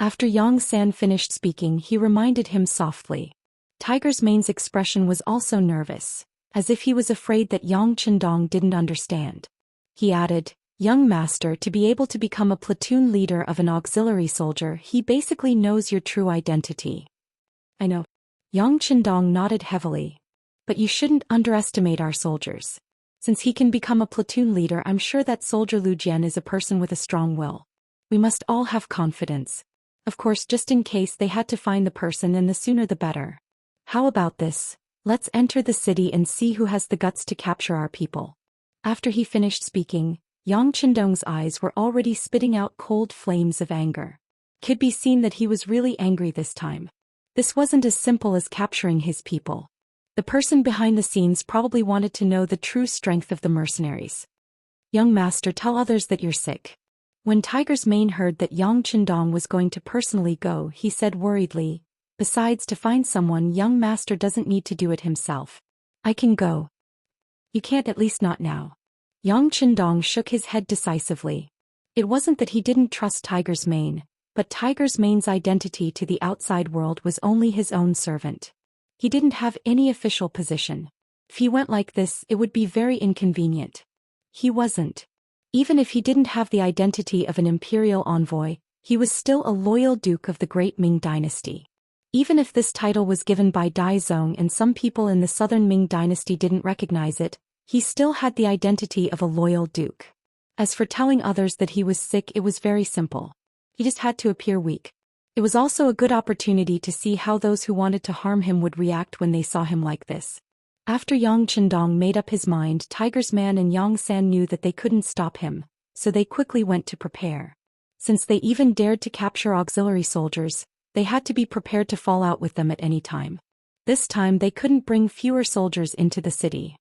S1: After Yang San finished speaking, he reminded him softly. Tiger's Mane's expression was also nervous, as if he was afraid that Yang Qindong didn't understand. He added, Young Master, to be able to become a platoon leader of an auxiliary soldier, he basically knows your true identity. I know. Yang Qindong nodded heavily. But you shouldn't underestimate our soldiers. Since he can become a platoon leader, I'm sure that soldier Zhou Xian is a person with a strong will. We must all have confidence. Of course, just in case they had to find the person, and the sooner the better. How about this? Let's enter the city and see who has the guts to capture our people. After he finished speaking, Yang Qindong's eyes were already spitting out cold flames of anger. Could be seen that he was really angry this time. This wasn't as simple as capturing his people. The person behind the scenes probably wanted to know the true strength of the mercenaries. Young master, tell others that you're sick. When Tiger's Mane heard that Yang Qindong was going to personally go, he said worriedly, besides, to find someone, young master doesn't need to do it himself. I can go. You can't, at least not now. Yang Qindong shook his head decisively. It wasn't that he didn't trust Tiger's Mane, but Tiger's Mane's identity to the outside world was only his own servant. He didn't have any official position. If he went like this, it would be very inconvenient. He wasn't. Even if he didn't have the identity of an imperial envoy, he was still a loyal duke of the great Ming dynasty. Even if this title was given by Dai Zong and some people in the southern Ming dynasty didn't recognize it, he still had the identity of a loyal duke. As for telling others that he was sick, it was very simple. He just had to appear weak. It was also a good opportunity to see how those who wanted to harm him would react when they saw him like this. After Yang Qindong made up his mind, Tiger's Man and Yang San knew that they couldn't stop him, so they quickly went to prepare. Since they even dared to capture auxiliary soldiers, they had to be prepared to fall out with them at any time. This time they couldn't bring fewer soldiers into the city.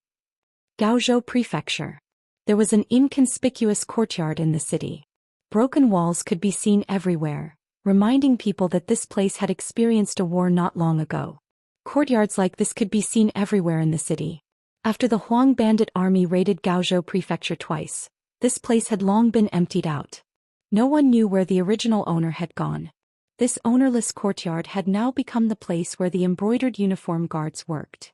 S1: Gaozhou Prefecture. There was an inconspicuous courtyard in the city. Broken walls could be seen everywhere, reminding people that this place had experienced a war not long ago. Courtyards like this could be seen everywhere in the city. After the Huang bandit army raided Gaozhou Prefecture twice, this place had long been emptied out. No one knew where the original owner had gone. This ownerless courtyard had now become the place where the embroidered uniform guards worked.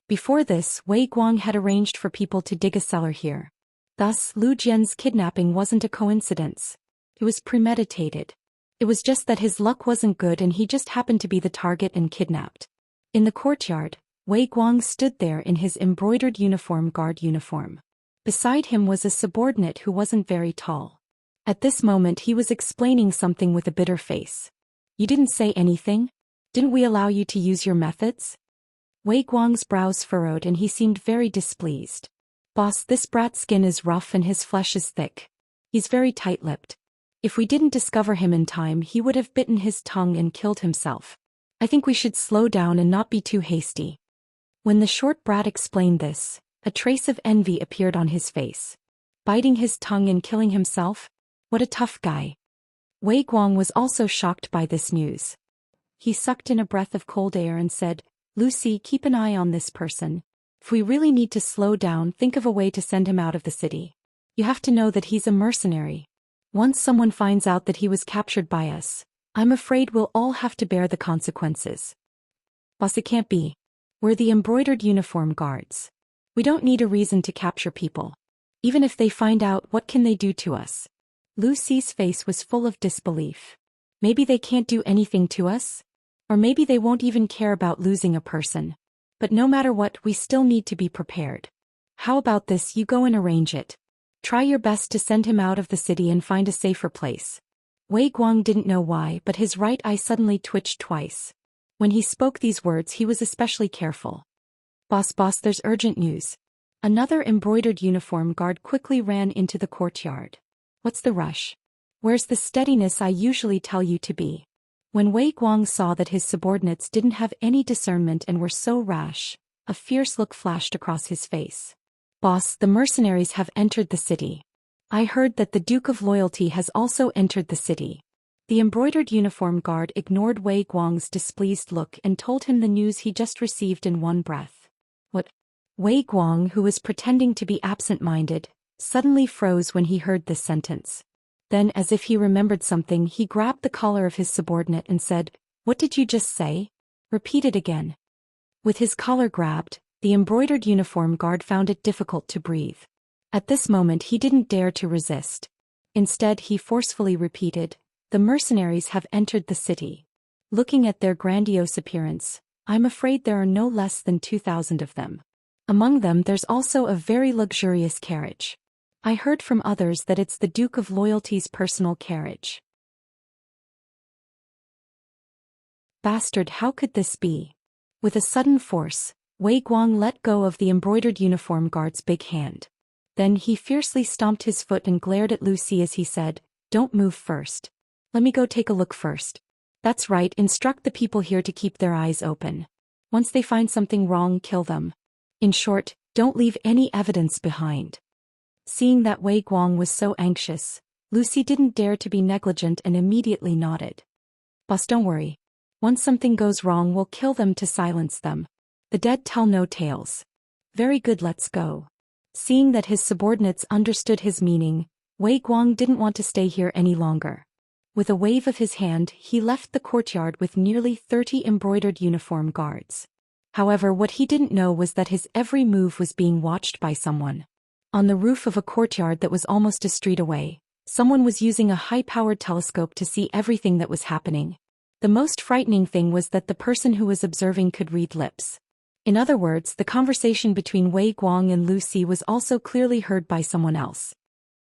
S1: Before this, Wei Guang had arranged for people to dig a cellar here. Thus, Lu Jian's kidnapping wasn't a coincidence. It was premeditated. It was just that his luck wasn't good and he just happened to be the target and kidnapped. In the courtyard, Wei Guang stood there in his embroidered guard uniform. Beside him was a subordinate who wasn't very tall. At this moment he was explaining something with a bitter face. You didn't say anything? Didn't we allow you to use your methods? Wei Guang's brows furrowed and he seemed very displeased. Boss, this brat's skin is rough and his flesh is thick. He's very tight-lipped. If we didn't discover him in time, he would have bitten his tongue and killed himself. I think we should slow down and not be too hasty. When the short brat explained this, a trace of envy appeared on his face. Biting his tongue and killing himself? What a tough guy. Wei Guang was also shocked by this news. He sucked in a breath of cold air and said, Lucy, keep an eye on this person. If we really need to slow down, think of a way to send him out of the city. You have to know that he's a mercenary. Once someone finds out that he was captured by us, I'm afraid we'll all have to bear the consequences. Boss, it can't be. We're the embroidered uniform guards. We don't need a reason to capture people. Even if they find out, what can they do to us? Lucy's face was full of disbelief. Maybe they can't do anything to us? Or maybe they won't even care about losing a person. But no matter what, we still need to be prepared. How about this, you go and arrange it. Try your best to send him out of the city and find a safer place. Wei Guang didn't know why, but his right eye suddenly twitched twice. When he spoke these words, he was especially careful. Boss, there's urgent news. Another embroidered uniform guard quickly ran into the courtyard. What's the rush? Where's the steadiness I usually tell you to be? When Wei Guang saw that his subordinates didn't have any discernment and were so rash, a fierce look flashed across his face. Boss, the mercenaries have entered the city. I heard that the Duke of Loyalty has also entered the city. The embroidered uniform guard ignored Wei Guang's displeased look and told him the news he just received in one breath. What? Wei Guang, who was pretending to be absent-minded, suddenly froze when he heard this sentence. Then, as if he remembered something, he grabbed the collar of his subordinate and said, What did you just say? Repeat it again. With his collar grabbed, the embroidered uniform guard found it difficult to breathe. At this moment he didn't dare to resist. Instead he forcefully repeated, The mercenaries have entered the city. Looking at their grandiose appearance, I'm afraid there are no less than 2,000 of them. Among them there's also a very luxurious carriage. I heard from others that it's the Duke of Loyalty's personal carriage. Bastard, how could this be? With a sudden force, Wei Guang let go of the embroidered uniform guard's big hand. Then he fiercely stomped his foot and glared at Lucy as he said, "Don't move first. Let me go take a look first. That's right, instruct the people here to keep their eyes open. Once they find something wrong, kill them. In short, don't leave any evidence behind." Seeing that Wei Guang was so anxious, Lucy didn't dare to be negligent and immediately nodded. "Boss, don't worry. Once something goes wrong, we'll kill them to silence them. The dead tell no tales." "Very good, let's go." Seeing that his subordinates understood his meaning, Wei Guang didn't want to stay here any longer. With a wave of his hand, he left the courtyard with nearly 30 embroidered uniform guards. However, what he didn't know was that his every move was being watched by someone. On the roof of a courtyard that was almost a street away, someone was using a high-powered telescope to see everything that was happening. The most frightening thing was that the person who was observing could read lips. In other words, the conversation between Wei Guang and Lucy was also clearly heard by someone else.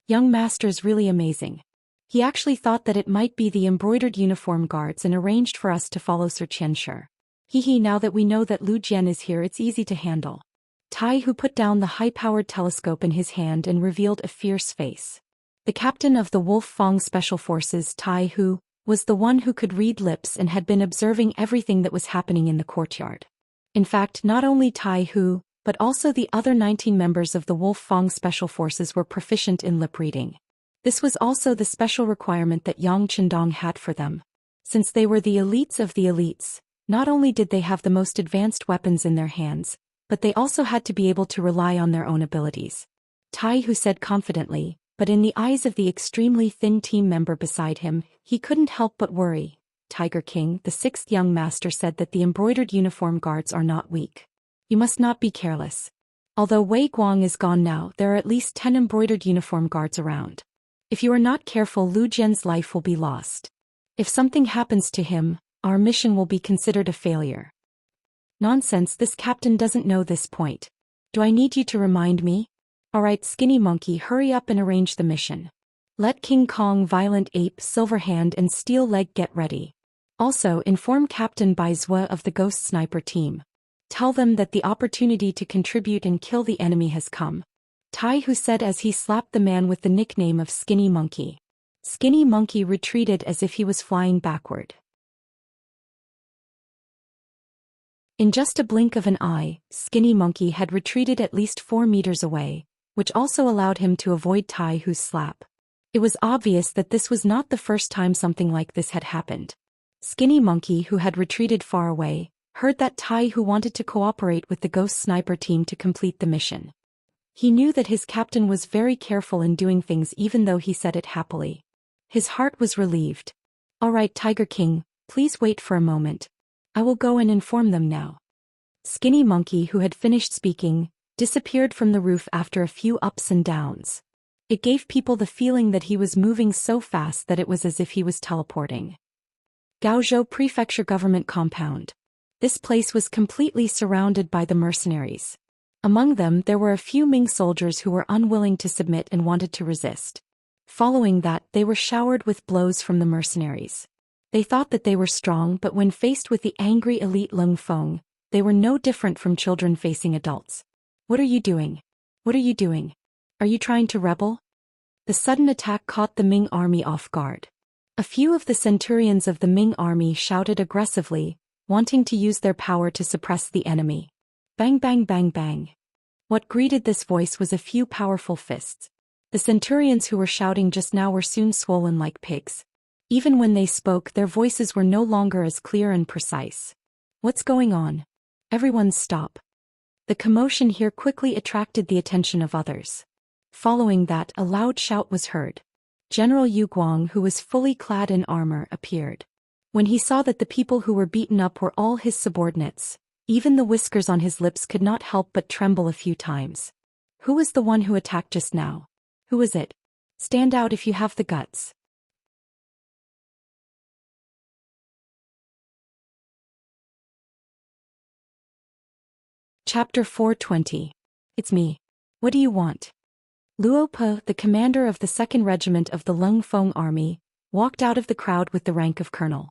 S1: "Young master's really amazing. He actually thought that it might be the embroidered uniform guards and arranged for us to follow Sir Xianxia. Hehe, now that we know that Lu Jian is here, it's easy to handle." Tai Hu put down the high-powered telescope in his hand and revealed a fierce face. The captain of the Wolf Fang Special Forces, Tai Hu, was the one who could read lips and had been observing everything that was happening in the courtyard. In fact, not only Tai Hu, but also the other 19 members of the Wolf Fang Special Forces were proficient in lip reading. This was also the special requirement that Yang Qindong had for them. Since they were the elites of the elites, not only did they have the most advanced weapons in their hands, but they also had to be able to rely on their own abilities. Tai Hu said confidently, but in the eyes of the extremely thin team member beside him, he couldn't help but worry. "Tiger King, the 6th young master, said that the embroidered uniform guards are not weak. You must not be careless. Although Wei Guang is gone now, there are at least 10 embroidered uniform guards around. If you are not careful, Lu Jian's life will be lost. If something happens to him, our mission will be considered a failure." "Nonsense, this captain doesn't know this point. Do I need you to remind me? Alright, Skinny Monkey, hurry up and arrange the mission. Let King Kong, Violent Ape, Silverhand and Steel Leg get ready. Also, inform Captain Bai Zhua of the Ghost Sniper team. Tell them that the opportunity to contribute and kill the enemy has come." Tai Hu said as he slapped the man with the nickname of Skinny Monkey. Skinny Monkey retreated as if he was flying backward. In just a blink of an eye, Skinny Monkey had retreated at least 4 meters away, which also allowed him to avoid Tai Hu's slap. It was obvious that this was not the first time something like this had happened. Skinny Monkey, who had retreated far away, heard that Tai Hu wanted to cooperate with the Ghost Sniper team to complete the mission. He knew that his captain was very careful in doing things even though he said it happily. His heart was relieved. "Alright, Tiger King, please wait for a moment. I will go and inform them now." Skinny Monkey, who had finished speaking, disappeared from the roof after a few ups and downs. It gave people the feeling that he was moving so fast that it was as if he was teleporting. Gaozhou Prefecture Government Compound. This place was completely surrounded by the mercenaries. Among them there were a few Ming soldiers who were unwilling to submit and wanted to resist. Following that, they were showered with blows from the mercenaries. They thought that they were strong, but when faced with the angry elite Lung Feng, they were no different from children facing adults. "What are you doing? What are you doing? Are you trying to rebel?" The sudden attack caught the Ming army off guard. A few of the centurions of the Ming army shouted aggressively, wanting to use their power to suppress the enemy. Bang bang bang bang. What greeted this voice was a few powerful fists. The centurions who were shouting just now were soon swollen like pigs. Even when they spoke, their voices were no longer as clear and precise. "What's going on? Everyone stop." The commotion here quickly attracted the attention of others. Following that, a loud shout was heard. General Yu Guang, who was fully clad in armor, appeared. When he saw that the people who were beaten up were all his subordinates, even the whiskers on his lips could not help but tremble a few times. "Who was the one who attacked just now? Who is it? Stand out if you have the guts." Chapter 420. It's me. What do you want? Luo Pe, the commander of the 2nd Regiment of the Lung Feng Army, walked out of the crowd with the rank of colonel.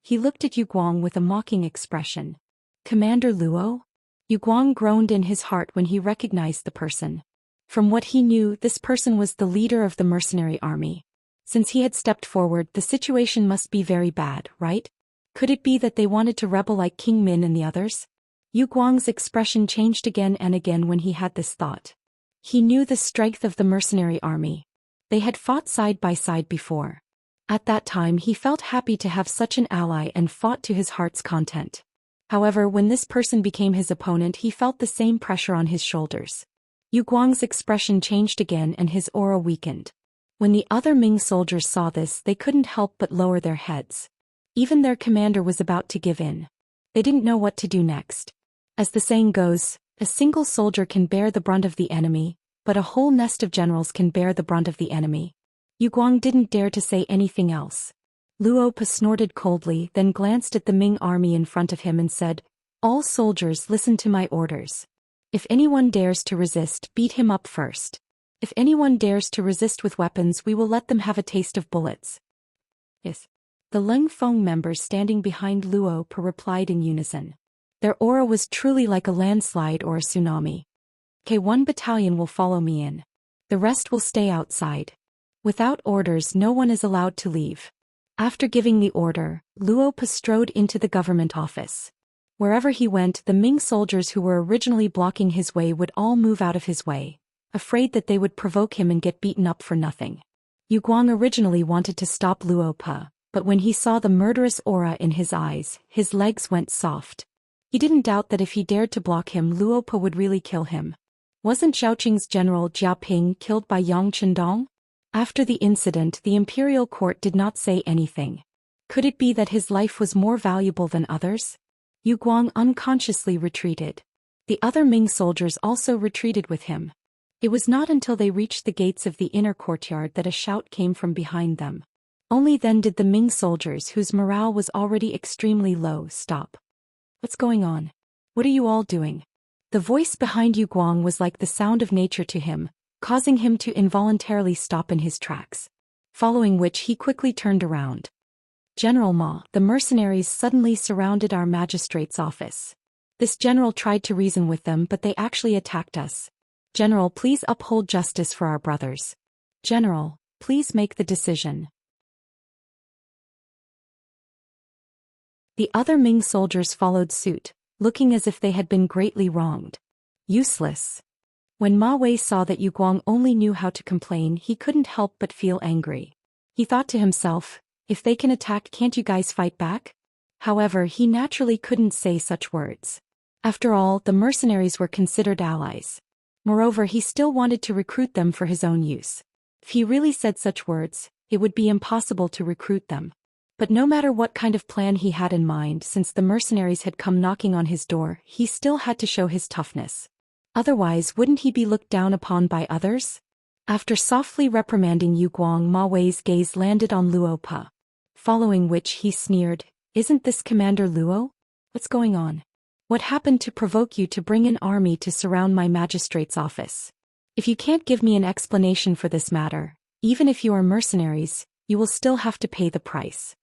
S1: He looked at Yu Guang with a mocking expression. "Commander Luo?" Yu Guang groaned in his heart when he recognized the person. From what he knew, this person was the leader of the mercenary army. Since he had stepped forward, the situation must be very bad, right? Could it be that they wanted to rebel like King Min and the others? Yu Guang's expression changed again and again when he had this thought. He knew the strength of the mercenary army. They had fought side by side before. At that time he felt happy to have such an ally and fought to his heart's content. However, when this person became his opponent, he felt the same pressure on his shoulders. Yu Guang's expression changed again and his aura weakened. When the other Ming soldiers saw this, they couldn't help but lower their heads. Even their commander was about to give in. They didn't know what to do next. As the saying goes, a single soldier can bear the brunt of the enemy, but a whole nest of generals can bear the brunt of the enemy. Yu Guang didn't dare to say anything else. Luo Pa snorted coldly, then glanced at the Ming army in front of him and said, "All soldiers, listen to my orders. If anyone dares to resist, beat him up first. If anyone dares to resist with weapons, we will let them have a taste of bullets." Yes. The Leng Feng members standing behind Luo Pa replied in unison. Their aura was truly like a landslide or a tsunami. "One battalion will follow me in. The rest will stay outside. Without orders, no one is allowed to leave." After giving the order, Luo Pa strode into the government office. Wherever he went, the Ming soldiers who were originally blocking his way would all move out of his way, afraid that they would provoke him and get beaten up for nothing. Yu Guang originally wanted to stop Luo Pa, but when he saw the murderous aura in his eyes, his legs went soft. He didn't doubt that if he dared to block him, Luo Pa would really kill him. Wasn't Xiaoqing's general Jia Ping killed by Yang Chendong? After the incident, the imperial court did not say anything. Could it be that his life was more valuable than others? Yu Guang unconsciously retreated. The other Ming soldiers also retreated with him. It was not until they reached the gates of the inner courtyard that a shout came from behind them. Only then did the Ming soldiers, whose morale was already extremely low, stop. "What's going on? What are you all doing?" The voice behind Yu Guang was like the sound of nature to him, causing him to involuntarily stop in his tracks. Following which he quickly turned around. "General Ma, the mercenaries suddenly surrounded our magistrate's office. This general tried to reason with them, but they actually attacked us. General, please uphold justice for our brothers. General, please make the decision." The other Ming soldiers followed suit, looking as if they had been greatly wronged. Useless. When Ma Wei saw that Yu Guang only knew how to complain, he couldn't help but feel angry. He thought to himself, if they can attack, can't you guys fight back? However, he naturally couldn't say such words. After all, the mercenaries were considered allies. Moreover, he still wanted to recruit them for his own use. If he really said such words, it would be impossible to recruit them. But no matter what kind of plan he had in mind, since the mercenaries had come knocking on his door, he still had to show his toughness. Otherwise, wouldn't he be looked down upon by others? After softly reprimanding Yu Guang, Ma Wei's gaze landed on Luo Pa. Following which he sneered, "Isn't this Commander Luo? What's going on? What happened to provoke you to bring an army to surround my magistrate's office? If you can't give me an explanation for this matter, even if you are mercenaries, you will still have to pay the price."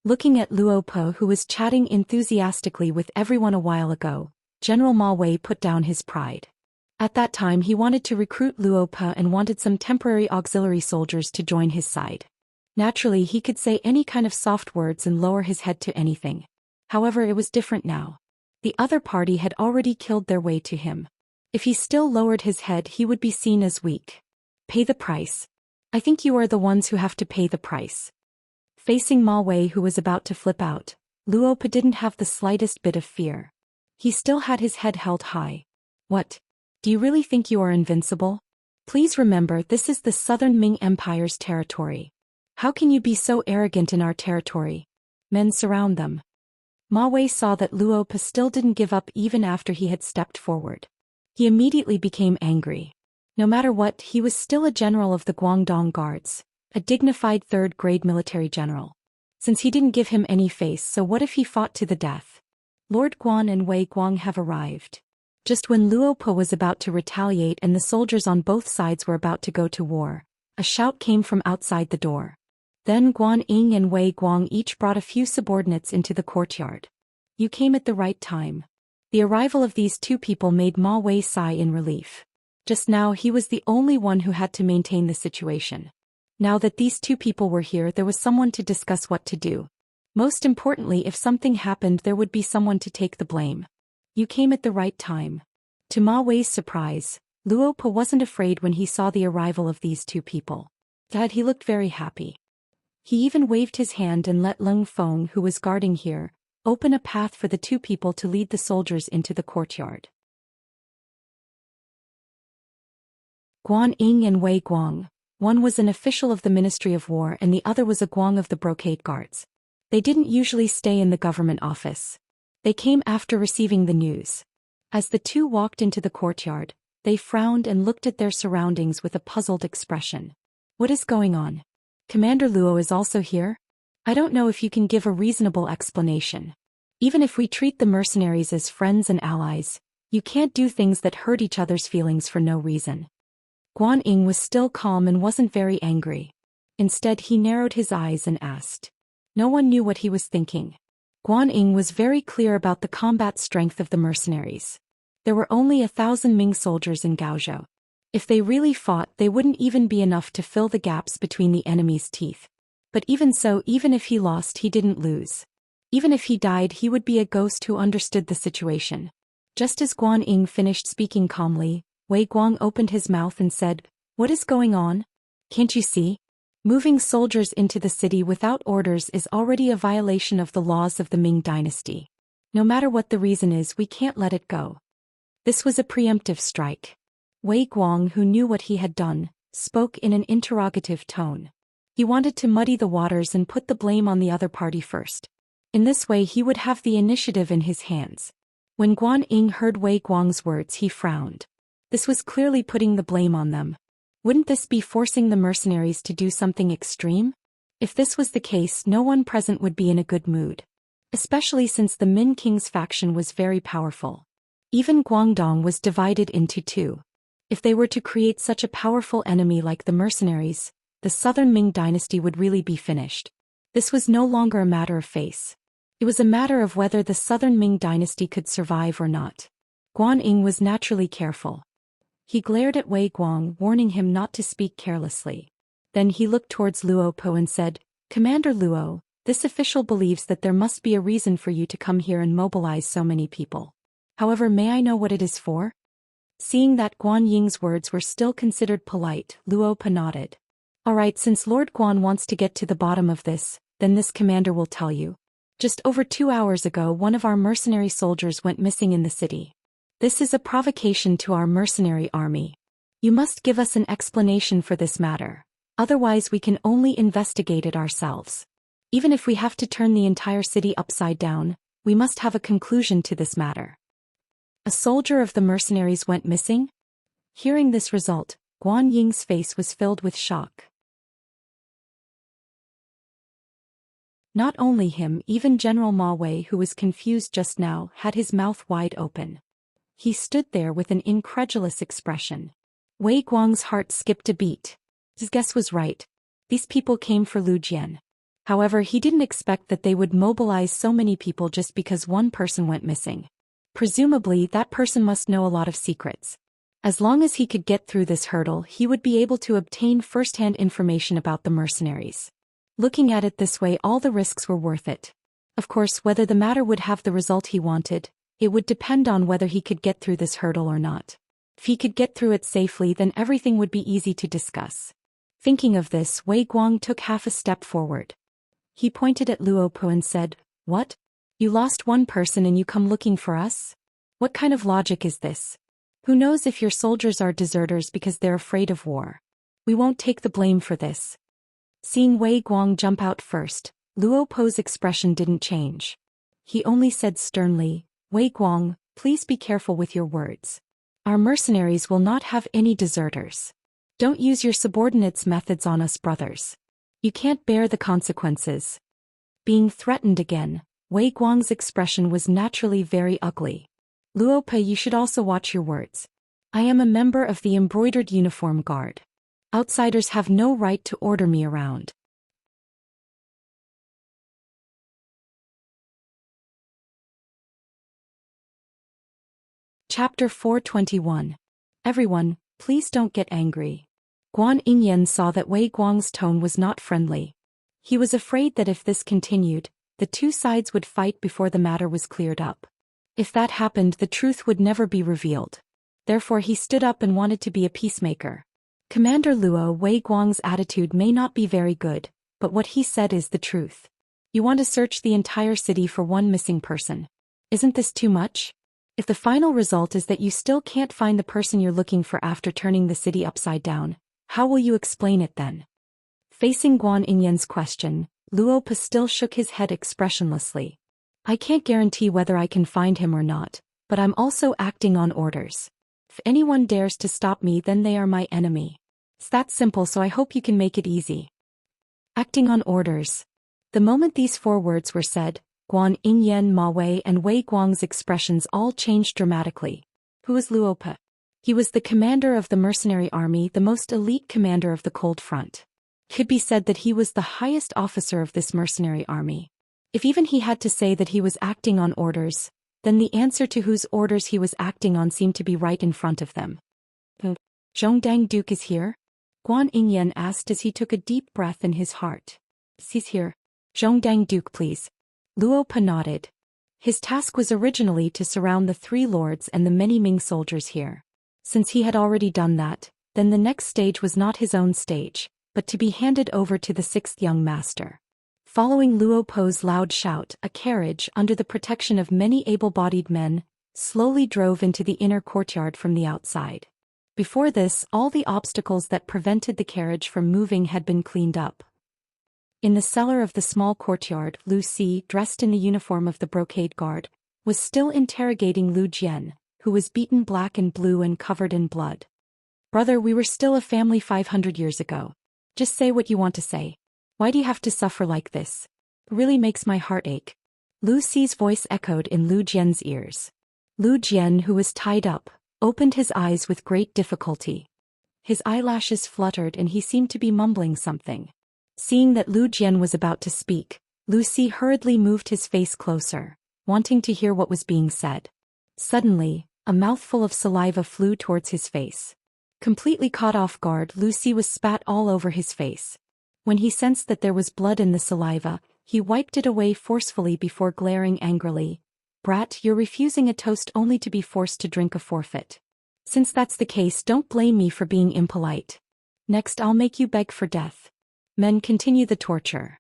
S1: Looking at Luo Pa, who was chatting enthusiastically with everyone a while ago, General Ma Wei put down his pride. At that time he wanted to recruit Luo Pa and wanted some temporary auxiliary soldiers to join his side. Naturally, he could say any kind of soft words and lower his head to anything. However, it was different now. The other party had already killed their way to him. If he still lowered his head, he would be seen as weak. Pay the price. I think you are the ones who have to pay the price. Facing Ma Wei, who was about to flip out, Luo Pa didn't have the slightest bit of fear. He still had his head held high. "What? Do you really think you are invincible? Please remember, this is the Southern Ming Empire's territory. How can you be so arrogant in our territory?" Men surround them. Ma Wei saw that Luo Pa still didn't give up even after he had stepped forward. He immediately became angry. No matter what, he was still a general of the Guangdong Guards, a dignified third-grade military general. Since he didn't give him any face, so what if he fought to the death? Lord Guan and Wei Guang have arrived. Just when Luo Pa was about to retaliate and the soldiers on both sides were about to go to war, a shout came from outside the door. Then Guan Ying and Wei Guang each brought a few subordinates into the courtyard. "You came at the right time." The arrival of these two people made Ma Wei sigh in relief. Just now he was the only one who had to maintain the situation. Now that these two people were here, there was someone to discuss what to do. Most importantly, if something happened, there would be someone to take the blame. You came at the right time. To Ma Wei's surprise, Luo Po wasn't afraid when he saw the arrival of these two people. Instead, he looked very happy. He even waved his hand and let Leng Feng, who was guarding here, open a path for the two people to lead the soldiers into the courtyard. Guan Ying and Wei Guang. One was an official of the Ministry of War and the other was a Guang of the Brocade Guards. They didn't usually stay in the government office. They came after receiving the news. As the two walked into the courtyard, they frowned and looked at their surroundings with a puzzled expression. What is going on? Commander Luo is also here? I don't know if you can give a reasonable explanation. Even if we treat the mercenaries as friends and allies, you can't do things that hurt each other's feelings for no reason. Guan Ying was still calm and wasn't very angry. Instead, he narrowed his eyes and asked. No one knew what he was thinking. Guan Ying was very clear about the combat strength of the mercenaries. There were only 1,000 Ming soldiers in Gaozhou. If they really fought, they wouldn't even be enough to fill the gaps between the enemy's teeth. But even so, even if he lost, he didn't lose. Even if he died, he would be a ghost who understood the situation. Just as Guan Ying finished speaking calmly, Wei Guang opened his mouth and said, What is going on? Can't you see? Moving soldiers into the city without orders is already a violation of the laws of the Ming dynasty. No matter what the reason is, we can't let it go. This was a preemptive strike. Wei Guang, who knew what he had done, spoke in an interrogative tone. He wanted to muddy the waters and put the blame on the other party first. In this way, he would have the initiative in his hands. When Guan Ying heard Wei Guang's words, he frowned. This was clearly putting the blame on them. Wouldn't this be forcing the mercenaries to do something extreme? If this was the case, no one present would be in a good mood. Especially since the Min King's faction was very powerful. Even Guangdong was divided into two. If they were to create such a powerful enemy like the mercenaries, the southern Ming dynasty would really be finished. This was no longer a matter of face. It was a matter of whether the southern Ming dynasty could survive or not. Guan Ying was naturally careful. He glared at Wei Guang, warning him not to speak carelessly. Then he looked towards Luo Po and said, Commander Luo, this official believes that there must be a reason for you to come here and mobilize so many people. However, may I know what it is for? Seeing that Guan Ying's words were still considered polite, Luo Po nodded. All right, since Lord Guan wants to get to the bottom of this, then this commander will tell you. Just over 2 hours ago, one of our mercenary soldiers went missing in the city. This is a provocation to our mercenary army. You must give us an explanation for this matter. Otherwise, we can only investigate it ourselves. Even if we have to turn the entire city upside down, we must have a conclusion to this matter. A soldier of the mercenaries went missing? Hearing this result, Guan Ying's face was filled with shock. Not only him, even General Ma Wei, who was confused just now, had his mouth wide open. He stood there with an incredulous expression. Wei Guang's heart skipped a beat. His guess was right. These people came for Lu Jian. However, he didn't expect that they would mobilize so many people just because one person went missing. Presumably, that person must know a lot of secrets. As long as he could get through this hurdle, he would be able to obtain first-hand information about the mercenaries. Looking at it this way, all the risks were worth it. Of course, whether the matter would have the result he wanted, it would depend on whether he could get through this hurdle or not. If he could get through it safely, then everything would be easy to discuss. Thinking of this, Wei Guang took half a step forward. He pointed at Luo Po and said, What? You lost one person and you come looking for us? What kind of logic is this? Who knows if your soldiers are deserters because they're afraid of war? We won't take the blame for this. Seeing Wei Guang jump out first, Luo Po's expression didn't change. He only said sternly, Wei Guang, please be careful with your words. Our mercenaries will not have any deserters. Don't use your subordinates' methods on us, brothers. You can't bear the consequences. Being threatened again, Wei Guang's expression was naturally very ugly. Luo Po, you should also watch your words. I am a member of the embroidered uniform guard. Outsiders have no right to order me around. Chapter 421. Everyone, please don't get angry. Guan Yingyan saw that Wei Guang's tone was not friendly. He was afraid that if this continued, the two sides would fight before the matter was cleared up. If that happened, the truth would never be revealed. Therefore he stood up and wanted to be a peacemaker. Commander Luo, Wei Guang's attitude may not be very good, but what he said is the truth. You want to search the entire city for one missing person. Isn't this too much? If the final result is that you still can't find the person you're looking for after turning the city upside down, how will you explain it then? Facing Guan Yingyan's question, Luo Pa still shook his head expressionlessly. I can't guarantee whether I can find him or not, but I'm also acting on orders. If anyone dares to stop me, then they are my enemy. It's that simple, so I hope you can make it easy. Acting on orders. The moment these 4 words were said, Guan Yingyan, Ma Wei and Wei Guang's expressions all changed dramatically. Who is Luo Pa? He was the commander of the mercenary army, the most elite commander of the Cold Front. It could be said that he was the highest officer of this mercenary army. If even he had to say that he was acting on orders, then the answer to whose orders he was acting on seemed to be right in front of them. Zhongdang Duke is here? Guan Yingyan asked as he took a deep breath in his heart. He's here. Zhongdang Duke, please. Luo Pa nodded. His task was originally to surround the 3 lords and the many Ming soldiers here. Since he had already done that, then the next stage was not his own stage, but to be handed over to the 6th young master. Following Luo Pa's loud shout, a carriage, under the protection of many able-bodied men, slowly drove into the inner courtyard from the outside. Before this, all the obstacles that prevented the carriage from moving had been cleaned up. In the cellar of the small courtyard, Lu Si, dressed in the uniform of the brocade guard, was still interrogating Lu Jian, who was beaten black and blue and covered in blood. Brother, we were still a family 500 years ago. Just say what you want to say. Why do you have to suffer like this? It really makes my heart ache. Lu Si's voice echoed in Lu Jian's ears. Lu Jian, who was tied up, opened his eyes with great difficulty. His eyelashes fluttered and he seemed to be mumbling something. Seeing that Lu Jian was about to speak, Lu Si hurriedly moved his face closer, wanting to hear what was being said. Suddenly, a mouthful of saliva flew towards his face. Completely caught off guard, Lu Si was spat all over his face. When he sensed that there was blood in the saliva, he wiped it away forcefully before glaring angrily. Brat, you're refusing a toast only to be forced to drink a forfeit. Since that's the case, don't blame me for being impolite. Next, I'll make you beg for death. Men, continue the torture.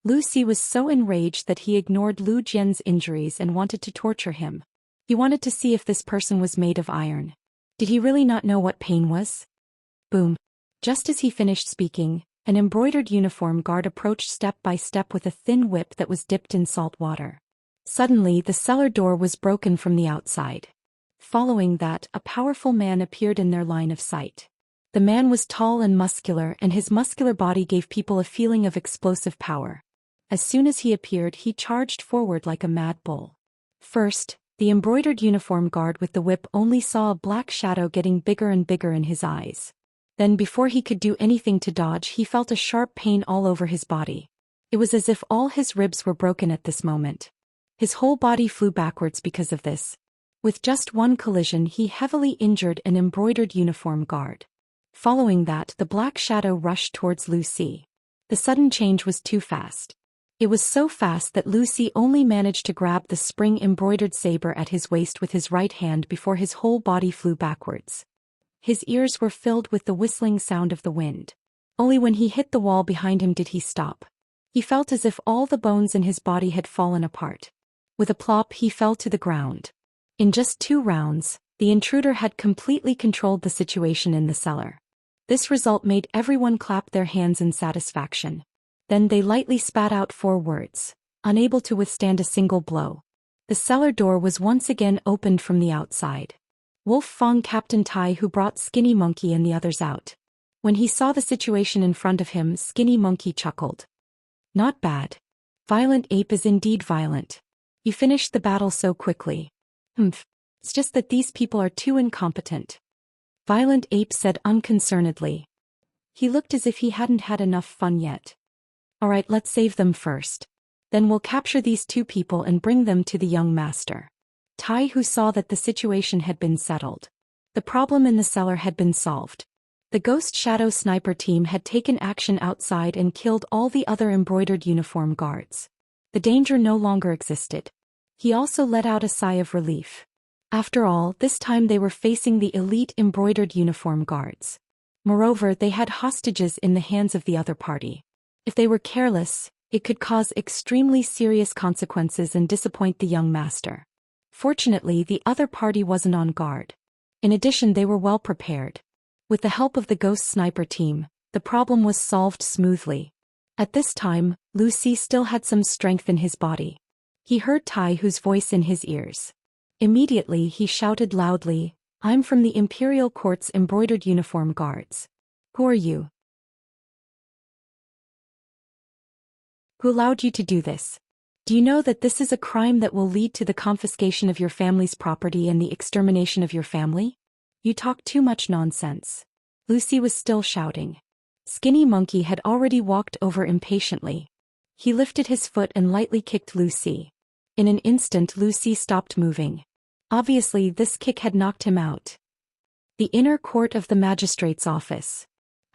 S1: Lu Si was so enraged that he ignored Lu Jian's injuries and wanted to torture him. He wanted to see if this person was made of iron. Did he really not know what pain was? Boom. Just as he finished speaking, an embroidered uniform guard approached step by step with a thin whip that was dipped in salt water. Suddenly, the cellar door was broken from the outside. Following that, a powerful man appeared in their line of sight. The man was tall and muscular, and his muscular body gave people a feeling of explosive power. As soon as he appeared, he charged forward like a mad bull. First, the embroidered uniform guard with the whip only saw a black shadow getting bigger and bigger in his eyes. Then before he could do anything to dodge, he felt a sharp pain all over his body. It was as if all his ribs were broken at this moment. His whole body flew backwards because of this. With just one collision, he heavily injured an embroidered uniform guard. Following that, the black shadow rushed towards Lu Si. The sudden change was too fast. It was so fast that Lu Si only managed to grab the spring-embroidered saber at his waist with his right hand before his whole body flew backwards. His ears were filled with the whistling sound of the wind. Only when he hit the wall behind him did he stop. He felt as if all the bones in his body had fallen apart. With a plop, he fell to the ground. In just 2 rounds, the intruder had completely controlled the situation in the cellar. This result made everyone clap their hands in satisfaction. Then they lightly spat out 4 words, unable to withstand a single blow. The cellar door was once again opened from the outside. Wolf Fong, Captain Tai, who brought Skinny Monkey and the others out. When he saw the situation in front of him, Skinny Monkey chuckled. Not bad. Violent Ape is indeed violent. You finished the battle so quickly. It's just that these people are too incompetent. Violent Ape said unconcernedly. He looked as if he hadn't had enough fun yet. Alright, let's save them first. Then we'll capture these 2 people and bring them to the young master. Tai Hu saw that the situation had been settled. The problem in the cellar had been solved. The Ghost Shadow sniper team had taken action outside and killed all the other embroidered uniform guards. The danger no longer existed. He also let out a sigh of relief. After all, this time they were facing the elite embroidered uniform guards. Moreover, they had hostages in the hands of the other party. If they were careless, it could cause extremely serious consequences and disappoint the young master. Fortunately, the other party wasn't on guard. In addition, they were well prepared. With the help of the Ghost Sniper team, the problem was solved smoothly. At this time, Lu Si still had some strength in his body. He heard Tai Hu's voice in his ears. Immediately he shouted loudly, "I'm from the Imperial Court's embroidered uniform guards. Who are you? Who allowed you to do this? Do you know that this is a crime that will lead to the confiscation of your family's property and the extermination of your family? You talk too much nonsense." Lu Si was still shouting. Skinny Monkey had already walked over impatiently. He lifted his foot and lightly kicked Lu Si. In an instant Lu Si stopped moving. Obviously this kick had knocked him out. The inner court of the magistrate's office.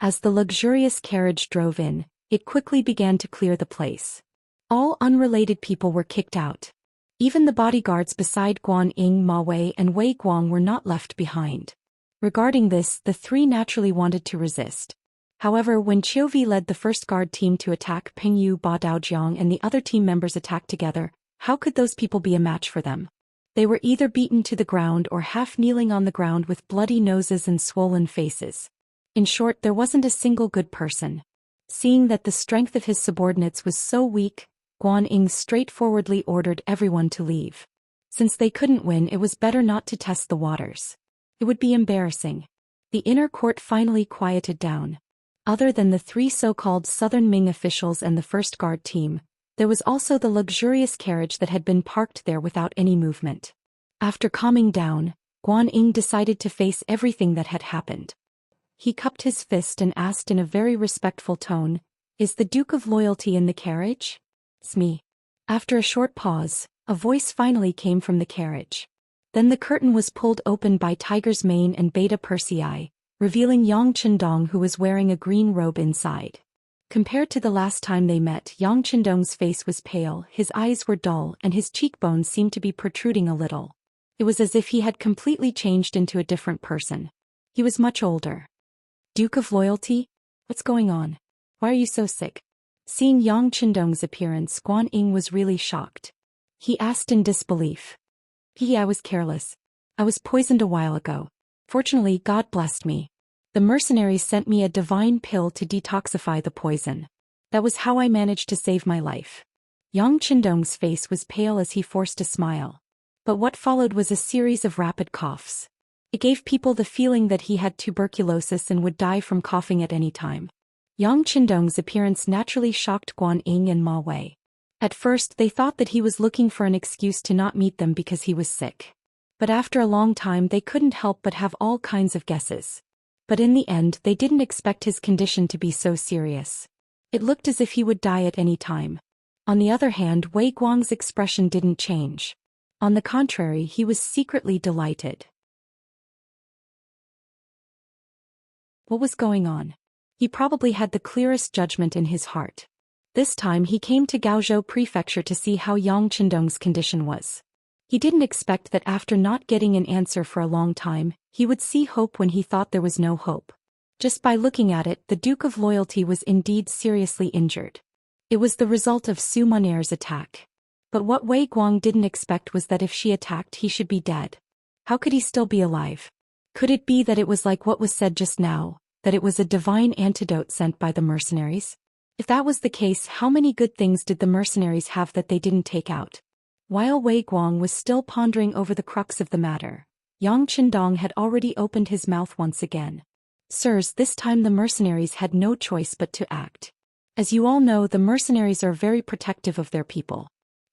S1: As the luxurious carriage drove in, it quickly began to clear the place. All unrelated people were kicked out. Even the bodyguards beside Guan Ying, Ma Wei and Wei Guang were not left behind. Regarding this, the three naturally wanted to resist. However, when Qiuvi led the first guard team to attack Ping Yu, Ba Daojiang and the other team members attacked together, how could those people be a match for them? They were either beaten to the ground or half kneeling on the ground with bloody noses and swollen faces. In short, there wasn't a single good person. Seeing that the strength of his subordinates was so weak, Guan Ying straightforwardly ordered everyone to leave. Since they couldn't win, it was better not to test the waters. It would be embarrassing. The inner court finally quieted down. Other than the three so-called Southern Ming officials and the first guard team, there was also the luxurious carriage that had been parked there without any movement. After calming down, Guan Ying decided to face everything that had happened. He cupped his fist and asked in a very respectful tone, "Is the Duke of Loyalty in the carriage?" "It's me." After a short pause, a voice finally came from the carriage. Then the curtain was pulled open by Tiger's Mane and Beta Persei, revealing Yang Chendong, who was wearing a green robe inside. Compared to the last time they met, Yang Chendong's face was pale, his eyes were dull, and his cheekbones seemed to be protruding a little. It was as if he had completely changed into a different person. He was much older. "Duke of Loyalty? What's going on? Why are you so sick?" Seeing Yang Chendong's appearance, Guan Ying was really shocked. He asked in disbelief. "I was careless. I was poisoned a while ago. Fortunately, God blessed me. The mercenaries sent me a divine pill to detoxify the poison. That was how I managed to save my life." Yang Chendong's face was pale as he forced a smile. But what followed was a series of rapid coughs. It gave people the feeling that he had tuberculosis and would die from coughing at any time. Yang Chendong's appearance naturally shocked Guan Ying and Ma Wei. At first they thought that he was looking for an excuse to not meet them because he was sick. But after a long time they couldn't help but have all kinds of guesses. But in the end they didn't expect his condition to be so serious. It looked as if he would die at any time. On the other hand, Wei Guang's expression didn't change. On the contrary, he was secretly delighted. What was going on? He probably had the clearest judgment in his heart. This time he came to Gaozhou Prefecture to see how Yang Chendong's condition was. He didn't expect that after not getting an answer for a long time, he would see hope when he thought there was no hope. Just by looking at it, the Duke of Loyalty was indeed seriously injured. It was the result of Su Moner's attack. But what Wei Guang didn't expect was that if she attacked, he should be dead. How could he still be alive? Could it be that it was like what was said just now, that it was a divine antidote sent by the mercenaries? If that was the case, how many good things did the mercenaries have that they didn't take out? While Wei Guang was still pondering over the crux of the matter, Yang Chendong had already opened his mouth once again. "Sirs, this time the mercenaries had no choice but to act. As you all know, the mercenaries are very protective of their people.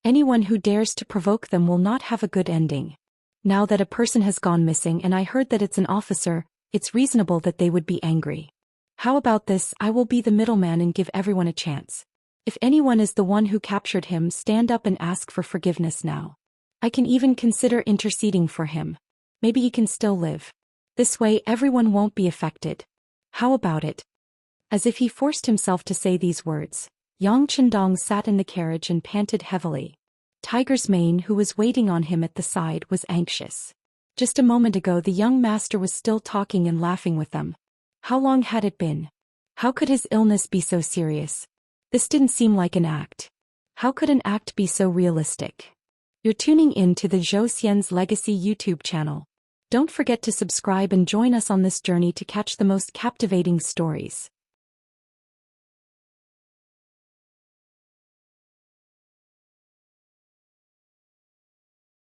S1: Anyone who dares to provoke them will not have a good ending. Now that a person has gone missing and I heard that it's an officer, it's reasonable that they would be angry. How about this? I will be the middleman and give everyone a chance. If anyone is the one who captured him, stand up and ask for forgiveness now." I can even consider interceding for him. Maybe he can still live. This way everyone won't be affected. How about it? As if he forced himself to say these words, Yang Chendong sat in the carriage and panted heavily. Tiger's mane, who was waiting on him at the side, was anxious. Just a moment ago the young master was still talking and laughing with them. How long had it been? How could his illness be so serious? This didn't seem like an act. How could an act be so realistic? You're tuning in to the Zhou Xian's Legacy YouTube channel. Don't forget to subscribe and join us on this journey to catch the most captivating stories.